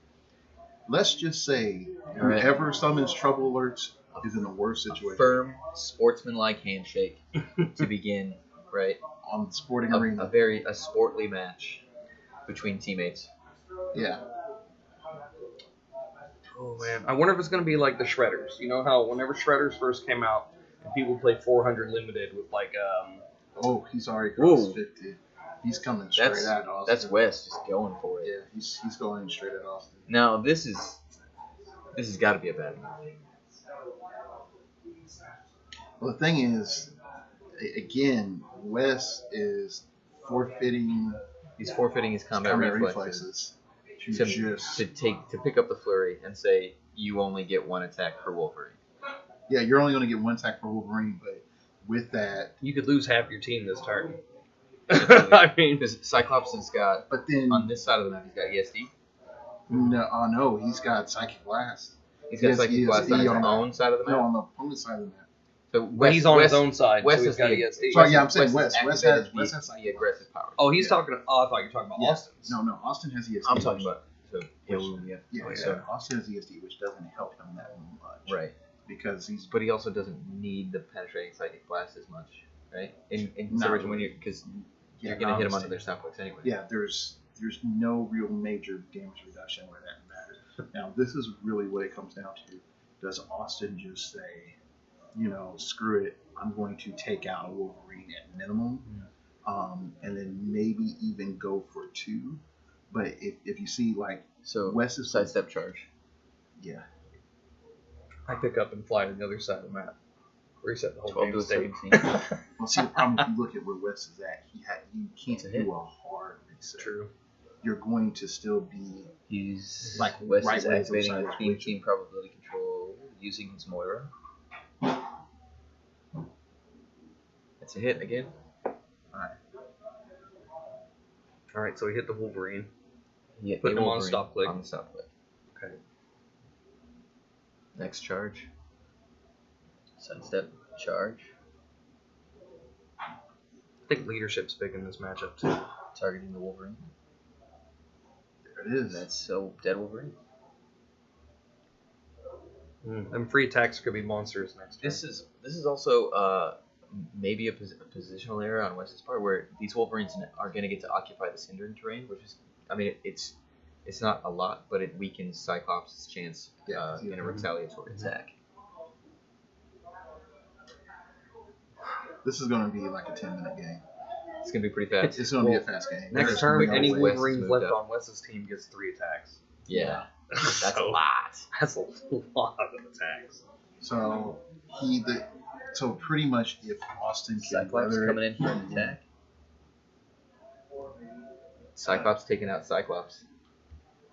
Let's just say All right. whoever summons trouble alerts is in the worst situation Firm, sportsmanlike handshake to begin. Right. on the sporting A arena. sportly match between teammates. Yeah. Oh man, I wonder if it's gonna be like the Shredders. You know how whenever Shredders first came out, and people played 400 limited with like Oh, he's already crossed Whoa. 50. He's coming straight That's at Austin. that's Wes just going for it. Yeah, he's going straight at Austin. Now this has got to be a bad move. Well, the thing is, again, Wes is forfeiting He's forfeiting his combat combat reflexes reflexes to pick up the flurry and say you only get 1 attack per Wolverine. Yeah, you're only going to get 1 attack per Wolverine, but with that, you could lose half your team this turn. I mean, Because Cyclops has got but then on this side of the map he's got ESD. no, he's got Psychic Blast. He's got Yes, Psychic ESD Blast on his on the- own side of the map. No, on the opponent's side of the map. So but he's on his own side, Wes so he's is got the- ESD. Sorry, yeah, I'm saying Wes Wes has has the aggressive power. Oh, he's Yeah. talking. Oh, I thought you were talking about Yeah. Austin's. No, Austin has ESD. I'm talking about yeah. Yeah, Okay, yeah. so- Austin has ESD, which doesn't help him that much. right. Because he's But he also doesn't need the penetrating Psychic Blast as much, right? In No. consideration when because yeah, you're gonna hit him I under their understand. stop clicks anyway. Yeah, there's no real major damage reduction where that matters. Now, this is really what it comes down to. does Austin just say, screw it, I'm going to take out a Wolverine at minimum, and then maybe even go for 2. But if you see, like, So Wes's sidestep charge. Yeah. I pick up and fly to the other side of the map. Reset the whole 12 game to a state. 17. Well, see, the problem if you look at where Wes is at, you can't It's a hit. do a hard reset. True. You're going to still be He's Like, Wes right is when he's activating outside the his theme reach. team probability control using his Moira. It's a hit again. All right, so we hit the Wolverine. Yeah, Put a him on Wolverine stop click. On the stop click. Okay. Next charge. Sidestep charge. I think leadership's big in this matchup too. Targeting the Wolverine. there it is. That's so dead Wolverine. Them free attacks could be monsters next turn. This is also maybe a positional error on Wes's part, where these Wolverines are going to get to occupy this hindering terrain, which is, I mean, it's not a lot, but it weakens Cyclops' chance in a retaliatory attack. This is going to be like a 10-minute game. It's going to be pretty fast. It's going to be a fast game. Next There's turn, no any way. Wolverines moved left up. on Wes's team gets 3 attacks. Yeah, that's a So, lot. That's a lot of attacks. So so pretty much if Austin can Cyclops weather coming it, in for an attack. Cyclops taking out Cyclops.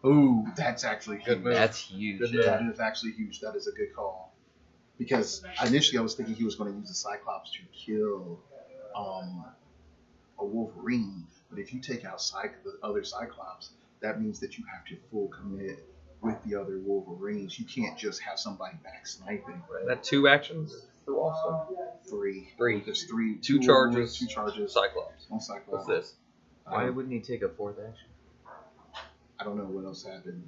ooh, that's actually Good huge. move. That's huge. Good Yeah. That is actually huge. That is a good call. Because initially I was thinking he was going to use the Cyclops to kill a Wolverine. But if you take out the other Cyclops, that means that you have to full commit with the other Wolverines. You can't just have somebody back sniping. Is that 2 actions for Austin? 3. Three. There's 3. 2 Wolverines, charges. 2 charges. Cyclops. One Cyclops. What's this? Why wouldn't he take a 4th action? I don't know what else happened.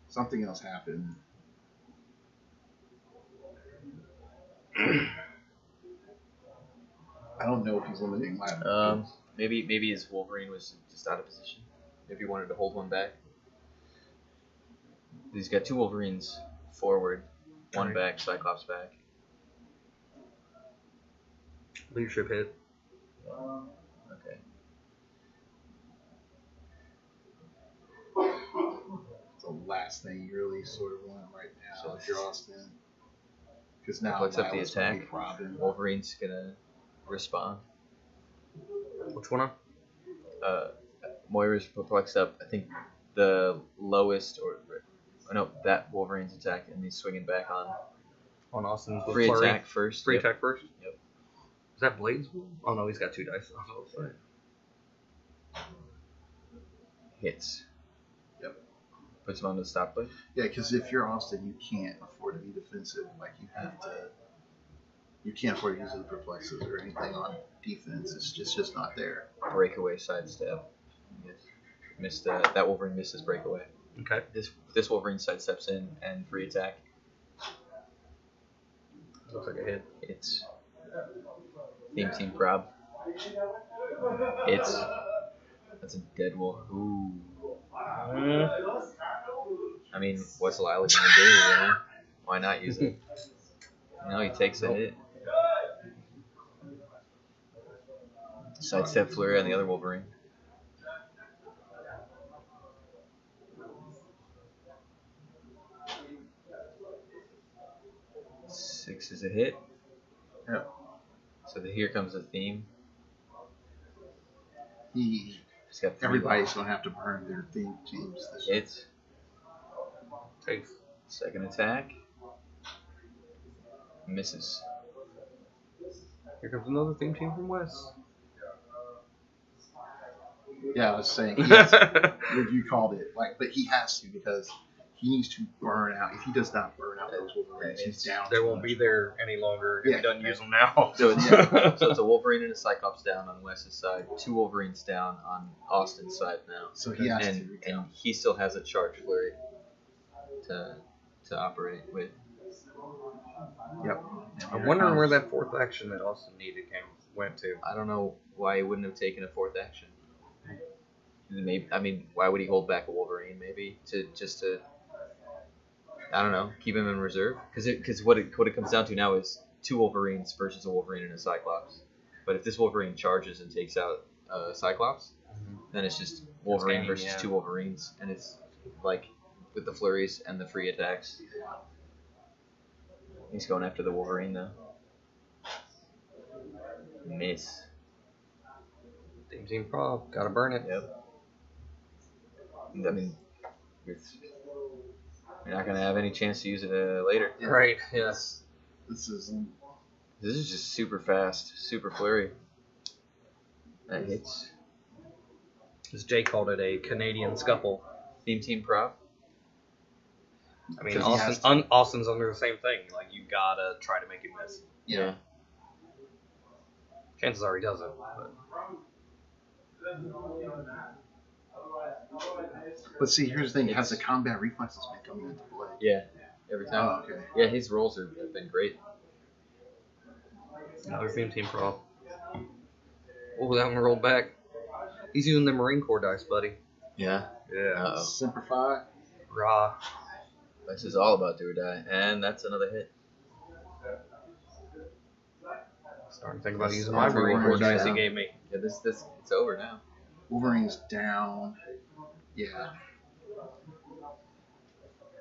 Something else happened. I don't know if he's limiting my. Maybe his Wolverine was just out of position. Maybe he wanted to hold one back. He's got 2 Wolverines forward, 1 Right. back, Cyclops back. Leadership hit. Okay. The last thing you really sort of want right now So if you're Austin. Because now Flex up the Violet's gonna be attack. Robin. Wolverine's gonna respond. What's going on? Moira's perplexed up. I think the lowest, or no, that Wolverine's attack, and he's swinging back on On Austin's with free flurry. attack first. Free Yep. attack first? Yep. Is that Blade's one? Oh no, he's got 2 dice. I was about to say. Hits. Yep. Puts him on the stop play. Yeah, because if you're Austin, you can't afford to be defensive. Like you have to. You can't afford to use the perplexes or anything on defense. It's just not there. Breakaway sidestep. Yes. Missed that Wolverine misses breakaway. Okay. This Wolverine sidesteps in and free attack. Looks like a hit. It's theme team prob. That's a dead wolf. Ooh. I mean, what's Lila gonna do? You know? Why not use it? He takes a hit. Sidestep flurry on the other Wolverine. Six is a hit. Yep. So here comes the theme. He's got 3 everybody's gonna have to burn their theme teams. This year. hits. Takes. Second attack. Misses. Here comes another theme team from Wes. Yeah, I was saying he has, you called it but he has to because he needs to burn out. If he does not burn out those Wolverines, he's down. They too won't much. be there any longer if Yeah. he doesn't use them now. So it's a Wolverine and a Cyclops down on Wes's side. 2 Wolverines down on Austin's side now. So he has to And recount. he still has a charge flurry to operate with. Yep. I'm wondering where that 4th action that Austin needed went to. I don't know why he wouldn't have taken a 4th action. Maybe, I mean, why would he hold back a Wolverine? Maybe to I don't know, keep him in reserve because what it comes down to now is 2 Wolverines versus a Wolverine and a Cyclops. But if this Wolverine charges and takes out Cyclops, then it's just Wolverine versus 2 Wolverines, and it's like with the flurries and the free attacks. He's going after the Wolverine though. Miss. Team prop, gotta burn it. Yep. I mean, you're not gonna have any chance to use it later. Yeah. Right. Yes. This is just super fast, super flurry. That hits. As Jay called it, a Canadian scuffle. Team prop. I mean, Austin's under the same thing. Like, you gotta try to make him miss. Yeah. Chances are he doesn't. But see, here's the thing: has the combat reflexes been coming into play? Yeah, every time. Oh, okay. Yeah, his rolls have been great. Another team prop. Oh, that one rolled back. He's using the Marine Corps dice, buddy. Yeah. Yeah. Simplify. Raw. This is all about do or die, and that's another hit. Starting to think about using my Marine Corps dice he gave me. Yeah, this it's over now. Wolverine's down. Yeah.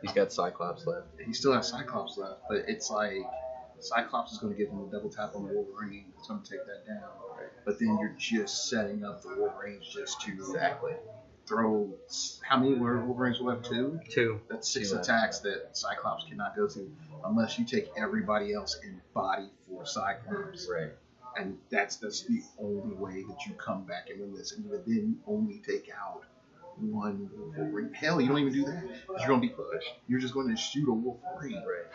He's got Cyclops left. He still has Cyclops left, but it's like Cyclops is going to give him a double tap on the Wolverine. It's going to take that down. But then you're just setting up the Wolverines just to throw. How many Wolverines will have? 2? 2. That's 6 attacks that Cyclops cannot go to unless you take everybody else in body for Cyclops. Right. And that's the only way that you come back and win this. And you then only take out 1 Wolverine. Hell, you don't even do that. You're going to be pushed. You're just going to shoot a Wolverine. Right.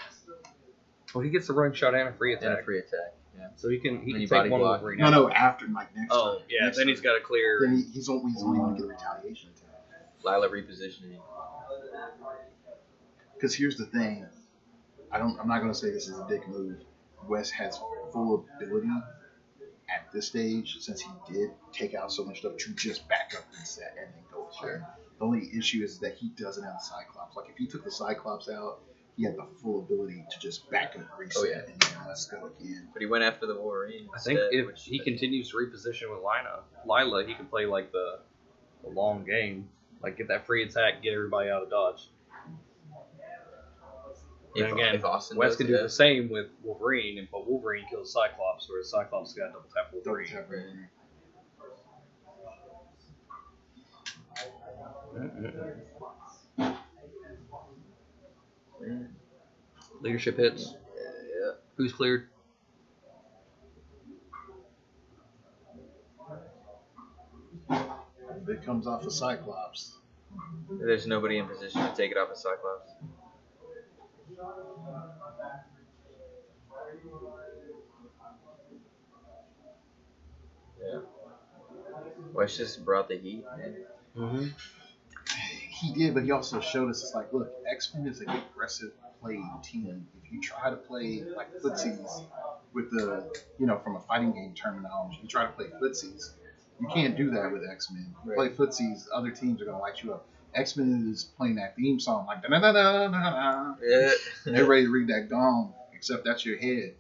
Well, he gets a run shot and a free attack. And a free attack. Yeah. So he can take body one block. Wolverine. No, after next time. Oh, yeah. Next Then he's got to clear. Then he's only going to get a retaliation attack. Lila repositioning. Because here's the thing. I'm not going to say this is a dick move. Wes has full ability at this stage, since he did take out so much stuff, to just back up, reset, and then go. Sure. The only issue is that he doesn't have the Cyclops. Like, if he took the Cyclops out, he had the full ability to just back up, reset, and then let's go again. But he went after the Wolverine. I think if he continues to reposition with Lila, he can play like the long game. Like, get that free attack, get everybody out of dodge. And again, Wes can do the same with Wolverine, but Wolverine kills Cyclops, whereas Cyclops got double tap Wolverine. Leadership hits. Yeah. Who's cleared? It comes off of Cyclops. There's nobody in position to take it off of Cyclops. Yeah. Wes just brought the heat, man. Mm-hmm. He did, but he also showed us, it's like, look, X-Men is an aggressive play team. If you try to play like footsies with the, from a fighting game terminology, you try to play footsies, you can't do that with X-Men. You play footsies, other teams are going to light you up. X-Men is playing that theme song like da-da-da-da-da-da. Yeah. They're ready to read that gong, except that's your head,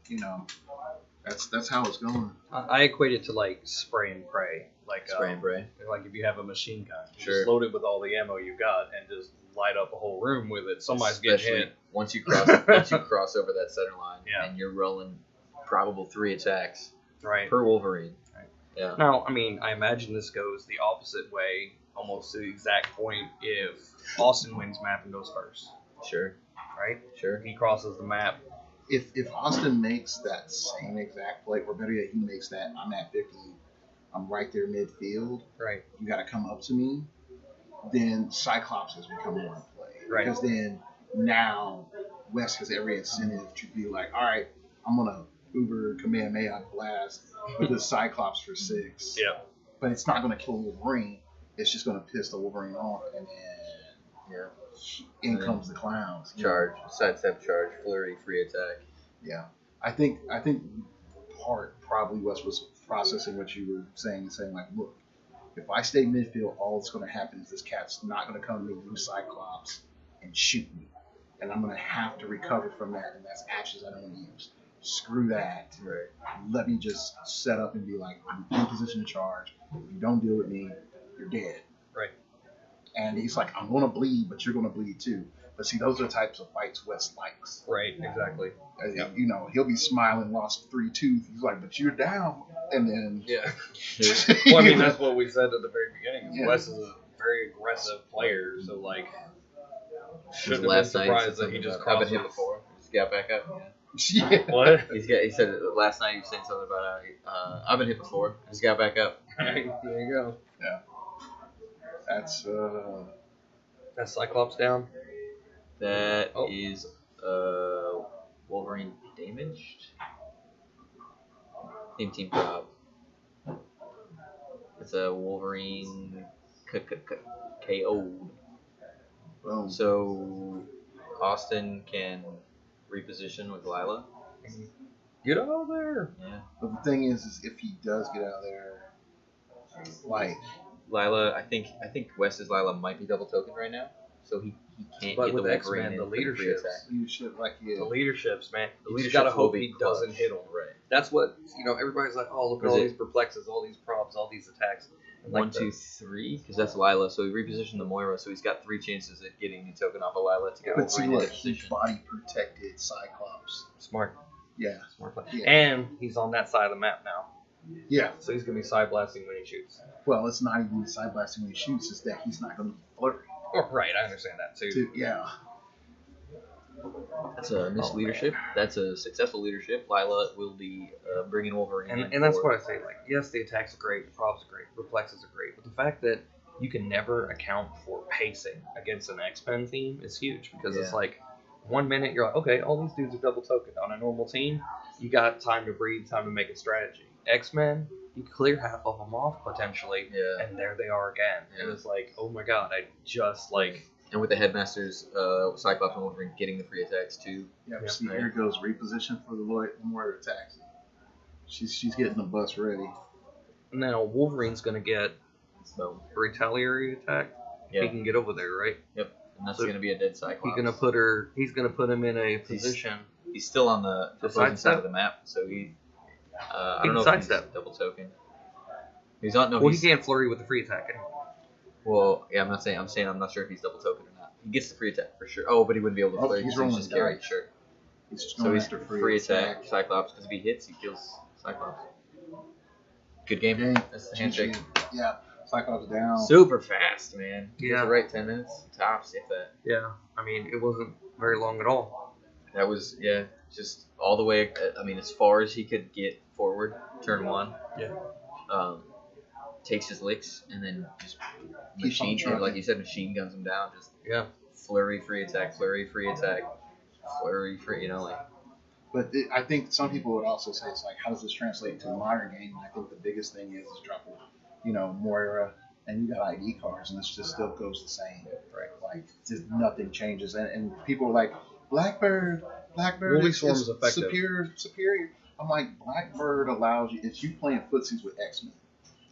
That's how it's going. I equate it to like spray and pray. Like spray and pray. Like if you have a machine gun, Sure. Just load it with all the ammo you got and just light up a whole room with it. Somebody's getting hit. Once you cross over that center line, and you're rolling probable 3 attacks per Wolverine. Right. Yeah. Now, I mean, I imagine this goes the opposite way, almost to the exact point if Austin wins map and goes first. Sure. Right? Sure. He crosses the map. If Austin makes that same exact play, or better yet, he makes that, I'm at 50, I'm right there midfield. Right. You got to come up to me. Then Cyclops has become more in play. Right. Because then now Wes has every incentive to be like, all right, I'm gonna Uber Kamehameha blast with the Cyclops for 6. Yeah. But it's not gonna kill Wolverine. It's just gonna piss the Wolverine off, and then in comes the clowns. Charge, sidestep charge, flurry, free attack. Yeah. I think probably Wes was processing what you were saying like, look, if I stay midfield, all that's going to happen is this cat's not going to come to me, use Cyclops, and shoot me. and I'm gonna have to recover from that, and that's actions I don't want to use. Screw that. Right. Let me just set up and be like, I'm in position to charge. If you don't deal with me, you're dead. Right. And he's like, I'm gonna bleed, but you're gonna bleed too. But see, those are the types of fights Wes likes. Right. Exactly. Yeah. You know, he'll be smiling, lost 3 tooth. He's like, but you're down, and then Yeah. Well, I mean, that's what we said at the very beginning. Yeah. Wes is a very aggressive player, so like, shouldn't have been Last night surprised that he just I've crossed been hit it. before. Just got back up. yeah. What? He said it last night. He was saying something about I've been hit before. Just got back up. There you go. That's That Cyclops down. That Oh. is Wolverine damaged. Team prop. It's a Wolverine KO'd. boom. So Austin can reposition with Lila. Get out of there. Yeah. But the thing is if he does get out of there, like, Lila, I think Wes's Lila might be double token right now, so he can't But get with the X-Men, Wolverine the in for free leaderships. attack. leadership, like, yeah. The leaderships, man. The You just leaderships gotta will hope be he doesn't clutch. hit them. Right. That's what everybody's like. Oh, look at Is all it- these perplexes, all these props, all these attacks. And like 1, 2, 3, because that's Lila. So he repositioned the Moira, so he's got 3 chances at getting a token off of Lila to get But see, Wolverine in look, that he position. body protected Cyclops. Smart, Yeah. smart play. Yeah. And he's on that side of the map now, Yeah. so he's gonna be side blasting when he shoots. Well, it's not even side blasting when he shoots, it's that he's not going to be flirty. Oh, right, I understand that too. Yeah. That's a missed leadership. That's a successful leadership. Lila will be bringing Wolverine in. And that's for- what I say. Like, yes, the attacks are great, the props are great, reflexes are great, but the fact that you can never account for pacing against an X-Men team is huge because it's Yeah. like 1 minute you're like, okay, all these dudes are double tokened. On a normal team, you got time to breathe, time to make a strategy. X-Men, you clear half of them off potentially, Yeah. and there they are again. And Yeah. it's like, oh my god, I just like. And with the headmasters, Cyclops and Wolverine getting the free attacks too. Yeah, Yeah. see, here goes reposition for the Moira attacks. She's getting the bus ready. And then Wolverine's gonna get So a retaliatory attack. If yeah, he can get over there, right? and that's So going to be a dead Cyclops. He's gonna put him in a position. He's still on the To opposing side sidestep? of the map, so he. I He don't can know if he's sidestep. double token. He's not. No, Well, he's, he can't flurry with the free attack anyway. Well, yeah, I'm not saying. I'm saying I'm not sure if he's double token or not. He gets the free attack for sure. Oh, but he wouldn't be able to Oh, flurry. he's He's rolling just dice. carry. Sure. He's just So going he's after free attack Cyclops because if he hits, he kills Cyclops. Good game. Game. That's the handshake. Yeah, Cyclops down. Super fast, man. He Yeah. gets it right 10 minutes tops, if that. Yeah, I mean, it wasn't very long at all. That was just all the way. I mean, as far as he could get forward, turn 1. Yeah. Takes his licks and then just Keeps on machine, trucking. like you said, machine guns him down. Just Yeah. flurry, free attack, flurry, free attack, flurry, free. You know, like But I think some people would also say it's like, how does this translate to a modern game? And I think the biggest thing is dropping, Moira, and you got ID cards, and this just still goes the same. Right. Like, just nothing changes. And people are like, Blackbird Woolly is Swarm is effective. superior. I'm like, Blackbird allows you, it's you playing footsies with X-Men.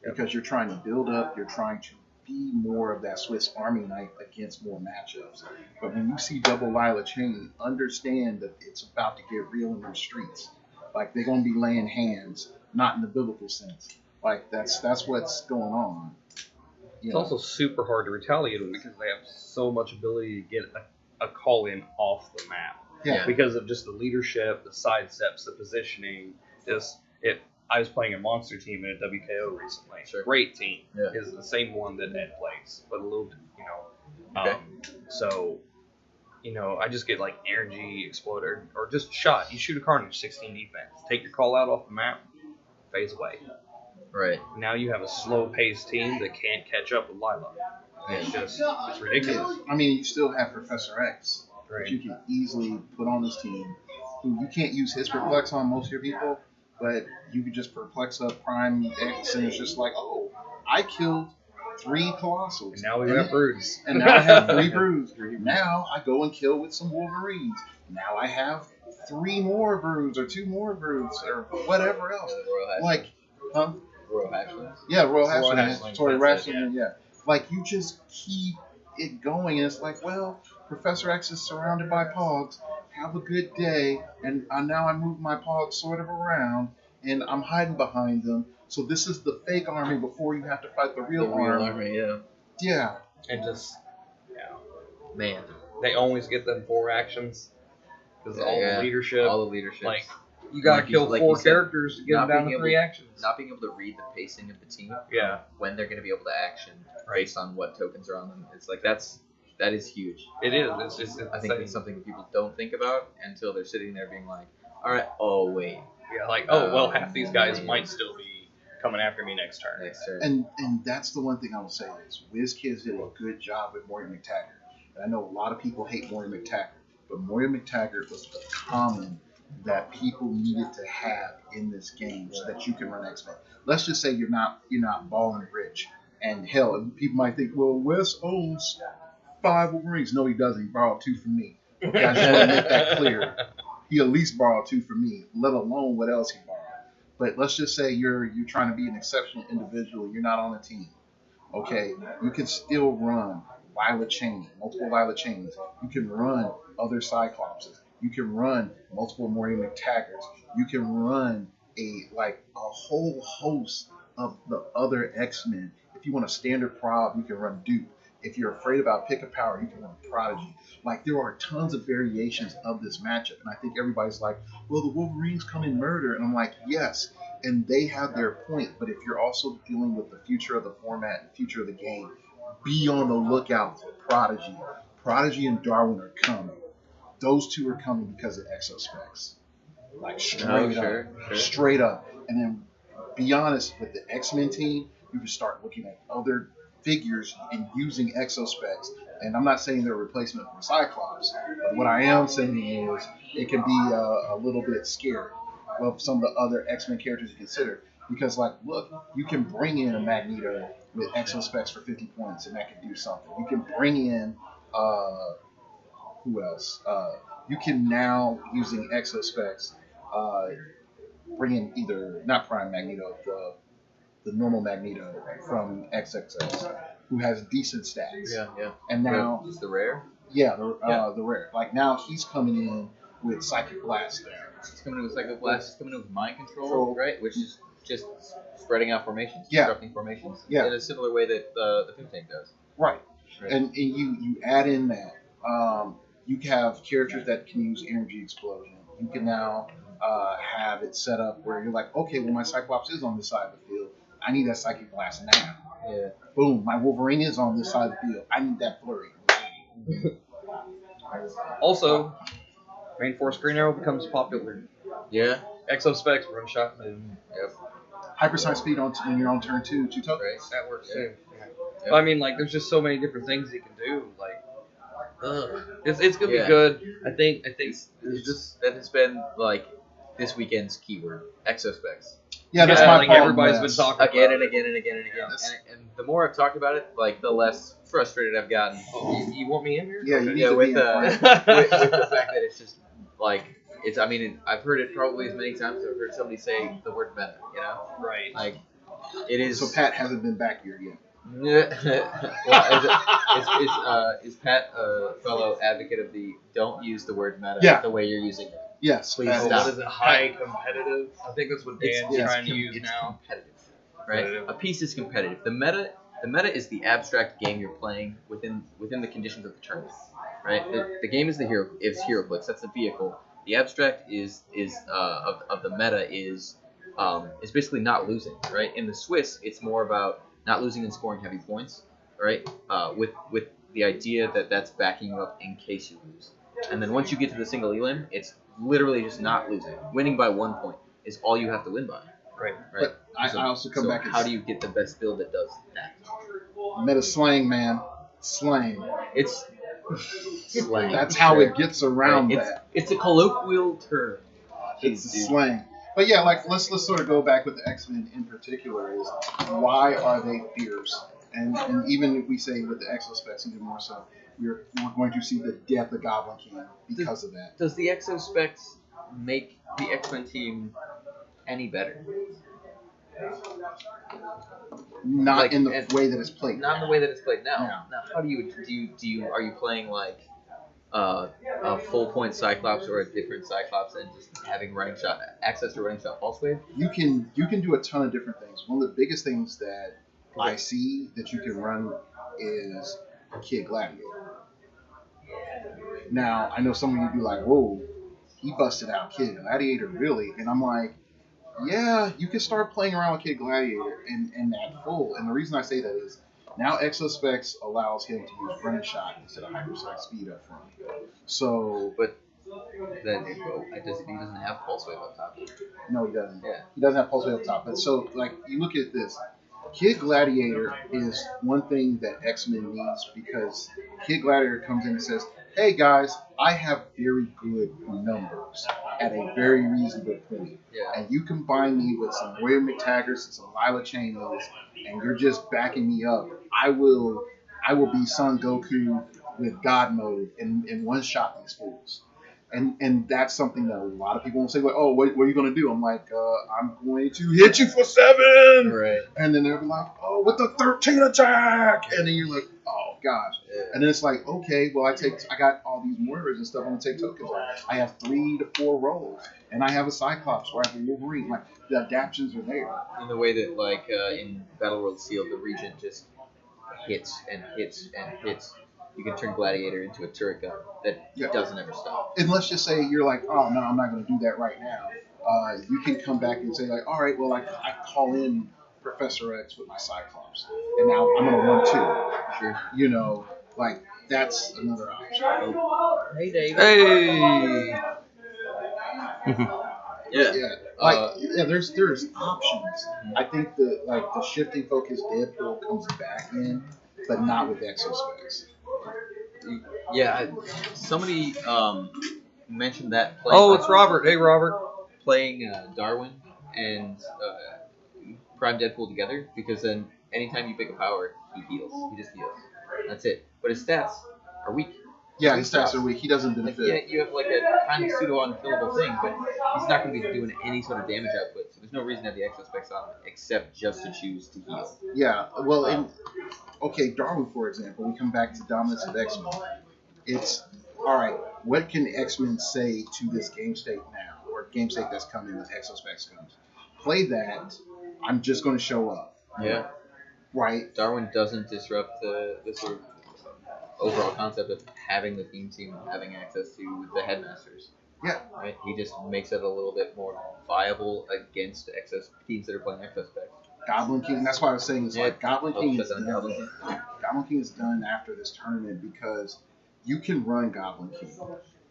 Yep. Because you're trying to build up, you're trying to be more of that Swiss Army knife against more matchups. But when you see double Lila Chain, understand that it's about to get real in the streets. Like, they're going to be laying hands, not in the biblical sense. Like, that's what's going on. It's also super hard to retaliate them because they have so much ability to get a call in off the map. Yeah. Because of just the leadership, the sidesteps, the positioning. I was playing a monster team in a WKO recently. Sure. Great team. Yeah. Is the same one that Ed plays, but a little, Okay. So, I just get like energy exploder or just shot. You shoot a Carnage, 16 defense. Take your call out off the map, phase away. right. Now you have a slow-paced team that can't catch up with Lila. It's ridiculous. I mean, you still have Professor X, Right. that you can easily put on this team, who you can't use his perplex on most of your people, but you could just perplex up Prime X, and it's just like, oh, I killed 3 Colossals. And now we got Broods. And now I have 3 Broods. Now I go and kill with some Wolverines. Now I have 3 more Broods or 2 more Broods or whatever else. Royal Hatchlings. Like, huh? Royal Hatchlings. Yeah, Royal Royal Hatchling. Hatchling, Sorry, that's it, Ratchling, yeah. Like, you just keep it going, and it's like, well, Professor X is surrounded by Pogs. Have a good day. And now I move my Pogs sort of around, and I'm hiding behind them. So this is the fake army before you have to fight the real army. Yeah. Yeah. And just, yeah. Man. They always get them 4 actions. Because all the leadership. All the leadership. Like, you gotta kill 4 characters to get them down to 3 actions. Not being able to read the pacing of the team. Yeah. When they're going to be able to action based on what tokens are on them. It's like, that is huge. It is. It's just I think it's something that people don't think about until they're sitting there being like, all right, oh, wait. Yeah, like, oh, well, half these guys might still be coming after me next turn. And that's the one thing I will say is WizKids did a good job with Moira McTaggart. And I know a lot of people hate Moira McTaggart, but Moira McTaggart was the common that people needed to have in this game so that you can run X-Men. Let's just say you're not balling rich. And hell, people might think, well, Wes owns 5 Wolverines. No, he doesn't. He borrowed 2 from me. Okay, I just want to make that clear. He at least borrowed 2 from me, let alone what else he borrowed. But let's just say you're trying to be an exceptional individual. You're not on a team. Okay, you can still run Violet Chain, multiple Violet Chains. You can run other Cyclopses. You can run multiple Moira McTaggarts. You can run a whole host of the other X-Men. If you want a standard prob, you can run Dupe. If you're afraid about pick a power, you can run Prodigy. Like, there are tons of variations of this matchup. And I think everybody's like, well, the Wolverines come in murder. And I'm like, yes. And they have their point. But if you're also dealing with the future of the format and the future of the game, be on the lookout for Prodigy. Prodigy and Darwin are coming. Those 2 are coming because of Exospecs. Like, straight up. And then, be honest, with the X-Men team, you can start looking at other figures and using Exospecs. And I'm not saying they're a replacement for Cyclops, but what I am saying is it can be a little bit scary of some of the other X-Men characters you consider. Because, like, look, you can bring in a Magneto with Exospecs for 50 points, and that can do something. You can bring in, who else? You can now, using Exospecs, bring in either, not Prime Magneto, the normal Magneto from XXX, who has decent stats. Yeah. And now is the rare? Yeah, the rare. Like, now he's coming in with Psychic Blast there. He's coming in with Psychic Blast. He's coming in with Mind Control, right? Which is just spreading out formations, constructing formations, in a similar way that the Pimp Tank does. Right. And you add in that. You have characters that can use Energy Explosion. You can now have it set up where you're like, okay, well, my Cyclops is on this side of the field. I need that Psychic Blast now. Yeah. Boom, my Wolverine is on this side of the field. I need that flurry. Also, Main Force Green Arrow becomes popular. Yeah. Exospecs, Run Shot, and Hypersonic Speed when you're on turn 2 tokens. Right. That works too. Yeah. But I mean, like, there's just so many different things you can do. Like, it's gonna be good. I think that has been like this weekend's keyword, Exospecs. Yeah, that's my like problem. Everybody's been talking again about and again and again and again. And the more I've talked about it, like, the less frustrated I've gotten. You want me in here? Yeah, you need to with be with the fact that it's just like it's. I mean, I've heard it probably as many times as I've heard somebody say the word meta. You know, Right. like it is. So Pat hasn't been back here yet. Well, is Pat a fellow advocate of the don't use the word meta the way you're using it? Yes. Please Pat stop. What is it? High competitive? I think that's what Dan's trying to use it's now. competitive, right? A piece is competitive. The meta is the abstract game you're playing within the conditions of the tournament, right? The game is HeroClix. That's the vehicle. The abstract is of the meta is basically not losing, right? In the Swiss, it's more about not losing and scoring heavy points, right? With the idea that that's backing you up in case you lose. And then once you get to the single elim, it's literally just not losing. Winning by 1 point is all you have to win by. Right. But I also come back and how do you get the best build that does that? Meta slang, man. Slang. It's slang. That's how it gets around that. It's a colloquial term. It's slang. But yeah, like let's sort of go back with the X-Men in particular is why are they fierce? And even if we say with the Exospecs even more so, we're going to see the death of Goblin King because of that. Does the Exospecs make the X-Men team any better? Not in the way that it's played. Not in the way that it's played now. No. Now, how do you are you playing like a full point Cyclops or a different Cyclops and just having running shot access to running shot pulse wave? You can do a ton of different things. One of the biggest things that I see that you can run is Kid Gladiator. Now, I know some of you be like, whoa, he busted out Kid Gladiator, really? And I'm like, yeah, you can start playing around with Kid Gladiator and that full. And the reason I say that is now Exospecs allows him to use running shot instead of hypersonic speed up front. So, But then he doesn't have pulse wave up top. no, he doesn't. Yeah. He doesn't have pulse wave up top. But so, like, you look at this. Kid Gladiator is one thing that X-Men needs because Kid Gladiator comes in and says, hey guys, I have very good numbers at a very reasonable point. Yeah. And you combine me with some Moira McTaggarts and some Lila Chanos, and you're just backing me up. I will be Son Goku with God mode and one shot these fools. And that's something that a lot of people will say, like, oh, what are you going to do? I'm like, I'm going to hit you for 7. Right. And then they'll be like, oh, with the 13 attack. And then you're like, oh, gosh. Yeah. And then it's like, okay, well, I got all these Moiras and stuff. I'm going to take tokens. I have 3 to 4 rolls. And I have a Cyclops or I have a Wolverine. Like, the adaptions are there. In the way that, like, in Battle World Steel, the Regent just hits and hits and hits. You can turn Gladiator into a turret gun that doesn't ever stop. And let's just say you're like, oh, no, I'm not going to do that right now. You can come back and say, like, all right, well, I call in Professor X with my Cyclops. And now I'm going to run 2. Sure. You know, like, that's another option. Hey, Dave. Hey! Yeah. Yeah. There's options. I think the shifting focus Deadpool comes back in, but not with Exospace. Yeah, somebody mentioned that. Oh, it's Robert. Hey, Robert. Playing Darwin and Prime Deadpool together, because then anytime you pick a power, he heals. He just heals. That's it. But his stats are weak. Yeah, his stats are weak. He doesn't Like, benefit. yeah, you have like a kind of pseudo unkillable thing, but he's not going to be doing any sort of damage output. So there's no reason to have the Exospecs on him except just to choose to heal. Yeah, well, okay, Darwin, for example, we come back to dominance of X-Men. It's, all right, what can X-Men say to this game state now, or game state that's coming as Exospecs comes? Play that, I'm just going to show up. Yeah. Right? Darwin doesn't disrupt the sort of overall concept of having the theme team and having access to the headmasters. Yeah. Right? He just makes it a little bit more viable against teams that are playing Exospecs. Goblin King, that's why I was saying it's like Goblin King is done. done. Goblin King is done after this tournament because you can run Goblin King,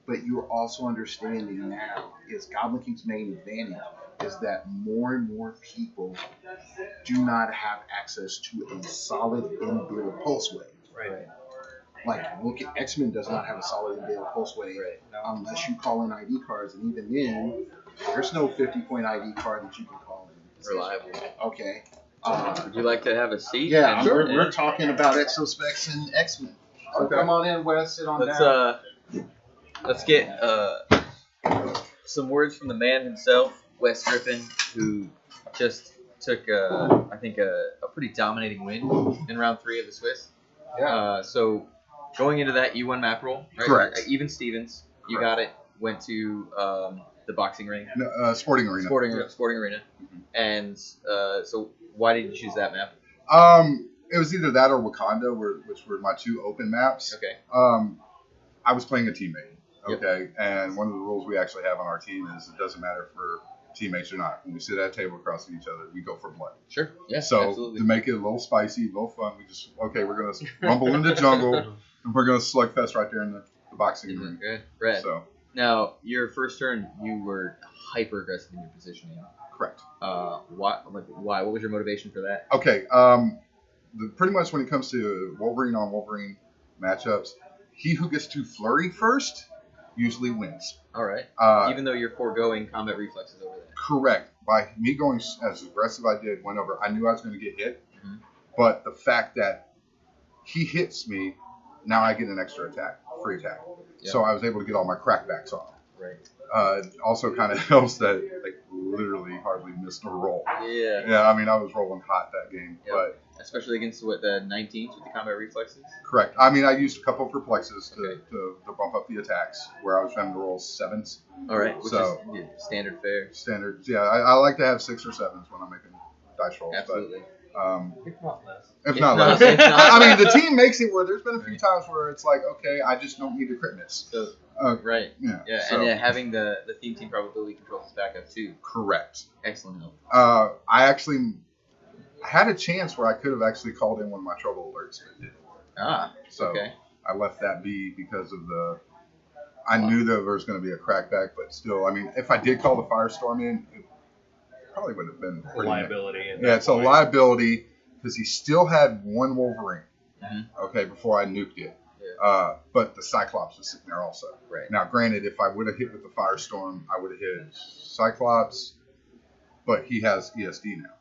but you're also understanding now is Goblin King's main advantage is that more and more people do not have access to a solid inbuilt pulse wave. Right. Like, look at X-Men does not have a solid inbuilt pulse wave unless you call in ID cards, and even then, there's no 50-point ID card that you can call in. Reliable. Okay. Would you like to have a seat? Yeah, And- we're talking about Exospecs and X-Men. So Okay. come on in, Wes, sit on down. Let's get some words from the man himself, Wes Griffin, who just took I think a pretty dominating win in round 3 of the Swiss. Yeah. So going into that, you won map roll, right? Correct. Even Stevens, you got it. Went to the boxing ring, No, sporting arena. sporting arena, and so why did you choose that map? It was either that or Wakanda, which were my 2 open maps. Okay. I was playing a teammate. Yep. Okay, and one of the rules we actually have on our team is it doesn't matter if we're teammates or not. When we sit at a table across from each other, we go for blood. Sure. Yeah. So absolutely. to make it a little spicy, a little fun, we're gonna rumble in the jungle and we're gonna slugfest right there in the boxing ring. Okay. Right. So Now, your first turn, you were hyper aggressive in your positioning. correct. Why? Why? What was your motivation for that? Okay. Pretty much when it comes to Wolverine on Wolverine matchups, he who gets to flurry first usually wins. All right. Even though you're foregoing combat reflexes over there. Correct. By me going as aggressive I did, went over, I knew I was going to get hit. Mhm. But the fact that he hits me, now I get an extra attack, free attack. Yep. So I was able to get all my crackbacks off. Right. Also kind of helps that like literally hardly missed a roll. Yeah. Yeah, I mean I was rolling hot that game, Yep. but especially against what the 19s with the combat reflexes. Correct. I mean, I used a couple of perplexes Okay. to bump up the attacks where I was having to roll 7s. All right, which So- is standard fare. Standard. Yeah, I like to have 6 or 7s when I'm making dice rolls. Absolutely. But If not less. if If not not- less. if not- I mean, the team makes it where there's been a few times where it's like, okay, I just don't need a crit miss. So, right. Yeah. Yeah, so- and having the theme team probability controls is back up too. Correct. Excellent help. I actually had a chance where I could have actually called in one of my trouble alerts, but didn't. Ah, So okay. I left that be because of I knew there was going to be a crackback, but still, I mean, if I did call the firestorm in, it probably would have been pretty Liability. at Yeah, that it's a point. liability because he still had one Wolverine. Mhm. Okay, before I nuked it. Yeah. But the Cyclops was sitting there also. Right. Now, granted, if I would have hit with the firestorm, I would have hit Cyclops, but he has ESD now.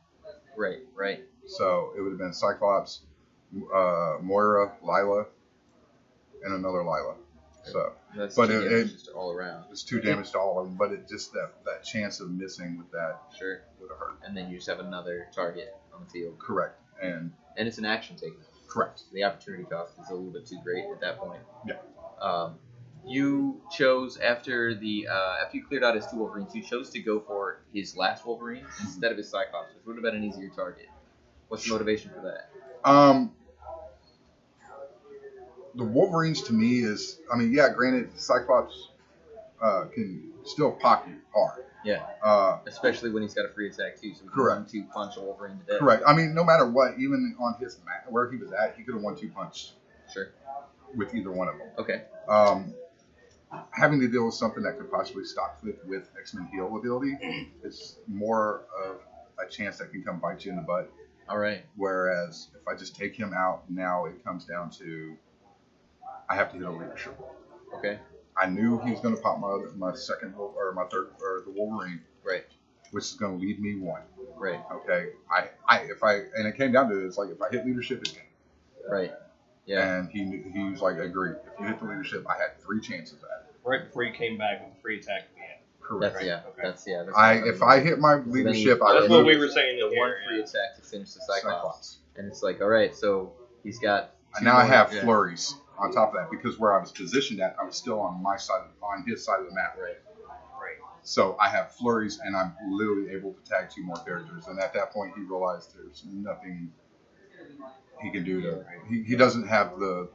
Right. Right. So it would have been Cyclops, Moira, Lila, and another Lila. So That's But two it- damage just all around. it's 2 damage to all of them, but it just that chance of missing with that Sure. would have hurt. And then you just have another target on the field, Correct. And and it's an action taken. correct. The opportunity cost is a little bit too great at that point. Yeah. You chose after you cleared out his 2 Wolverines, you chose to go for his last Wolverine instead of his Cyclops, which would have been an easier target. What's the motivation for that? The Wolverines to me is, I mean, yeah, granted, Cyclops can still pocket hard. Yeah. Especially when he's got a free attack too, so he can Correct. 1-2 punch a Wolverine to death. Correct. I mean, no matter what, even on his map, where he was at, he could have 1-2 punched Sure. with either one of them. Okay. Having to deal with something that could possibly stop Cliff with X-Men heal ability is more of a chance that can come bite you in the butt. All right. Whereas if I just take him out, now it comes down to I have to hit a leadership roll. Okay. I knew he was going to pop my second or my third or the Wolverine, Right. which is going to lead me 1. Right. Okay. And it came down to it's like if I hit leadership, it's game. Right. Yeah. And he was like, agreed. If you hit the leadership, I had 3 chances at it. Right before you came back with the free attack at the end. Correct. That's yeah. Okay. That's yeah. That's If I hit my leadership, I That's would what we lose were saying the in one here, free yeah. attack to finish the Cyclops. And it's like, all right, so he's got. And now I have yeah. flurries on top of that because where I was positioned at, I was still on my side, on his side of the map. Right. So I have flurries, and I'm literally able to tag 2 more characters. And at that point, he realized there's nothing he can do to. He doesn't have the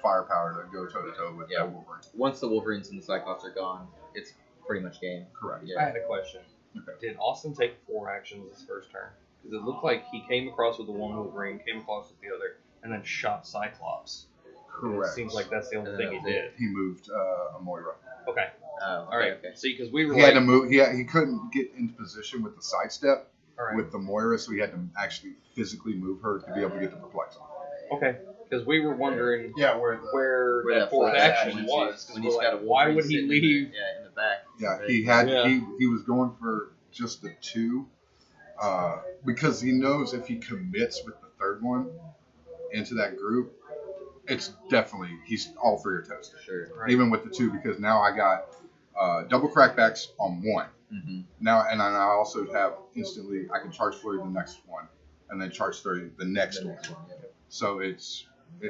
firepower to go toe to toe with Yeah. that Wolverine. Once the Wolverines and the Cyclops are gone, it's pretty much game. Correct. I Yeah. had a question. Okay. Did Austin take 4 actions his first turn? Because it looked like he came across with the one Wolverine, came across with the other, and then shot Cyclops. Correct. It seems like that's the only And thing that he was did. He moved a Moira. Okay. Oh, All right. Okay. See, because we were He like, had to move. He couldn't get into position with the sidestep all right. with the Moira, so he had to actually physically move her to be able to get the perplex on. Okay. Because we were wondering Yeah, where Where that that fourth flash action is, was. 'cause when we're he's got a like, why Wolverine would he sitting leave? in the back. Yeah, Right. he had Yeah. he was going for just the 2 because he knows if he commits with the third one into that group, it's definitely he's all for your toast. Sure. Right. Even with the 2 because now I got double crackbacks on 1 Mm-hmm. now, and I also have instantly I can charge flurry the next one and then charge 30 the next one. So it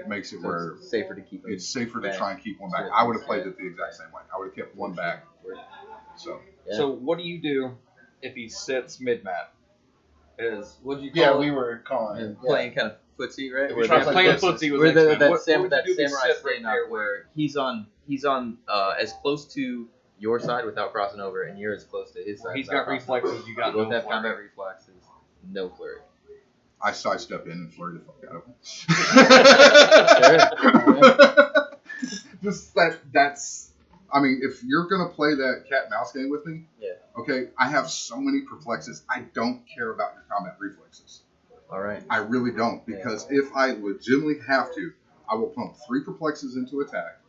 makes it where it's safer to keep. it's safer to back. try and keep 1 back. Yeah. I would have played it the exact same way. I would have kept 1 back. So Yeah. So what do you do if he sits mid map? Is what do you call Yeah, it? we were calling And it. playing kind of footsie, right? We're Where trying the- to playing this is- footsie with where the, X-Men. that What samurai, would you that do if he samurai sat right stand up there? where he's on as close to your side without crossing over, and you're as close to his side. He's without got crossing over. reflexes. You got You both no have flurry. combat reflexes. No flurry. I sidestep in and flurry the fuck out of him. Just that's. I mean, if you're gonna play that cat and mouse game with me, Yeah. okay, I have so many perplexes. I don't care about your combat reflexes. All right. I really don't because if I legitimately have to, I will pump 3 perplexes into attack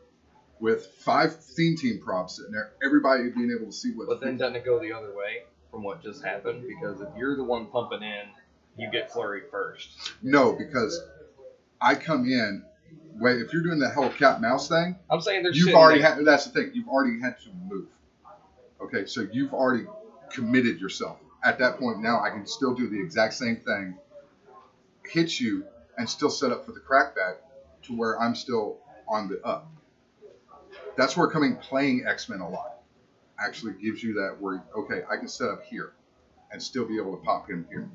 with 5 theme team props sitting there. Everybody being able to see what. But then doesn't it go the other way from what just happened? Because if you're the one pumping in, you get flurry first. No, because I come in. Wait, if you're doing the whole cat mouse thing. I'm saying there's You've already had. That's the thing. You've already had to move. Okay, so you've already committed yourself. At that point, now I can still do the exact same thing. hit you and still set up for the crackback to where I'm still on the up. That's where playing X-Men a lot actually gives you that where, okay, I can set up here and still be able to pop him here,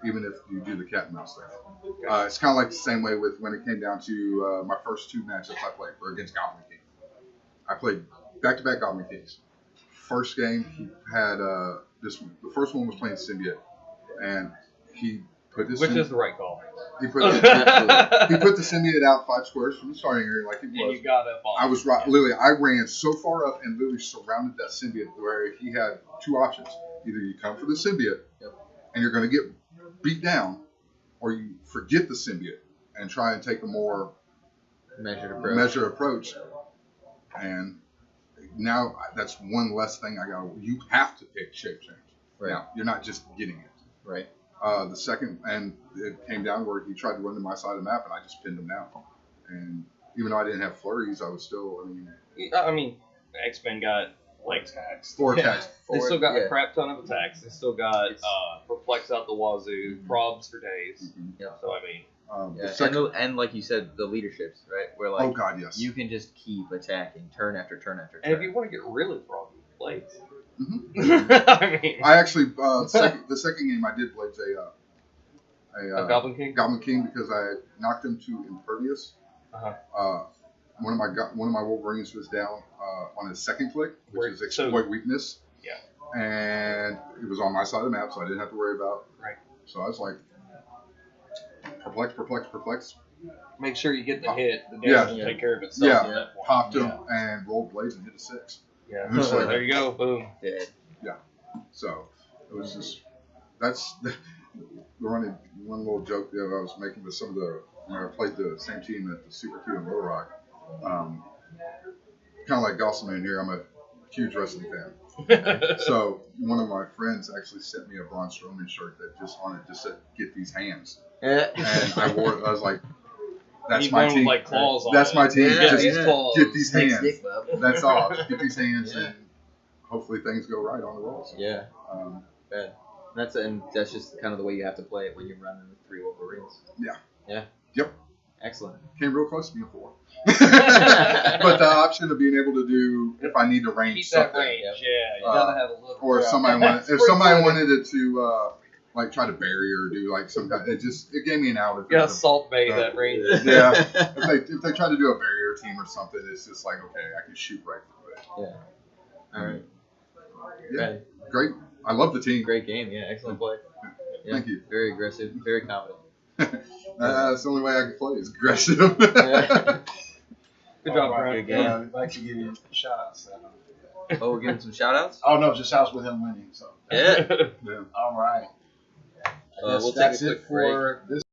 even if you do the cat and mouse thing. It's kind of like the same way with when it came down to my first 2 matchups I played were against Goblin King. I played back-to-back Goblin Kings. First game, he had this one. The first one was playing Symbiote, and he put this. Which is the right call. He put the symbiote out 5 squares from the starting area like he was. And you got up on I was right. Literally, I ran so far up and literally surrounded that symbiote where he had 2 options. Either you come for the symbiote and you're going to get beat down, or you forget the symbiote and try and take a more measured approach. And now that's one less thing I got. You have to pick shape change. Right. Now, you're not just getting it. Right. The second, and it came down where he tried to run to my side of the map, and I just pinned him down. And even though I didn't have flurries, I was still, I mean, X-Men got like 4 attacks. They still got a crap ton of attacks. They still got perplex out the wazoo, probs for days. Yeah. So I mean, Yeah, and like you said, the leaderships, right? Where like oh god, yes. you can just keep attacking turn after turn after turn. and if you want to get really froggy, blades. Mm-hmm. I mean, I actually the second game I did blades a Goblin King. Goblin King because I knocked him to impervious. One of my Wolverines was down on his second click, which is exploit weakness. Yeah. And it was on my side of the map, so I didn't have to worry about. Right. So I was like, perplex. Make sure you get the hit. The damage will take care of itself. Yeah. At that point. Popped him and rolled blades and hit a 6. Yeah. So there you go. Boom. Dead. Yeah. So it was just that's the running one little joke that I was making with some of the when I played the same team at the Super 2 in Little Rock. Kind of like Gosselman here, I'm a huge wrestling fan. So one of my friends actually sent me a Braun Strowman shirt that just on it just said "Get these hands," and I wore it. I was like, "That's my team. Like claws on That's it. my team. Yeah, Just yeah. get these Snake hands. stick, bub. That's all. Get these hands, Yeah. and hopefully things go right on the rolls." Yeah. Um, Bad. That's just kind of the way you have to play it when you're running with 3 Wolverines. Yeah. Yeah. Yep. Excellent. Came real close to being 4. But the option of being able to do if I need to range Keep something, that range. Yeah. You gotta have a little. or if somebody wanted it to like try to bury or do like some kind, it gave me an out. You gotta salt bay that range. Yeah. If they try to do a barrier team or something, it's just like okay, I can shoot right through it. Yeah. All right. Yeah. Great. I love the team. Great game. Yeah. Excellent play. Yeah. Thank you. Very aggressive. Very confident. That's the only way I can play is aggressive. Yeah. Good job, Brian. Good game. I'd like to give you shout outs. Oh, we're giving some shout outs? Oh, no, just shout outs with him winning. So. Yeah. Yeah. All right. We'll take That's a it quick break. for this.